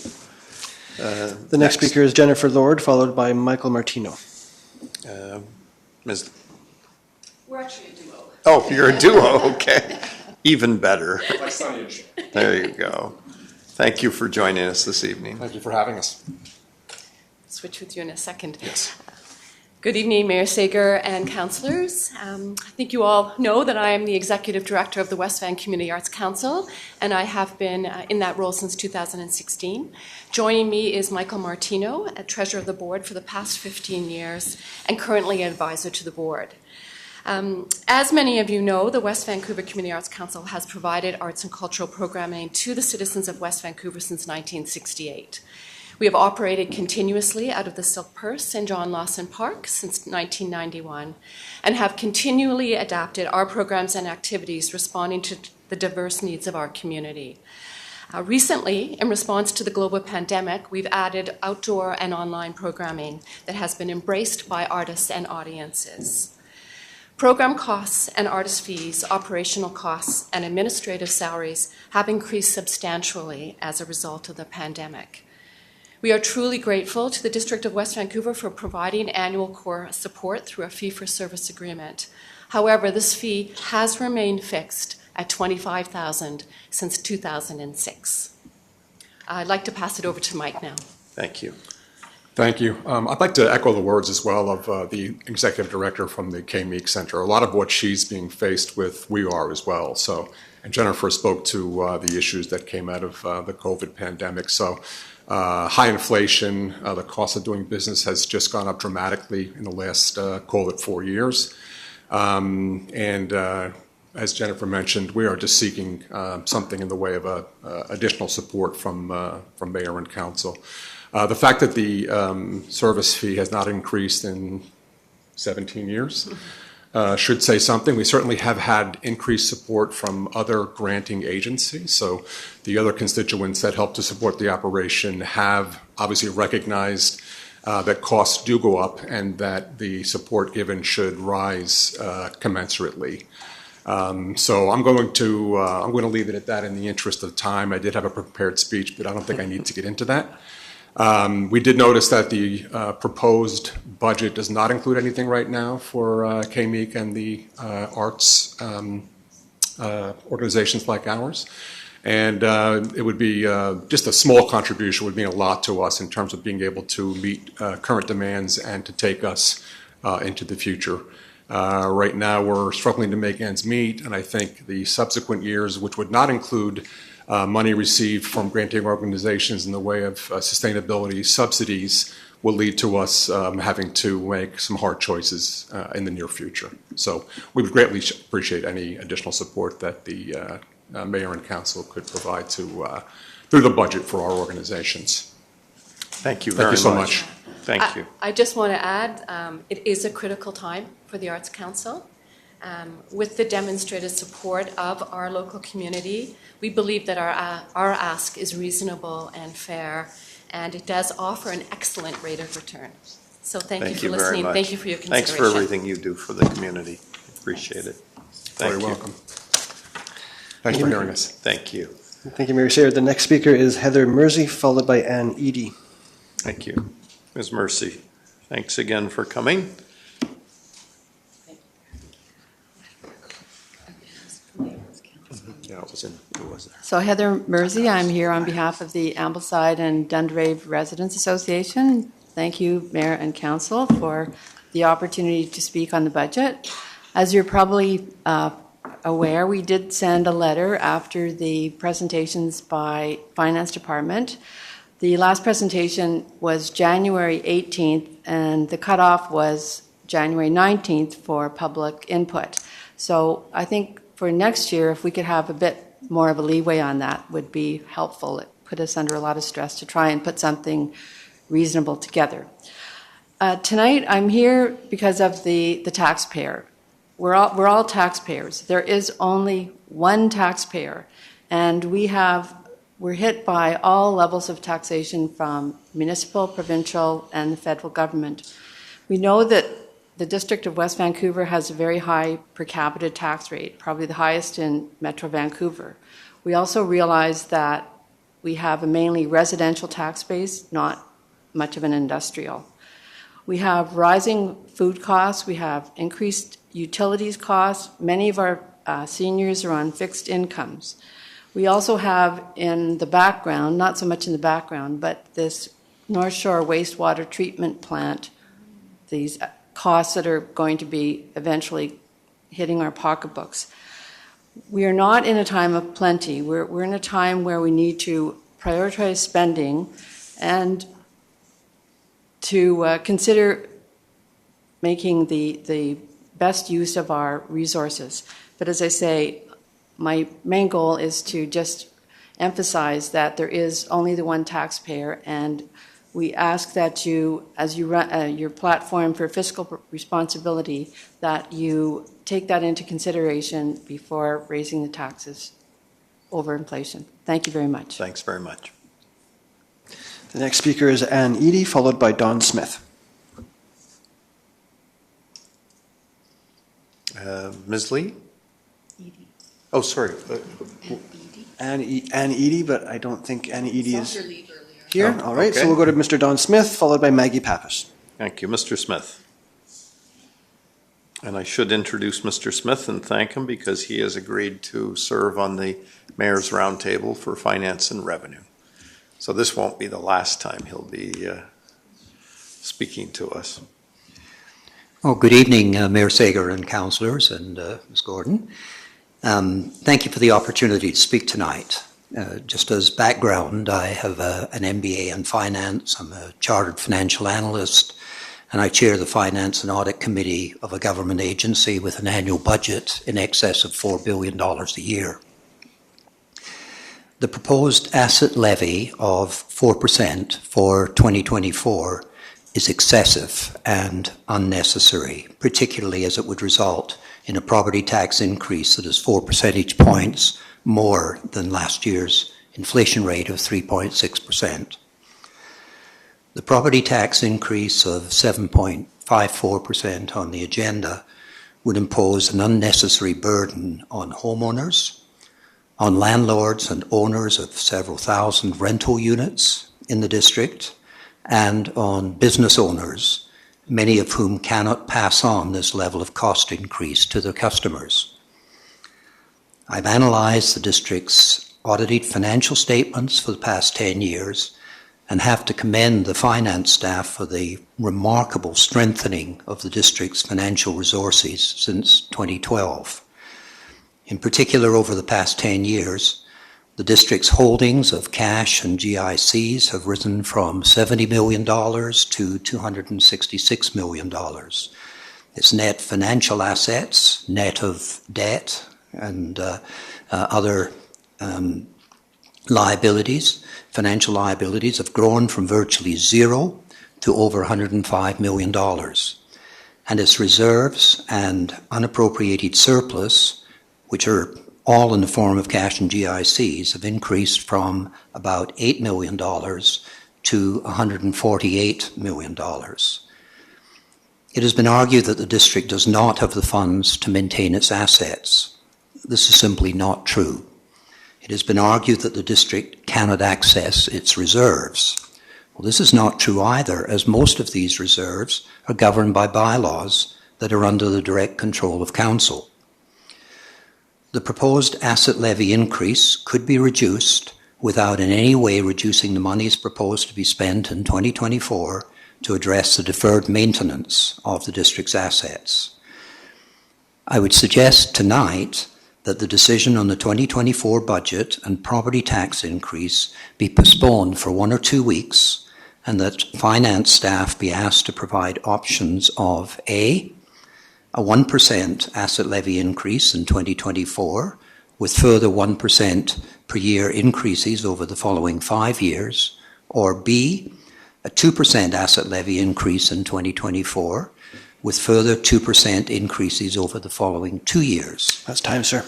The next speaker is Jennifer Lord, followed by Michael Martino. Ms. We're actually a duo. Oh, you're a duo, okay. Even better. There you go. Thank you for joining us this evening. Thank you for having us. Switch with you in a second. Yes. Good evening, Mayor Sager and councillors. I think you all know that I am the Executive Director of the West Van Community Arts Council, and I have been in that role since 2016. Joining me is Michael Martino, a Treasurer of the Board for the past 15 years, and currently an advisor to the Board. As many of you know, the West Vancouver Community Arts Council has provided arts and cultural programming to the citizens of West Vancouver since 1968. We have operated continuously out of the Silk Purse in John Lawson Park since 1991 and have continually adapted our programs and activities responding to the diverse needs of our community. Recently, in response to the global pandemic, we've added outdoor and online programming that has been embraced by artists and audiences. Program costs and artist fees, operational costs, and administrative salaries have increased substantially as a result of the pandemic. We are truly grateful to the District of West Vancouver for providing annual core support through a fee-for-service agreement. However, this fee has remained fixed at $25,000 since 2006. I'd like to pass it over to Mike now. Thank you. Thank you. I'd like to echo the words as well of the Executive Director from the Kay-Meek Center. A lot of what she's being faced with, we are as well. So, and Jennifer spoke to the issues that came out of the COVID pandemic. So, high inflation, the cost of doing business has just gone up dramatically in the last, call it 4 years. As Jennifer mentioned, we are just seeking something in the way of additional support from Mayor and Council. The fact that the service fee has not increased in 17 years should say something. We certainly have had increased support from other granting agencies. So the other constituents that help to support the operation have obviously recognized that costs do go up and that the support given should rise commensurately. So I'm going to leave it at that in the interest of time. I did have a prepared speech, but I don't think I need to get into that. We did notice that the proposed budget does not include anything right now for Kay-Meek and the arts organizations like ours. And it would be just a small contribution would mean a lot to us in terms of being able to meet current demands and to take us into the future. Right now, we're struggling to make ends meet, and I think the subsequent years, which would not include money received from granting organizations in the way of sustainability subsidies, will lead to us having to make some hard choices in the near future. So we would greatly appreciate any additional support that the mayor and council could provide to through the budget for our organizations. Thank you very much. Thank you so much. Thank you. I just want to add, it is a critical time for the Arts Council. With the demonstrated support of our local community, we believe that our ask is reasonable and fair, and it does offer an excellent rate of return. So thank you for listening. Thank you for your consideration. Thanks for everything you do for the community. Appreciate it. Thank you. Very welcome. Thanks for hearing us. Thank you. Thank you, Mayor Sager. The next speaker is Heather Mersey, followed by Ann Eady. Thank you. Ms. Mercy, thanks again for coming. Yeah, it was there. So Heather Mersey, I'm here on behalf of the Ambleside and Dunderave Residents Association. Thank you, Mayor and Council, for the opportunity to speak on the budget. As you're probably aware, we did send a letter after the presentations by Finance Department. The last presentation was January 18th, and the cutoff was January 19th for public input. So I think for next year, if we could have a bit more of a leeway on that, would be helpful. It put us under a lot of stress to try and put something reasonable together. Tonight, I'm here because of the taxpayer. We're all taxpayers. There is only one taxpayer, and we're hit by all levels of taxation from municipal, provincial, and the federal government. We know that the District of West Vancouver has a very high per capita tax rate, probably the highest in Metro Vancouver. We also realize that we have a mainly residential tax base, not much of an industrial. We have rising food costs, we have increased utilities costs. Many of our seniors are on fixed incomes. We also have in the background, not so much in the background, but this North Shore wastewater treatment plant, these costs that are going to be eventually hitting our pocketbooks. We are not in a time of plenty. We're in a time where we need to prioritize spending and to consider making the best use of our resources. But as I say, my main goal is to just emphasize that there is only the one taxpayer, and we ask that you, as you run your platform for fiscal responsibility, that you take that into consideration before raising the taxes over inflation. Thank you very much. Thanks very much. The next speaker is Ann Eady, followed by Don Smith. Ms. Lee? Oh, sorry. Ann Eady, but I don't think Ann Eady is here. Oh, All right, okay. so we'll go to Mr. Don Smith, followed by Maggie Pappas. Thank you. Mr. Smith. And I should introduce Mr. Smith and thank him because he has agreed to serve on the Mayor's Roundtable for Finance and Revenue. So this won't be the last time he'll be speaking to us. Oh, good evening, Mayor Sager and councillors and Ms. Gordon. Thank you for the opportunity to speak tonight. Just as background, I have an MBA in finance. I'm a chartered financial analyst, and I chair the Finance and Audit Committee of a government agency with an annual budget in excess of $4 billion a year. The proposed asset levy of 4% for 2024 is excessive and unnecessary, particularly as it would result in a property tax increase that is 4 percentage points more than last year's inflation rate of 3.6%. The property tax increase of 7.54% on the agenda would impose an unnecessary burden on homeowners, on landlords and owners of several thousand rental units in the district, and on business owners, many of whom cannot pass on this level of cost increase to their customers. I've analysed the district's audited financial statements for the past 10 years and have to commend the finance staff for the remarkable strengthening of the district's financial resources since 2012. In particular, over the past 10 years, the district's holdings of cash and GICs have risen from $70 million to $266 million. Its net financial assets, net of debt and other liabilities, financial liabilities, have grown from virtually zero to over $105 million. And its reserves and unappropriated surplus, which are all in the form of cash and GICs, have increased from about $8 million to $148 million. It has been argued that the district does not have the funds to maintain its assets. This is simply not true. It has been argued that the district cannot access its reserves. Well, this is not true either, as most of these reserves are governed by bylaws that are under the direct control of council. The proposed asset levy increase could be reduced without in any way reducing the monies proposed to be spent in 2024 to address the deferred maintenance of the district's assets. I would suggest tonight that the decision on the 2024 budget and property tax increase be postponed for 1 or 2 weeks, and that finance staff be asked to provide options of A 1% asset levy increase in 2024, with further 1% per year increases over the following 5 years, or B, a 2% asset levy increase in 2024, with further 2% increases over the following 2 years. That's time, sir.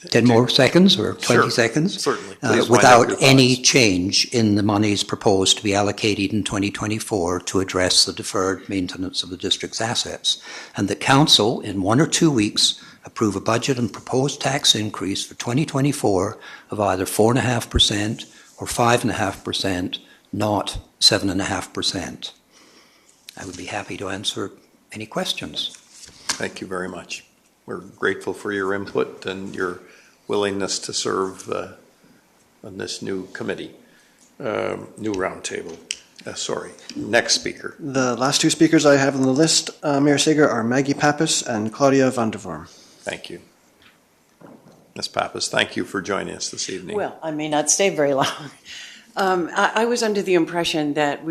10 more seconds or 20 Sure, seconds? certainly. Please wind up your without any change in the monies proposed to be allocated in 2024 to address the deferred maintenance of the district's assets. And that council, in 1 or 2 weeks, approve a budget and proposed tax increase for 2024 of either 4.5% or 5.5%, not 7.5%. I would be happy to answer any questions. Thank you very much. We're grateful for your input and your willingness to serve on this new committee, new roundtable. Next speaker. The last 2 speakers I have on the list, Mayor Sager, are Maggie Pappas and Claudia van der Vorm. Thank you. Ms. Pappas, thank you for joining us this evening. Well, I may not stay very long. I was under the impression that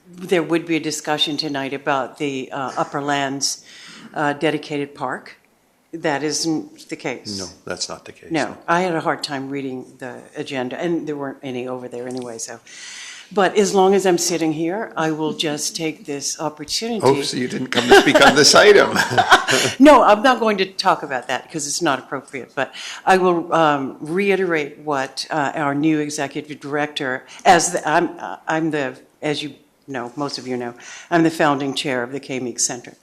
there would be a discussion tonight about the Upper Lands dedicated park. That isn't the case. No, that's not the case. No, I had a hard time reading the agenda, and there weren't any over there anyway. But as long as I'm sitting here, I will just take this opportunity. Oh, so you didn't come to speak on this item? No, I'm not going to talk about that because it's not appropriate. But I will reiterate what our new executive director, as you know, most of you know, I'm the founding chair of the K-Meek Center,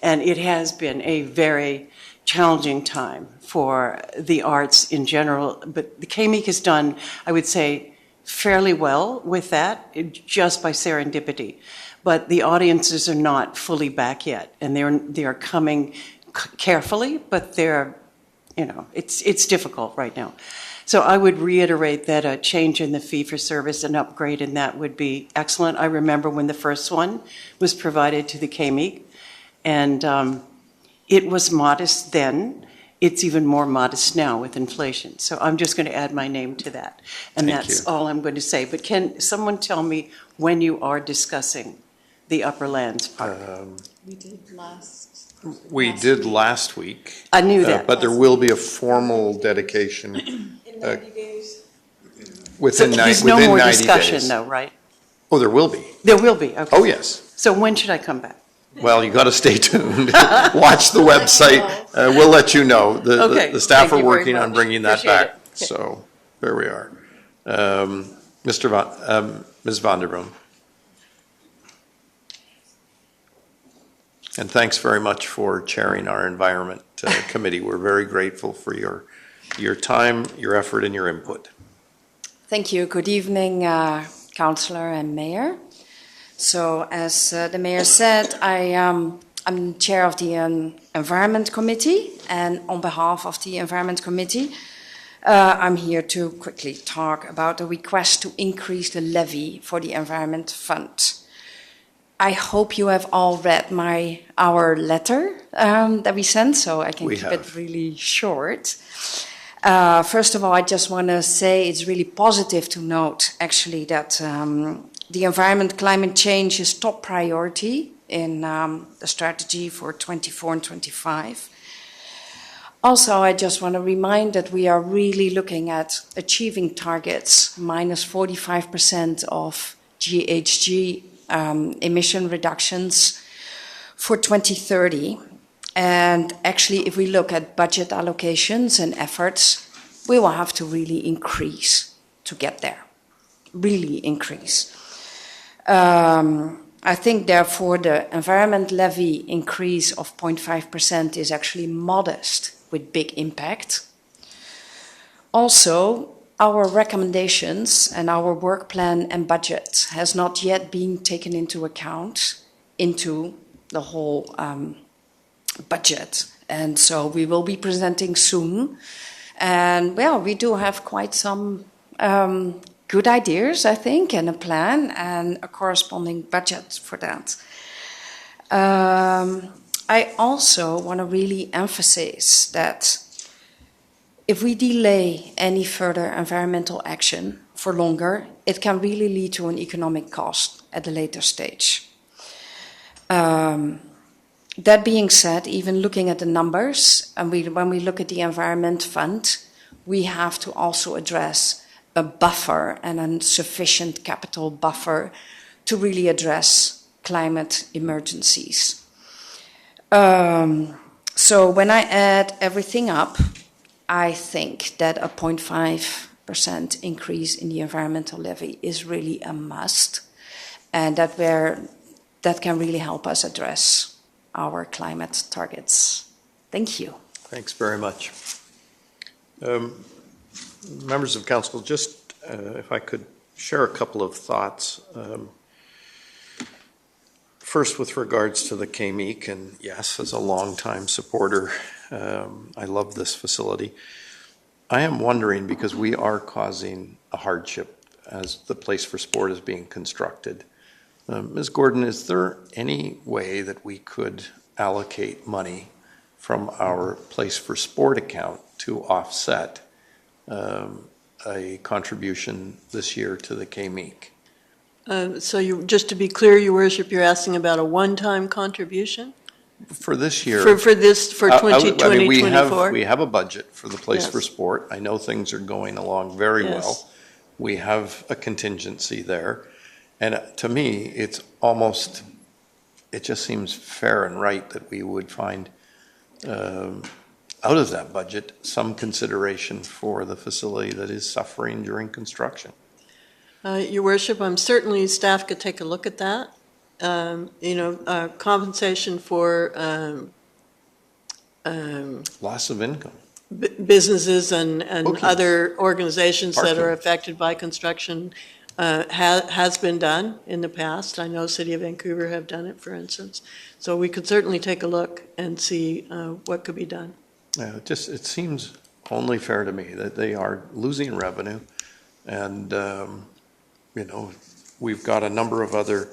and it has been a very challenging time for the arts in general. But the K-Meek has done, I would say, fairly well with that, just by serendipity. But the audiences are not fully back yet, and they are coming carefully, but it's difficult right now. So I would reiterate that a change in the fee for service, an upgrade in that would be excellent. I remember when the first one was provided to the K-Meek, and it was modest then. It's even more modest now with inflation. So I'm just going to add my name to that. And that's all I'm going to say. But can someone tell me when you are discussing the Upper Lands Park? We did last week. I knew that. But there will be a formal dedication. In 90 days? Within 90 days. There's no more discussion though, right? Oh, there will be. There will be, okay. Oh, yes. So when should I come back? Well, you got to stay tuned. Watch the website. We'll let you know. The staff are working on bringing that back. So there we are. Ms. van der Vorm. And thanks very much for chairing our Environment Committee. We're very grateful for your time, your effort, and your input. Thank you. Good evening, Councillor and Mayor. So as the Mayor said, I I'm chair of the Environment Committee, and on behalf of the Environment Committee, I'm here to quickly talk about the request to increase the levy for the Environment Fund. I hope you have all read our letter that we sent, so I can keep it really short. First of all, I just want to say it's really positive to note, actually, that the environment, climate change is top priority in the strategy for 24 and 25. Also, I just want to remind that we are really looking at achieving targets, minus 45% of GHG emission reductions for 2030. And actually, if we look at budget allocations and efforts, we will have to really increase to get there, really increase. I think, therefore, the environment levy increase of 0.5% is actually modest with big impact. Also, our recommendations and our work plan and budget has not yet been taken into account into the whole budget. And so we will be presenting soon. And, well, we do have quite some good ideas, I think, and a plan and a corresponding budget for that. I also want to really emphasize that if we delay any further environmental action for longer, it can really lead to an economic cost at a later stage. That being said, even looking at the numbers, and when we look at the Environment Fund, we have to also address a buffer and a sufficient capital buffer to really address climate emergencies. So when I add everything up, I think that a 0.5% increase in the environmental levy is really a must, and that can really help us address our climate targets. Thank you. Thanks very much. Members of council, just if I could share a couple of thoughts. First, with regards to the KMEEC, and yes, as a longtime supporter, I love this facility. I am wondering, because we are causing a hardship as the place for sport is being constructed. Ms. Gordon, is there any way that we could allocate money from our place for sport account to offset a contribution this year to the KMEEC? So just to be clear, Your Worship, you're asking about a one-time contribution? For this year. For 2024? I mean, we have a budget for the place for sport. I know things are going along very well. We have a contingency there. And to me, it just seems fair and right that we would find out of that budget some consideration for the facility that is suffering during construction. Your Worship, certainly staff could take a look at that. Compensation for loss of income. Businesses and other organizations that are affected by construction has been done in the past. I know City of Vancouver have done it, for instance. So we could certainly take a look and see what could be done. Yeah, it seems only fair to me that they are losing revenue, and we've got a number of other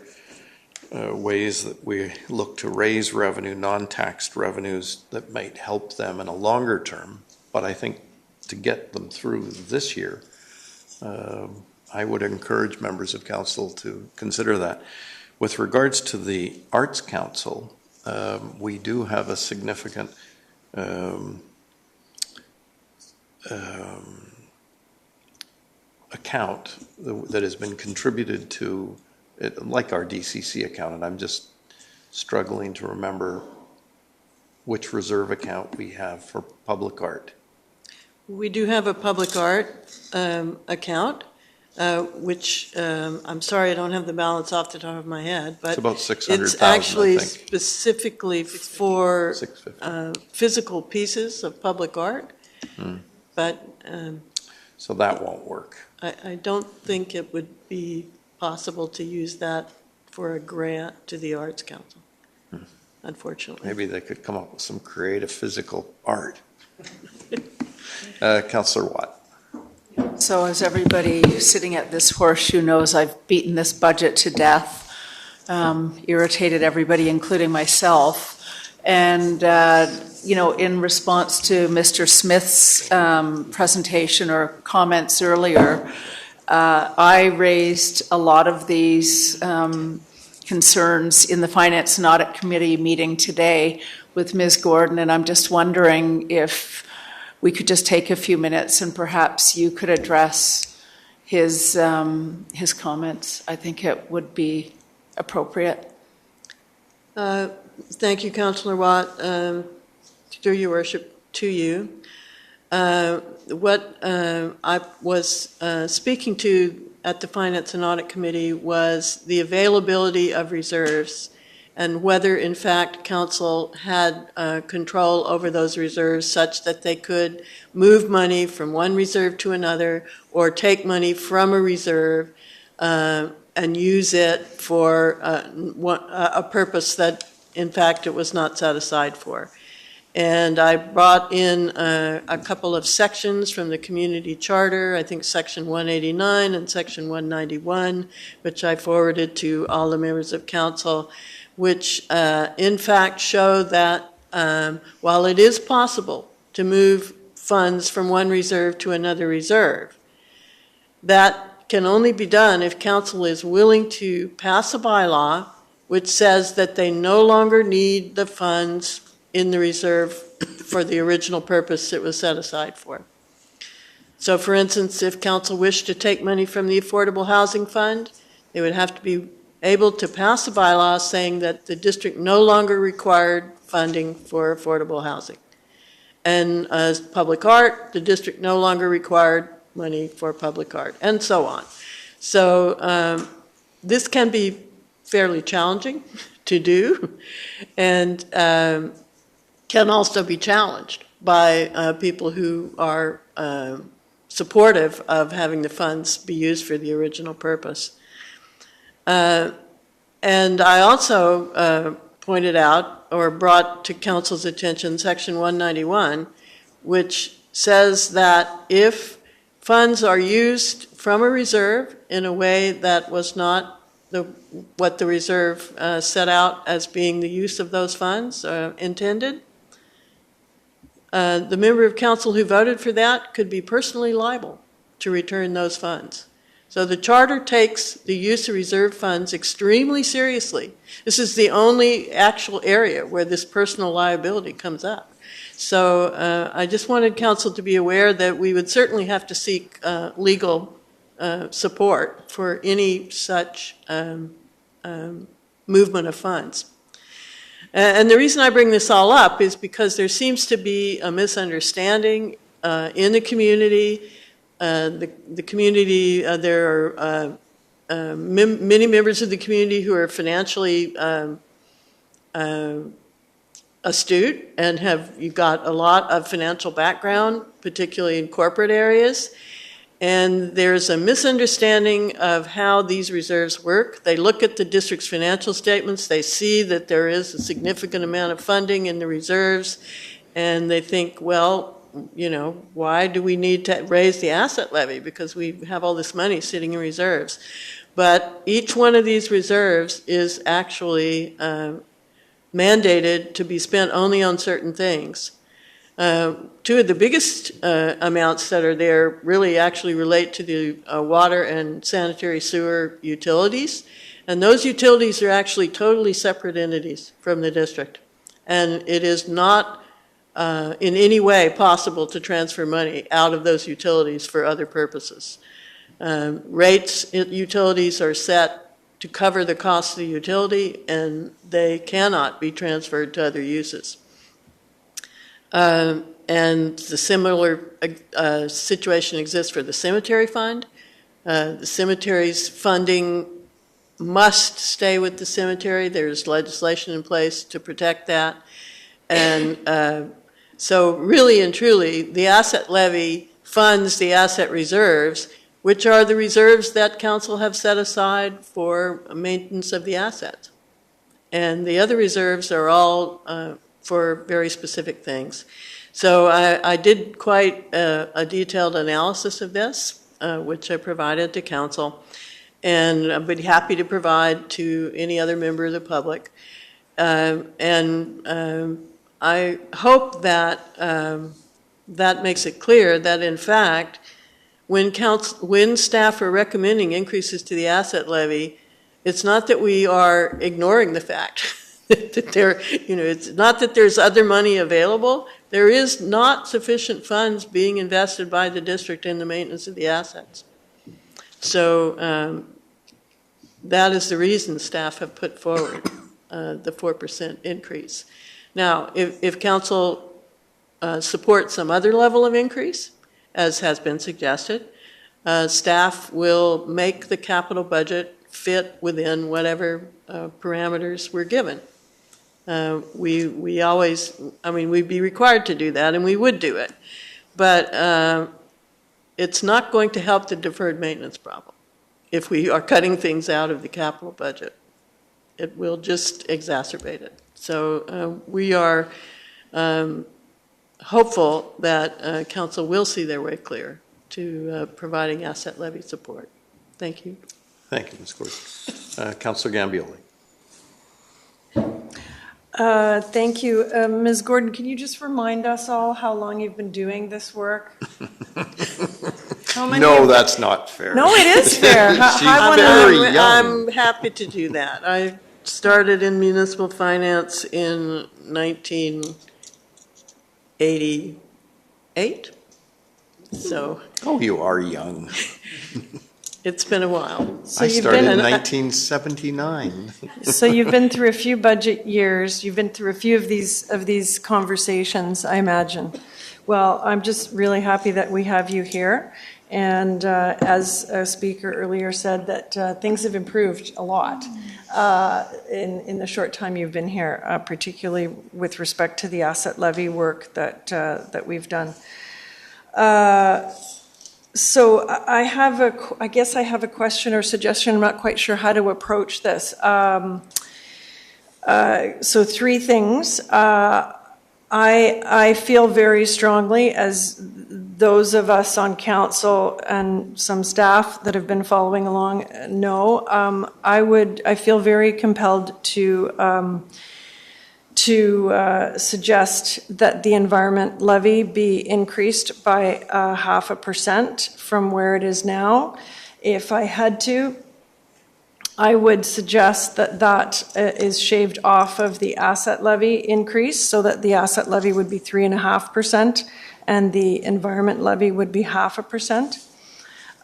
ways that we look to raise revenue, non-taxed revenues that might help them in a longer term. But I think to get them through this year, I would encourage members of council to consider that. With regards to the Arts Council, we do have a significant account that has been contributed to it, like our DCC account, and I'm just struggling to remember which reserve account we have for public art. We do have a public art account, which I'm sorry I don't have the balance off the top of my head, but it's about 600,000. It's actually specifically for physical pieces of public art, but so that won't work. I don't think it would be possible to use that for a grant to the Arts Council. unfortunately. Maybe they could come up with some creative physical art. Councillor Watt. So as everybody sitting at this horseshoe knows, I've beaten this budget to death, irritated everybody, including myself. And, in response to Mr. Smith's presentation or comments earlier, I raised a lot of these concerns in the Finance and Audit Committee meeting today with Ms. Gordon, and I'm just wondering if we could just take a few minutes and perhaps you could address his comments. I think it would be appropriate. Thank you, Councillor Watt. Through your worship, to you. What I was speaking to at the Finance and Audit Committee was the availability of reserves and whether, in fact, Council had control over those reserves such that they could move money from one reserve to another or take money from a reserve and use it for a purpose that, in fact, it was not set aside for. And I brought in a couple of sections from the community charter, I think section 189 and section 191, which I forwarded to all the members of council, which in fact show that while it is possible to move funds from one reserve to another reserve, that can only be done if council is willing to pass a bylaw which says that they no longer need the funds in the reserve for the original purpose it was set aside for. So for instance, if council wished to take money from the Affordable Housing Fund, they would have to be able to pass a bylaw saying that the district no longer required funding for affordable housing. And as public art, the district no longer required money for public art, and so on. So this can be fairly challenging to do, and can also be challenged by people who are supportive of having the funds be used for the original purpose. And I also pointed out or brought to council's attention section 191, which says that if funds are used from a reserve in a way that was not what the reserve set out as being the use of those funds intended, the member of council who voted for that could be personally liable to return those funds. So the charter takes the use of reserve funds extremely seriously. This is the only actual area where this personal liability comes up. So I just wanted council to be aware that we would certainly have to seek legal support for any such movement of funds. And the reason I bring this all up is because there seems to be a misunderstanding in the community. The community, there are many members of the community who are financially astute and you've got a lot of financial background, particularly in corporate areas. And there's a misunderstanding of how these reserves work. They look at the district's financial statements, they see that there is a significant amount of funding in the reserves, and they think, well, why do we need to raise the asset levy? Because we have all this money sitting in reserves. But each one of these reserves is actually mandated to be spent only on certain things. Two of the biggest amounts that are there really actually relate to the water and sanitary sewer utilities. And those utilities are actually totally separate entities from the district. And it is not in any way possible to transfer money out of those utilities for other purposes. Rates at utilities are set to cover the cost of the utility, and they cannot be transferred to other uses. And the similar situation exists for the cemetery fund. The cemetery's funding must stay with the cemetery. There's legislation in place to protect that. And so really and truly, the asset levy funds the asset reserves, which are the reserves that council have set aside for maintenance of the assets. And the other reserves are all for very specific things. So I did quite a detailed analysis of this, which I provided to council, and I'd be happy to provide to any other member of the public. I hope that that makes it clear that, in fact, when staff are recommending increases to the asset levy, it's not that we are ignoring the fact that it's not that there's other money available. There is not sufficient funds being invested by the district in the maintenance of the assets. So that is the reason staff have put forward the 4% increase. Now, if council supports some other level of increase, as has been suggested, staff will make the capital budget fit within whatever parameters we're given. We always, we'd be required to do that, and we would do it. But it's not going to help the deferred maintenance problem if we are cutting things out of the capital budget. It will just exacerbate it. So we are hopeful that council will see their way clear to providing asset levy support. Thank you. Thank you, Ms. Gordon. Councilor Gambioli. Thank you. Ms. Gordon, can you just remind us all how long you've been doing this work? No, that's not fair. No, it is fair. I'm happy to do that. I started in municipal finance in 1988. So. Oh, you are young. It's been a while. I started in 1979. So you've been through a few budget years. You've been through a few of these conversations, I imagine. Well, I'm just really happy that we have you here. And as a speaker earlier said, that things have improved a lot in the short time you've been here, particularly with respect to the asset levy work that we've done. So I guess I have a question or suggestion. I'm not quite sure how to approach this. So three things. I feel very strongly, as those of us on council and some staff that have been following along know, I feel very compelled to suggest that the environment levy be increased by 0.5% from where it is now. If I had to, I would suggest that is shaved off of the asset levy increase, so that the asset levy would be 3.5% and the environment levy would be 0.5%.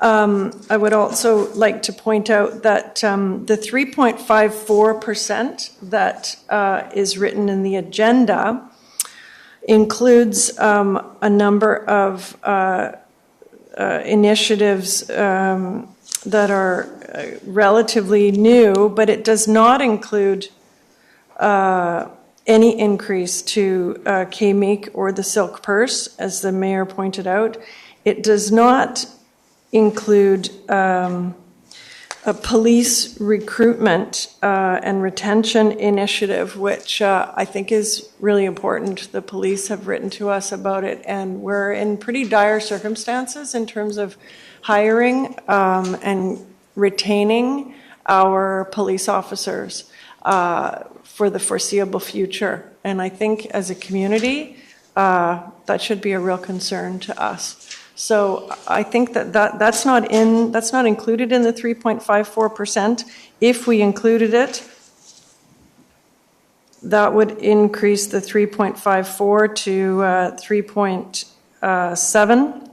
I would also like to point out that the 3.54% that is written in the agenda includes a number of initiatives that are relatively new, but it does not include any increase to KMEEK or the Silk Purse, as the mayor pointed out. It does not include a police recruitment and retention initiative, which I think is really important. The police have written to us about it, and we're in pretty dire circumstances in terms of hiring and retaining our police officers for the foreseeable future. And I think as a community, that should be a real concern to us. So I think that's not included in the 3.54%. If we included it, that would increase the 3.54 to 3.7.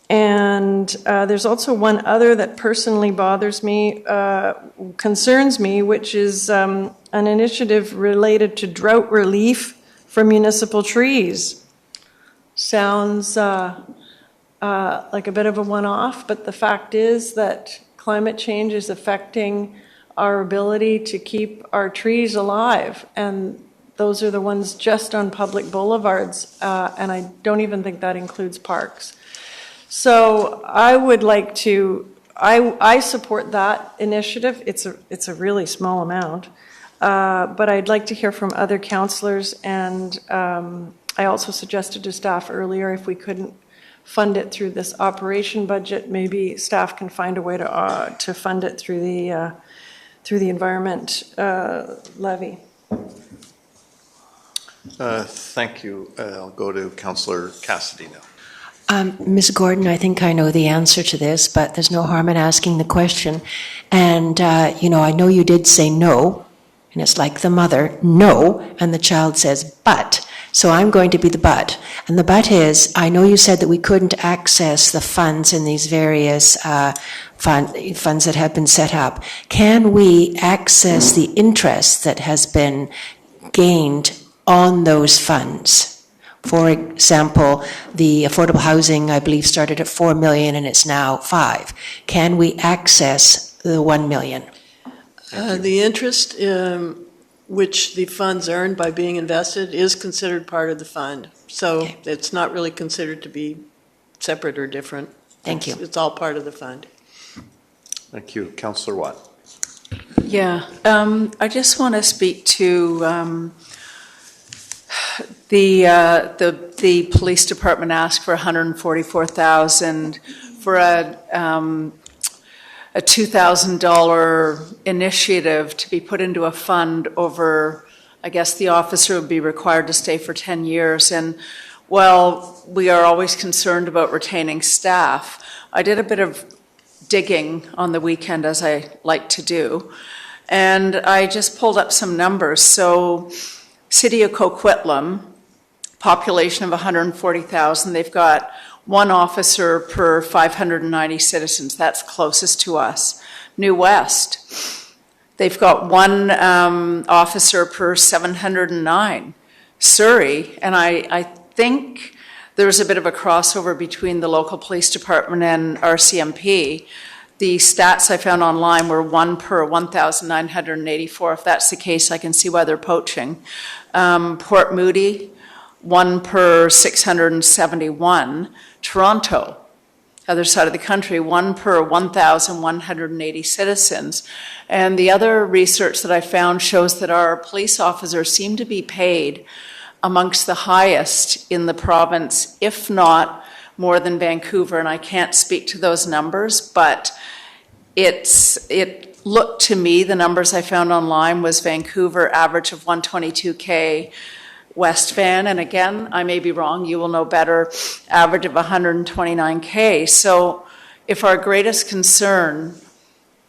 And there's also one other that personally bothers me, concerns me, which is an initiative related to drought relief for municipal trees. Sounds like a bit of a one-off, but the fact is that climate change is affecting our ability to keep our trees alive, and those are the ones just on public boulevards, and I don't even think that includes parks. So I would like to I support that initiative. It's a really small amount. But I'd like to hear from other councillors, and I also suggested to staff earlier if we couldn't fund it through this operation budget, maybe staff can find a way to fund it through the environment levy. Thank you. I'll go to Councillor Cassidy now. Ms. Gordon, I think I know the answer to this, but there's no harm in asking the question. And, I know you did say no, and it's like the mother, no, and the child says, but. So I'm going to be the but. And the but is, I know you said that we couldn't access the funds in these various funds that have been set up. Can we access the interest that has been gained on those funds? For example, the affordable housing, I believe, started at 4 million and it's now 5. Can we access the 1 million? The interest which the funds earned by being invested is considered part of the fund. So it's not really considered to be separate or different. Thank you. It's all part of the fund. Thank you. Councillor Watt. Yeah, I just want to speak to the police department asked for $144,000 for a $2,000 initiative to be put into a fund over, I guess the officer would be required to stay for 10 years. And while we are always concerned about retaining staff, I did a bit of digging on the weekend, as I like to do, and I just pulled up some numbers. So City of Coquitlam, population of 140,000, they've got 1 officer per 590 citizens. That's closest to us. New West, they've got 1 officer per 709. Surrey, and I think there's a bit of a crossover between the local police department and RCMP. The stats I found online were 1 per 1,984. If that's the case, I can see why they're poaching. Port Moody, 1 per 671. Toronto, other side of the country, 1 per 1,180 citizens. And the other research that I found shows that our police officers seem to be paid amongst the highest in the province, if not more than Vancouver. And I can't speak to those numbers, but it looked to me, the numbers I found online was Vancouver average of $122K, West Van, and again, I may be wrong, you will know better, average of $129K. So if our greatest concern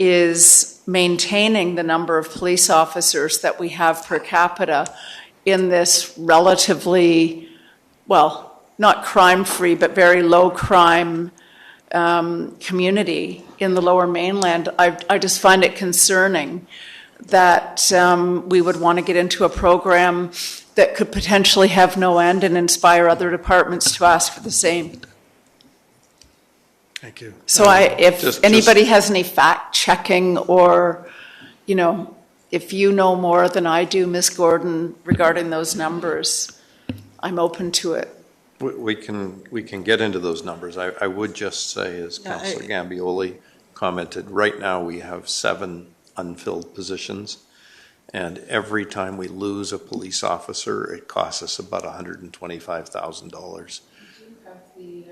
is maintaining the number of police officers that we have per capita in this relatively, well, not crime-free, but very low-crime community in the Lower Mainland, I just find it concerning that we would want to get into a program that could potentially have no end and inspire other departments to ask for the same. Thank you. So if anybody has any fact-checking or, if you know more than I do, Ms. Gordon, regarding those numbers, I'm open to it. We can get into those numbers. I would just say, as Councillor Gambioli commented, right now we have 7 unfilled positions. And every time we lose a police officer, it costs us about $125,000. The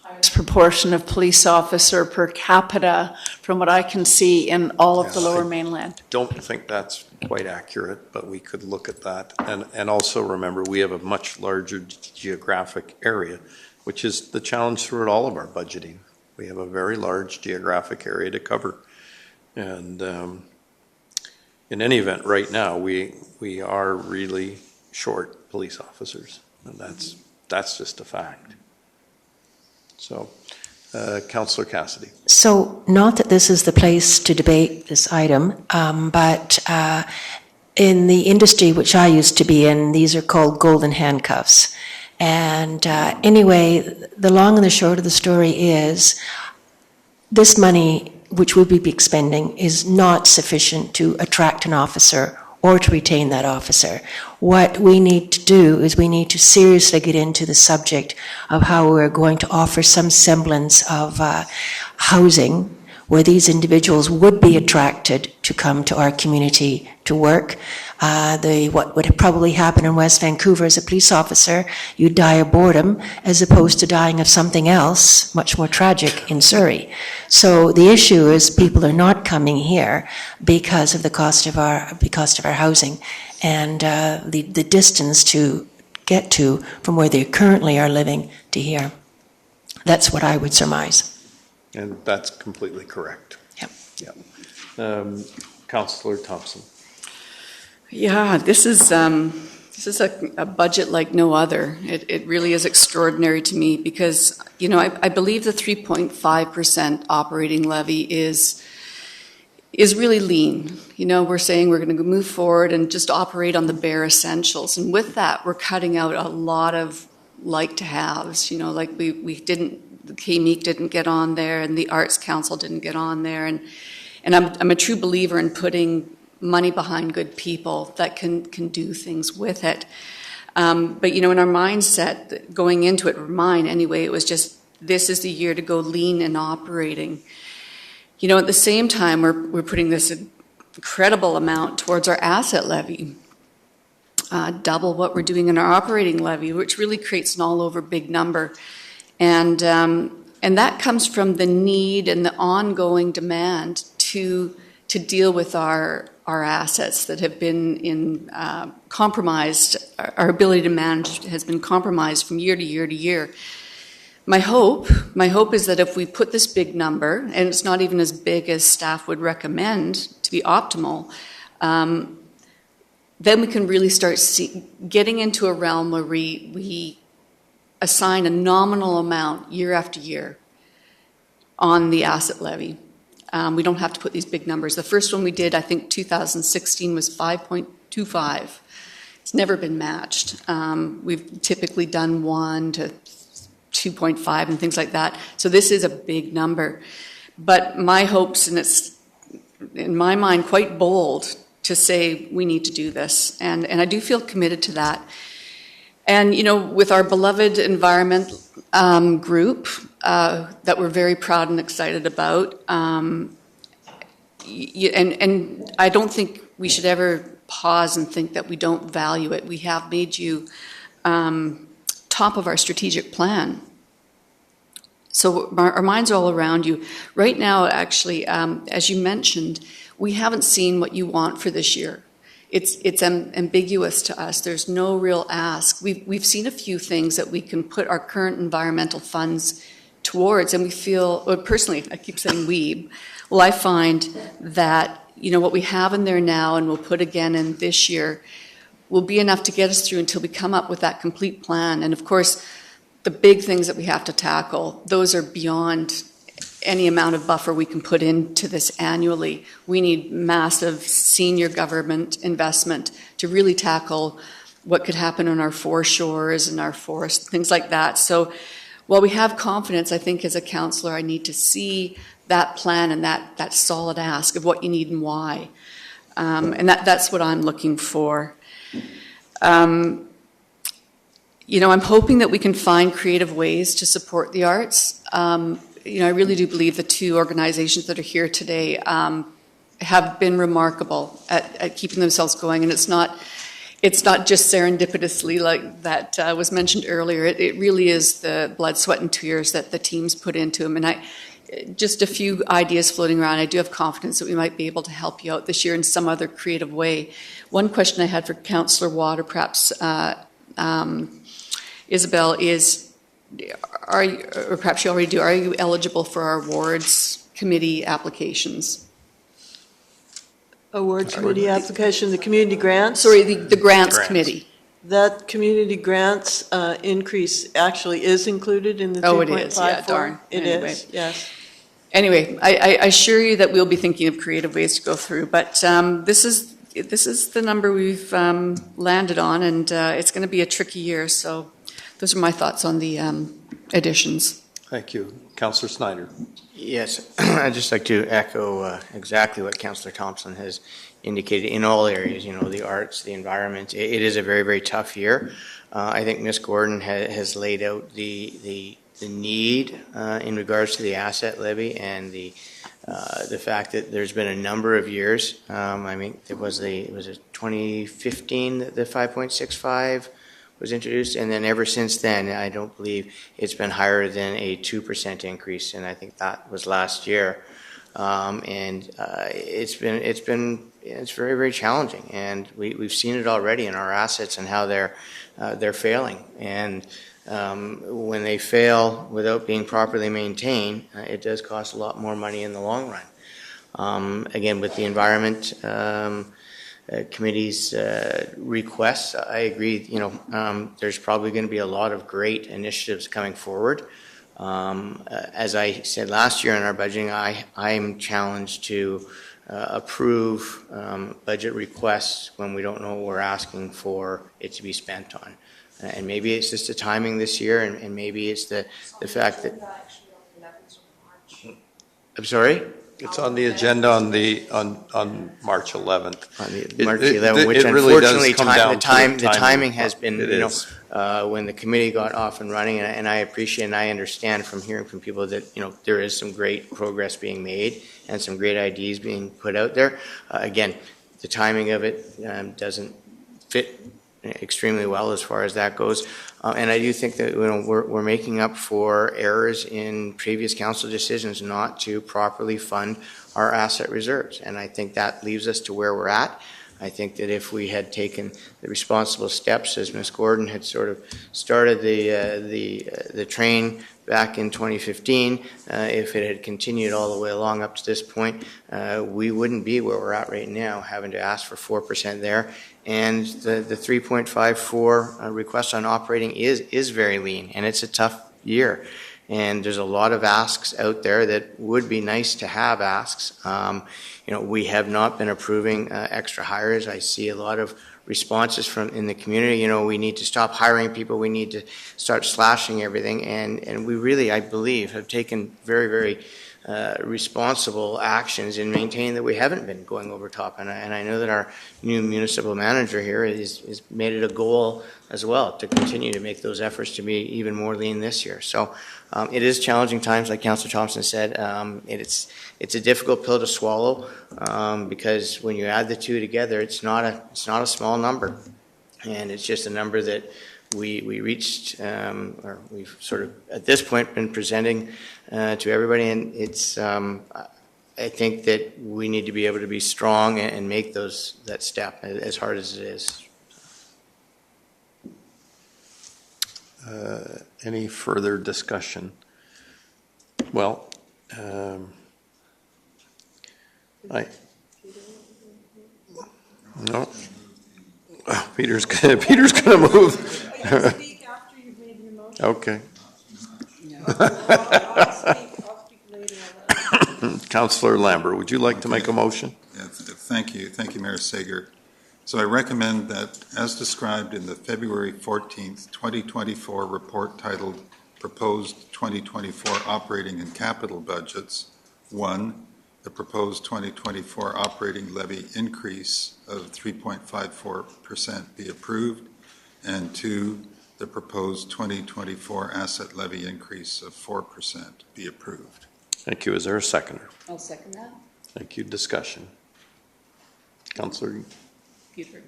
highest proportion of police officer per capita from what I can see in all of the Lower Mainland. Don't think that's quite accurate, but we could look at that. And also remember, we have a much larger geographic area, which is the challenge throughout all of our budgeting. We have a very large geographic area to cover. And in any event, right now, we are really short police officers, and that's just a fact. So, Councillor Cassidy. So, not that this is the place to debate this item, but in the industry which I used to be in, these are called golden handcuffs. And anyway, the long and the short of the story is this money which we'll be expending is not sufficient to attract an officer or to retain that officer. What we need to do is we need to seriously get into the subject of how we're going to offer some semblance of housing where these individuals would be attracted to come to our community to work. What would probably happen in West Vancouver as a police officer, you die of boredom as opposed to dying of something else, much more tragic in Surrey. So the issue is people are not coming here because of the cost of our housing and the distance to get to from where they currently are living to here. That's what I would surmise. And that's completely correct. Yep. Councillor Thompson. Yeah, this is a budget like no other. It really is extraordinary to me because, you know, I believe the 3.5% operating levy is really lean. You know, we're saying we're going to move forward and just operate on the bare essentials. And with that, we're cutting out a lot of like-to-haves. You know, like we didn't, the KMEEC didn't get on there and the Arts Council didn't get on there. And I'm a true believer in putting money behind good people that can do things with it. But, you know, in our mindset, going into it, mine anyway, it was just, this is the year to go lean and operating. You know, at the same time, we're putting this incredible amount towards our asset levy, double what we're doing in our operating levy, which really creates an all-over big number. And that comes from the need and the ongoing demand to deal with our assets that have been compromised. Our ability to manage has been compromised from year to year to year. My hope is that if we put this big number, and it's not even as big as staff would recommend to be optimal, then we can really start getting into a realm where we assign a nominal amount year after year on the asset levy. We don't have to put these big numbers. The first one we did, I think 2016, was 5.25. It's never been matched. We've typically done 1 to 2.5 and things like that. So this is a big number. But my hopes, and it's in my mind quite bold to say we need to do this. And I do feel committed to that. And, you know, with our beloved environment group that we're very proud and excited about, and I don't think we should ever pause and think that we don't value it. We have made you top of our strategic plan. So our minds are all around you. Right now, actually, as you mentioned, we haven't seen what you want for this year. It's ambiguous to us. There's no real ask. We've seen a few things that we can put our current environmental funds towards, and we feel, well, personally, I keep saying we, well, I find that, you know, what we have in there now and we'll put again in this year will be enough to get us through until we come up with that complete plan. And of course, the big things that we have to tackle, those are beyond any amount of buffer we can put into this annually. We need massive senior government investment to really tackle what could happen on our foreshores and our forests, things like that. So while we have confidence, I think as a councillor, I need to see that plan and that solid ask of what you need and why. And that's what I'm looking for. You know, I'm hoping that we can find creative ways to support the arts. You know, I really do believe the two organizations that are here today have been remarkable at keeping themselves going, and it's not just serendipitously like that was mentioned earlier. It really is the blood, sweat, and tears that the teams put into them. And just a few ideas floating around. I do have confidence that we might be able to help you out this year in some other creative way. One question I had for Councillor Watt, or perhaps Isabel, is, or perhaps you already do, are you eligible for our awards committee applications? Awards committee application, the community grants? Sorry, the grants committee. That community grants increase actually is included in the 3.54? Oh, it is, yeah, darn. It is, yes. Anyway, I assure you that we'll be thinking of creative ways to go through, but this is the number we've landed on, and it's going to be a tricky year, so those are my thoughts on the additions. Thank you. Councillor Snyder. Yes, I'd just like to echo exactly what Councillor Thompson has indicated in all areas, you know, the arts, the environment. It is a very, very tough year. I think Ms. Gordon has laid out the need in regards to the asset levy and the the fact that there's been a number of years. I mean, it was 2015 that the 5.65 was introduced, and then ever since then, I don't believe it's been higher than a 2% increase, and I think that was last year. It's very, very challenging, and we've seen it already in our assets and how they're failing. And when they fail without being properly maintained, it does cost a lot more money in the long run. Again, with the Environment Committee's requests, I agree, there's probably going to be a lot of great initiatives coming forward. As I said last year in our budgeting, I'm challenged to approve budget requests when we don't know what we're asking for it to be spent on. And maybe it's just the timing this year, and maybe it's the fact that... I'm sorry? It's on the agenda on March 11th. On March 11th, which really unfortunately the timing has been, it when the committee got off and running, and I appreciate and I understand from hearing from people that, there is some great progress being made and some great ideas being put out there. Again, the timing of it doesn't fit extremely well as far as that goes. And I do think that we're making up for errors in previous council decisions not to properly fund our asset reserves. And I think that leaves us to where we're at. I think that if we had taken the responsible steps, as Ms. Gordon had sort of started the train back in 2015, if it had continued all the way along up to this point, we wouldn't be where we're at right now, having to ask for 4% there. And the 3.54 request on operating is very lean, and it's a tough year. And there's a lot of asks out there that would be nice to have asks. We have not been approving extra hires. I see a lot of responses from in the community. We need to stop hiring people. We need to start slashing everything. And we really, I believe, have taken very, very responsible actions in maintaining that we haven't been going over top. And I know that our new municipal manager here is made it a goal as well to continue to make those efforts to be even more lean this year. So it is challenging times, like Councillor Thompson said. It's a difficult pill to swallow because when you add the two together, it's not a small number, and it's just a number that we reached, or we've sort of at this point been presenting to everybody, and it's. I think that we need to be able to be strong and make that step as hard as it is. Any further discussion? Well, no. Peter's gonna move. Okay. Councillor Lambert, would you like to make a motion? Yes, thank you, Mayor Sager. So I recommend that, as described in the February 14th, 2024 report titled Proposed 2024 Operating and Capital Budgets, 1, the proposed 2024 operating levy increase of 3.54% be approved, and 2, the proposed 2024 asset levy increase of 4% be approved. Thank you. Is there a seconder? I'll second that. Thank you. Discussion. Councillor. Peter.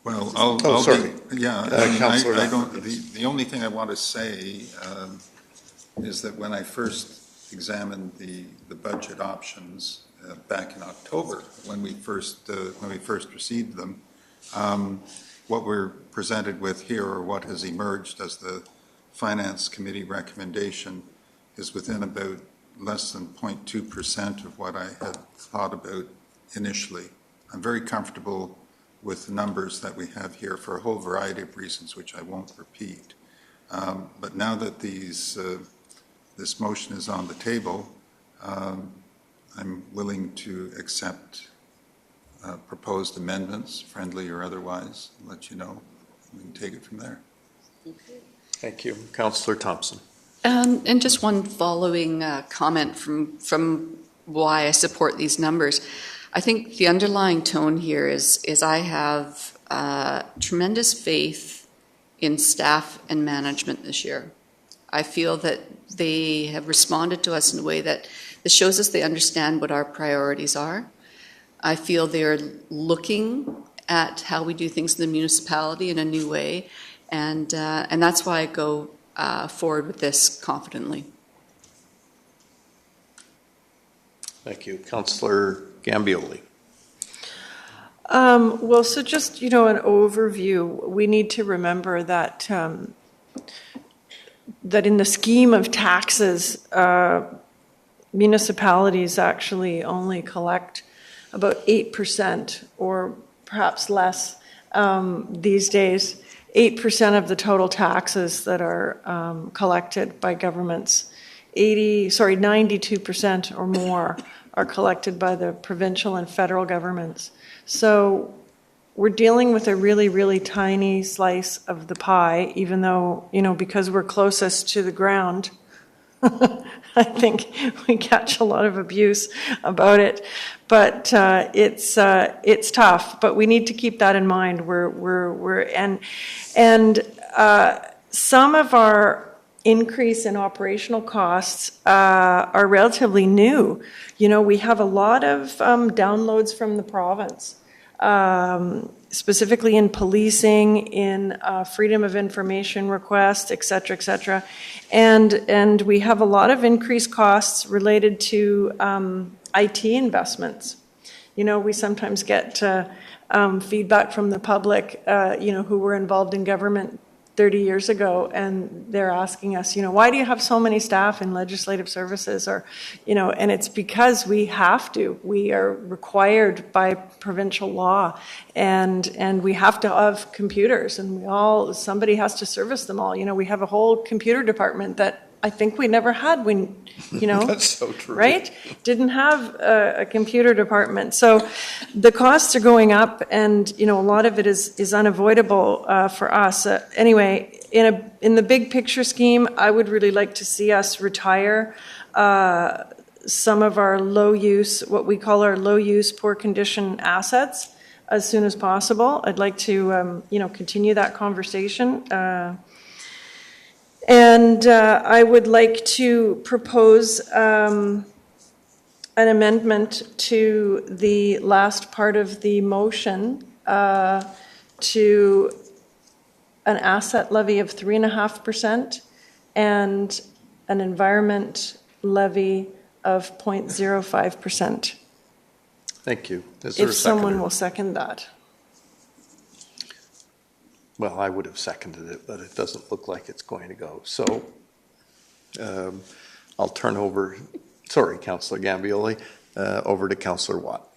Well, I'll sorry. Councillor. The only thing I want to say is that when I first examined the budget options back in October, when we first received them, what we're presented with here, or what has emerged as the Finance Committee recommendation, is within about less than 0.2% of what I had thought about initially. I'm very comfortable with the numbers that we have here for a whole variety of reasons, which I won't repeat. But now that this motion is on the table, I'm willing to accept proposed amendments, friendly or otherwise, and let you know. We can take it from there. Okay. Thank you. Councillor Thompson. And just one following comment from why I support these numbers. I think the underlying tone here is I have tremendous faith in staff and management this year. I feel that they have responded to us in a way that shows us they understand what our priorities are. I feel they're looking at how we do things in the municipality in a new way, and that's why I go forward with this confidently. Thank you. Councillor Gambioli. Well, so just, an overview, we need to remember that that in the scheme of taxes, municipalities actually only collect about 8% or perhaps less these days. 8% of the total taxes that are collected by governments, 92% or more are collected by the provincial and federal governments. So we're dealing with a really, really tiny slice of the pie, even though, because we're closest to the ground, I think we catch a lot of abuse about it. But it's tough. But we need to keep that in mind. Some of our increase in operational costs are relatively new. We have a lot of downloads from the province. Specifically in policing, in freedom of information requests, et cetera, and we have a lot of increased costs related to IT investments. We sometimes get feedback from the public, who were involved in government 30 years ago, and they're asking us, why do you have so many staff in legislative services? Or, and it's because we have to. We are required by provincial law, and we have to have computers, and somebody has to service them all. We have a whole computer department that I think we never had when, That's so true. Right? Didn't have a computer department. So the costs are going up, and, a lot of it is unavoidable for us. Anyway, in the big picture scheme, I would really like to see us retire some of our what we call our low-use, poor-condition assets as soon as possible. I'd like to, continue that conversation. And I would like to propose an amendment to the last part of the motion to an asset levy of 3.5% and an environment levy of 0.05%. Thank you. Is there a If someone seconder? will second that. Well, I would have seconded it, but it doesn't look like it's going to go. So I'll turn over, Councillor Gambioli, over to Councillor Watt.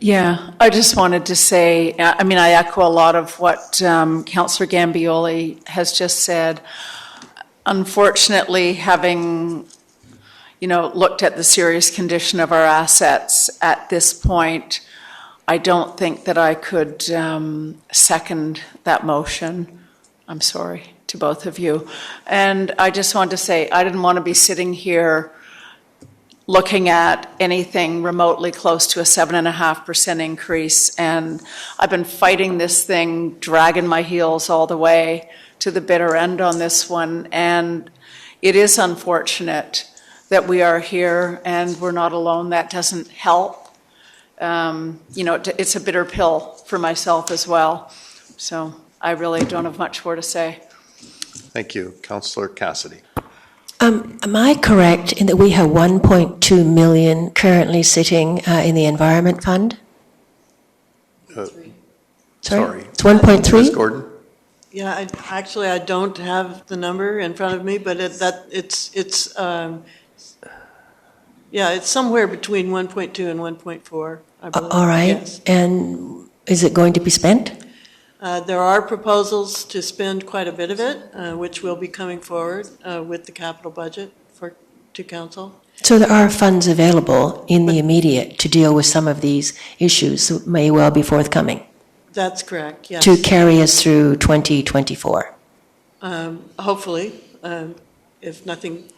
Yeah, I just wanted to say, I echo a lot of what Councillor Gambioli has just said. Unfortunately, having, looked at the serious condition of our assets at this point, I don't think that I could second that motion. I'm sorry to both of you. And I just wanted to say, I didn't want to be sitting here looking at anything remotely close to a 7.5% increase. And I've been fighting this thing, dragging my heels all the way to the bitter end on this one. And it is unfortunate that we are here and we're not alone. That doesn't help. It's a bitter pill for myself as well. So I really don't have much more to say. Thank you. Councillor Cassidy. Am I correct in that we have 1.2 million currently sitting in the Environment Fund? Sorry? It's 1.3? Ms. Gordon? Yeah, I don't have the number in front of me, but it's somewhere between 1.2 and 1.4, I believe. All right. Yes. And is it going to be spent? There are proposals to spend quite a bit of it, which will be coming forward with the capital budget to council. So there are funds available in the immediate to deal with some of these issues that may well be forthcoming? That's correct, yes. To carry us through 2024? Hopefully, if nothing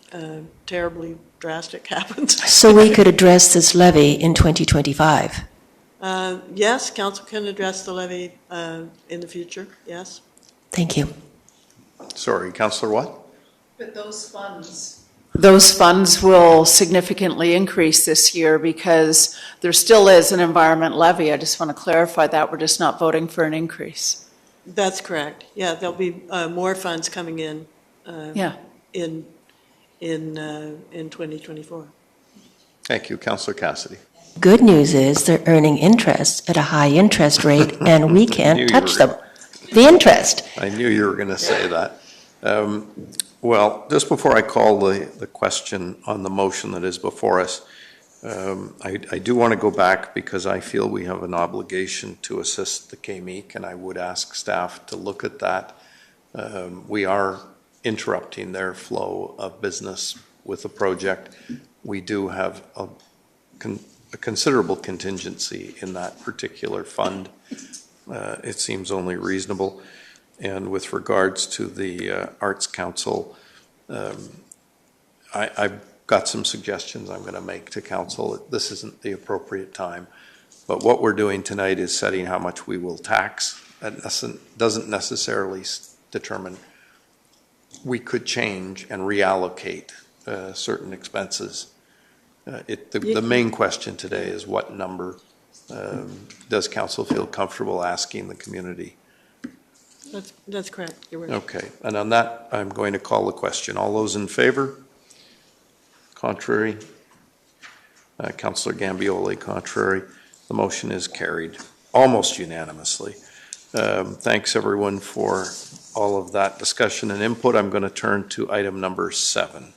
terribly drastic happens. So we could address this levy in 2025? Yes, council can address the levy in the future, yes. Thank you. Sorry, Councillor Watt? But those funds will significantly increase this year because there still is an environment levy. I just want to clarify that. We're just not voting for an increase. That's correct. Yeah, there'll be more funds coming in. In 2024. Thank you, Councillor Cassidy. Good news is they're earning interest at a high interest rate, and we can't touch them. The interest. I knew you were going to say that. Well, just before I call the question on the motion that is before us, I do want to go back because I feel we have an obligation to assist the KMEEC, and I would ask staff to look at that. We are interrupting their flow of business with the project. We do have a considerable contingency in that particular fund. It seems only reasonable. And with regards to the Arts Council, I've got some suggestions I'm going to make to Council. This isn't the appropriate time, but what we're doing tonight is setting how much we will tax. That doesn't necessarily determine. We could change and reallocate certain expenses. The main question today is what number does Council feel comfortable asking the community? That's correct. You're right. Okay, and on that, I'm going to call the question. All those in favor? Contrary? Councillor Gambioli, contrary. The motion is carried almost unanimously. Thanks, everyone, for all of that discussion and input. I'm going to turn to item number 7.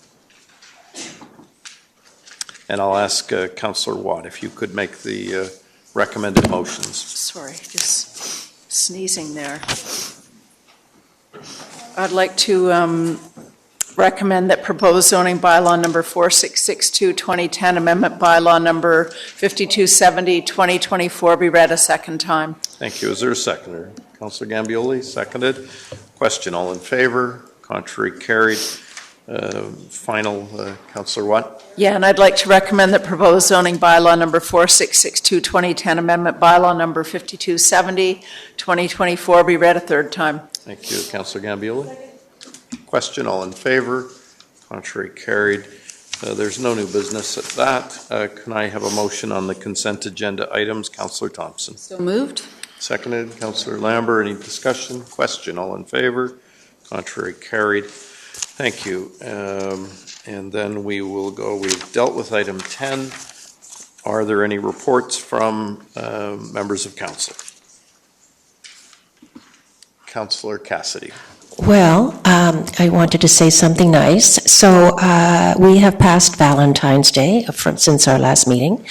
And I'll ask Councillor Watt if you could make the recommended motions. Sorry, just sneezing there. I'd like to recommend that proposed zoning bylaw number 4662, 2010, amendment bylaw number 5270, 2024 be read a second time. Thank you. Is there a seconder? Councillor Gambioli, seconded. Question, all in favor? Contrary, carried. Final, Councillor Watt? Yeah, and I'd like to recommend that proposed zoning bylaw number 4662, 2010, amendment bylaw number 5270, 2024 be read a third time. Thank you. Councillor Gambioli? Question, all in favor? Contrary, carried. There's no new business at that. Can I have a motion on the consent agenda items? Councillor Thompson. So moved. Seconded. Councillor Lambert, any discussion? Question, all in favor? Contrary, carried. Thank you. And then we will go, we've dealt with item 10. Are there any reports from members of council? Councillor Cassidy. Well, I wanted to say something nice. So we have passed Valentine's Day since our last meeting,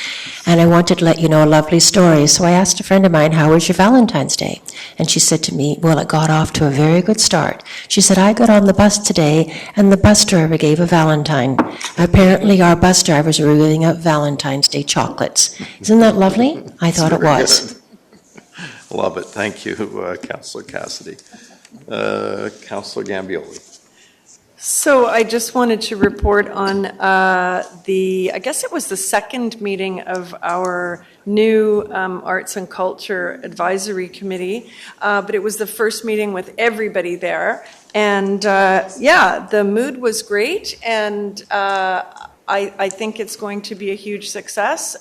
and I wanted to let you know a lovely story. So I asked a friend of mine, how was your Valentine's Day? And she said to me, well, it got off to a very good start. She said, I got on the bus today, and the bus driver gave a Valentine. Apparently, our bus drivers are giving out Valentine's Day chocolates. Isn't that lovely? I thought it was. Good. Love it. Thank you, Councillor Cassidy. Councillor Gambioli. So I just wanted to report on I guess it was the second meeting of our new Arts and Culture Advisory Committee, but it was the first meeting with everybody there. And the mood was great, and I think it's going to be a huge success.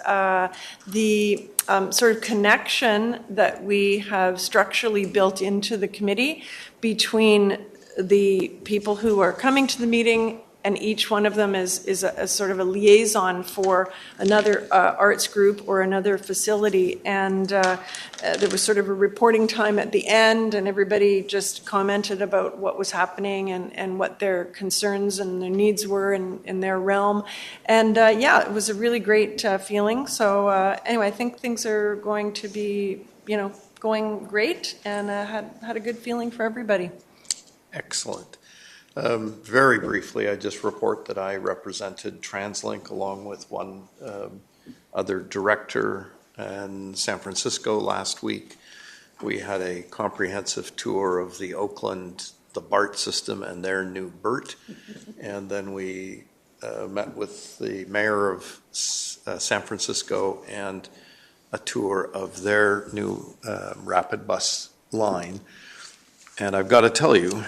The sort of connection that we have structurally built into the committee between the people who are coming to the meeting, and each one of them is a sort of a liaison for another arts group or another facility. And there was sort of a reporting time at the end, and everybody just commented about what was happening and what their concerns and their needs were in their realm. And it was a really great feeling. So anyway, I think things are going to be, going great, and had a good feeling for everybody. Excellent. Very briefly, I just report that I represented TransLink along with one other director in San Francisco last week. We had a comprehensive tour of the BART system and their new BERT. And then we met with the mayor of San Francisco and a tour of their new rapid bus line. And I've got to tell you,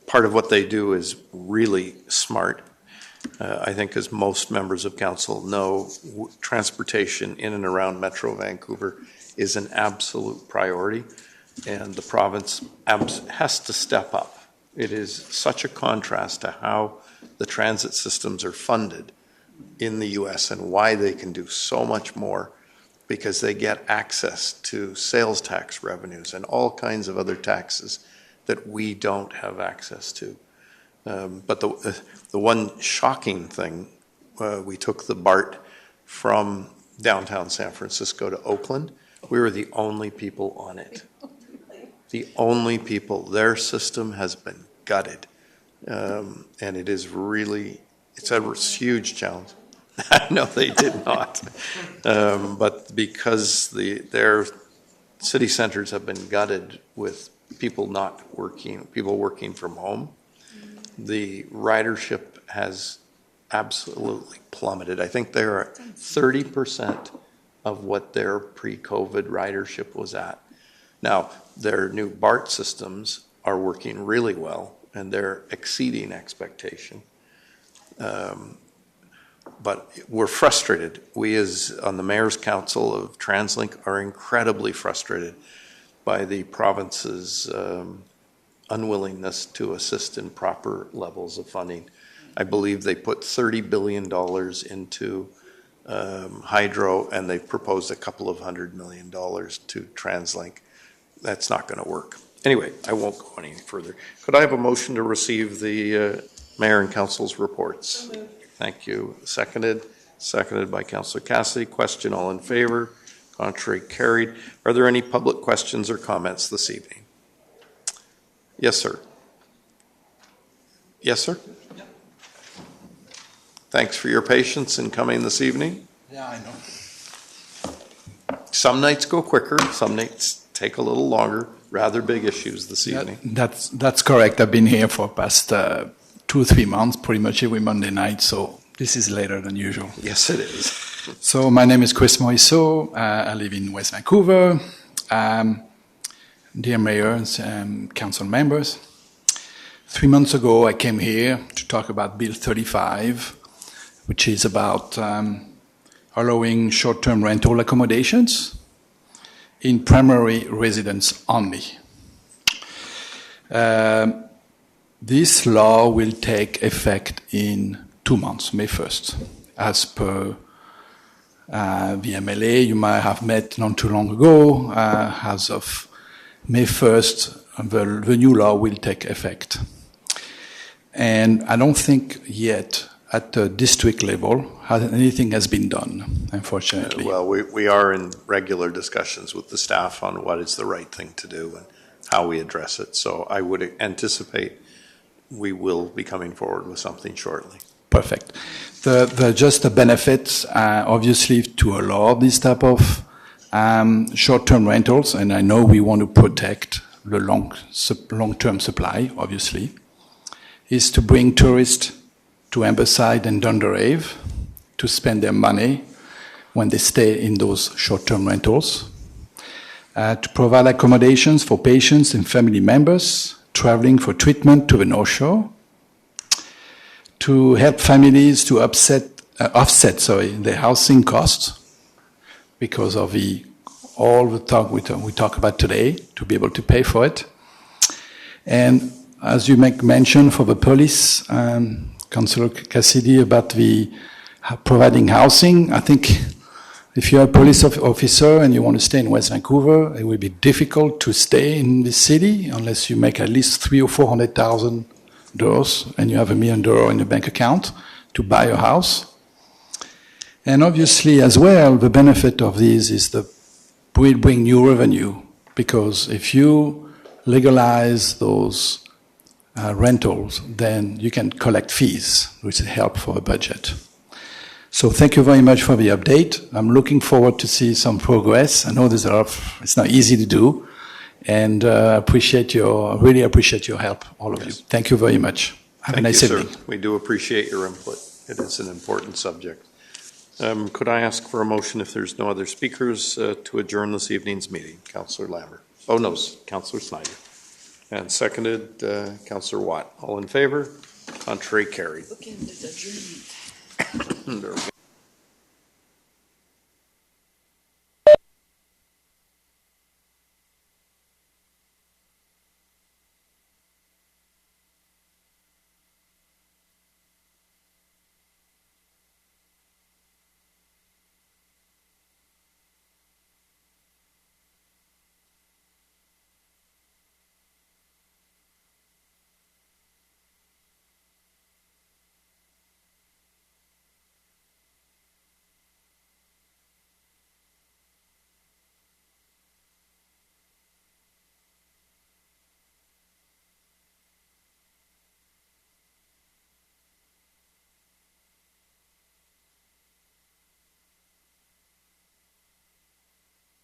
part of what they do is really smart. I think, as most members of council know, transportation in and around Metro Vancouver is an absolute priority, and the province has to step up. It is such a contrast to how the transit systems are funded in the U.S. and why they can do so much more, because they get access to sales tax revenues and all kinds of other taxes that we don't have access to. But the one shocking thing, we took the BART from downtown San Francisco to Oakland. We were the only people on it. The only people. Their system has been gutted. And it is really, it's a huge challenge. No, they did not. But because their city centers have been gutted with people not working, people working from home, the ridership has absolutely plummeted. I think they're at 30% of what their pre-COVID ridership was at. Now, their new BART systems are working really well, and they're exceeding expectation. But we're frustrated. We, as on the Mayor's Council of TransLink, are incredibly frustrated by the province's unwillingness to assist in proper levels of funding. I believe they put $30 billion into hydro, and they've proposed a couple of $100 million to TransLink. That's not going to work. Anyway, I won't go any further. Could I have a motion to receive the Mayor and Council's reports? Thank you. Seconded by Councillor Cassidy. Question, all in favor? Contrary, carried. Are there any public questions or comments this evening? Yes, sir. Yes, sir. Thanks for your patience in coming this evening. Yeah, I know. Some nights go quicker, some nights take a little longer. Rather big issues this evening. That's correct. I've been here for past 2 or 3 months, pretty much every Monday night, so this is later than usual. Yes, it is. So my name is Chris Morisseau. I live in West Vancouver. Dear Mayor and Council members, 3 months ago I came here to talk about Bill 35, which is about allowing short-term rental accommodations in primary residence only. This law will take effect in 2 months, May 1st. As per the MLA you might have met not too long ago, as of May 1st, the new law will take effect. And I don't think yet at the district level anything has been done, unfortunately. Well, we are in regular discussions with the staff on what is the right thing to do and how we address it. So I would anticipate we will be coming forward with something shortly. Perfect. Just the benefits, obviously, to allow this type of short-term rentals, and I know we want to protect the long-term supply, obviously, is to bring tourists to Ambleside and Dunderave to spend their money when they stay in those short-term rentals, to provide accommodations for patients and family members traveling for treatment to the North Shore, to help families to offset their housing costs because of all the talk we talk about today, to be able to pay for it. And as you make mention for the police, Councillor Cassidy, about the providing housing, I think if you're a police officer and you want to stay in West Vancouver, it will be difficult to stay in this city unless you make at least $300,000 or $400,000 and you have $1 million in your bank account to buy a house. And obviously as well, the benefit of this is will bring new revenue, because if you legalize those rentals, then you can collect fees, which help for the budget. So thank you very much for the update. I'm looking forward to see some progress. I know it's not easy to do, and really appreciate your help, all of you. Thank you very much. Have a nice evening. Sir. We do appreciate your input. It is an important subject. Could I ask for a motion, if there's no other speakers, to adjourn this evening's meeting? Councillor Lambert. Oh, no, Councillor Snyder. And seconded, Councillor Watt. All in favor? Contrary, carried.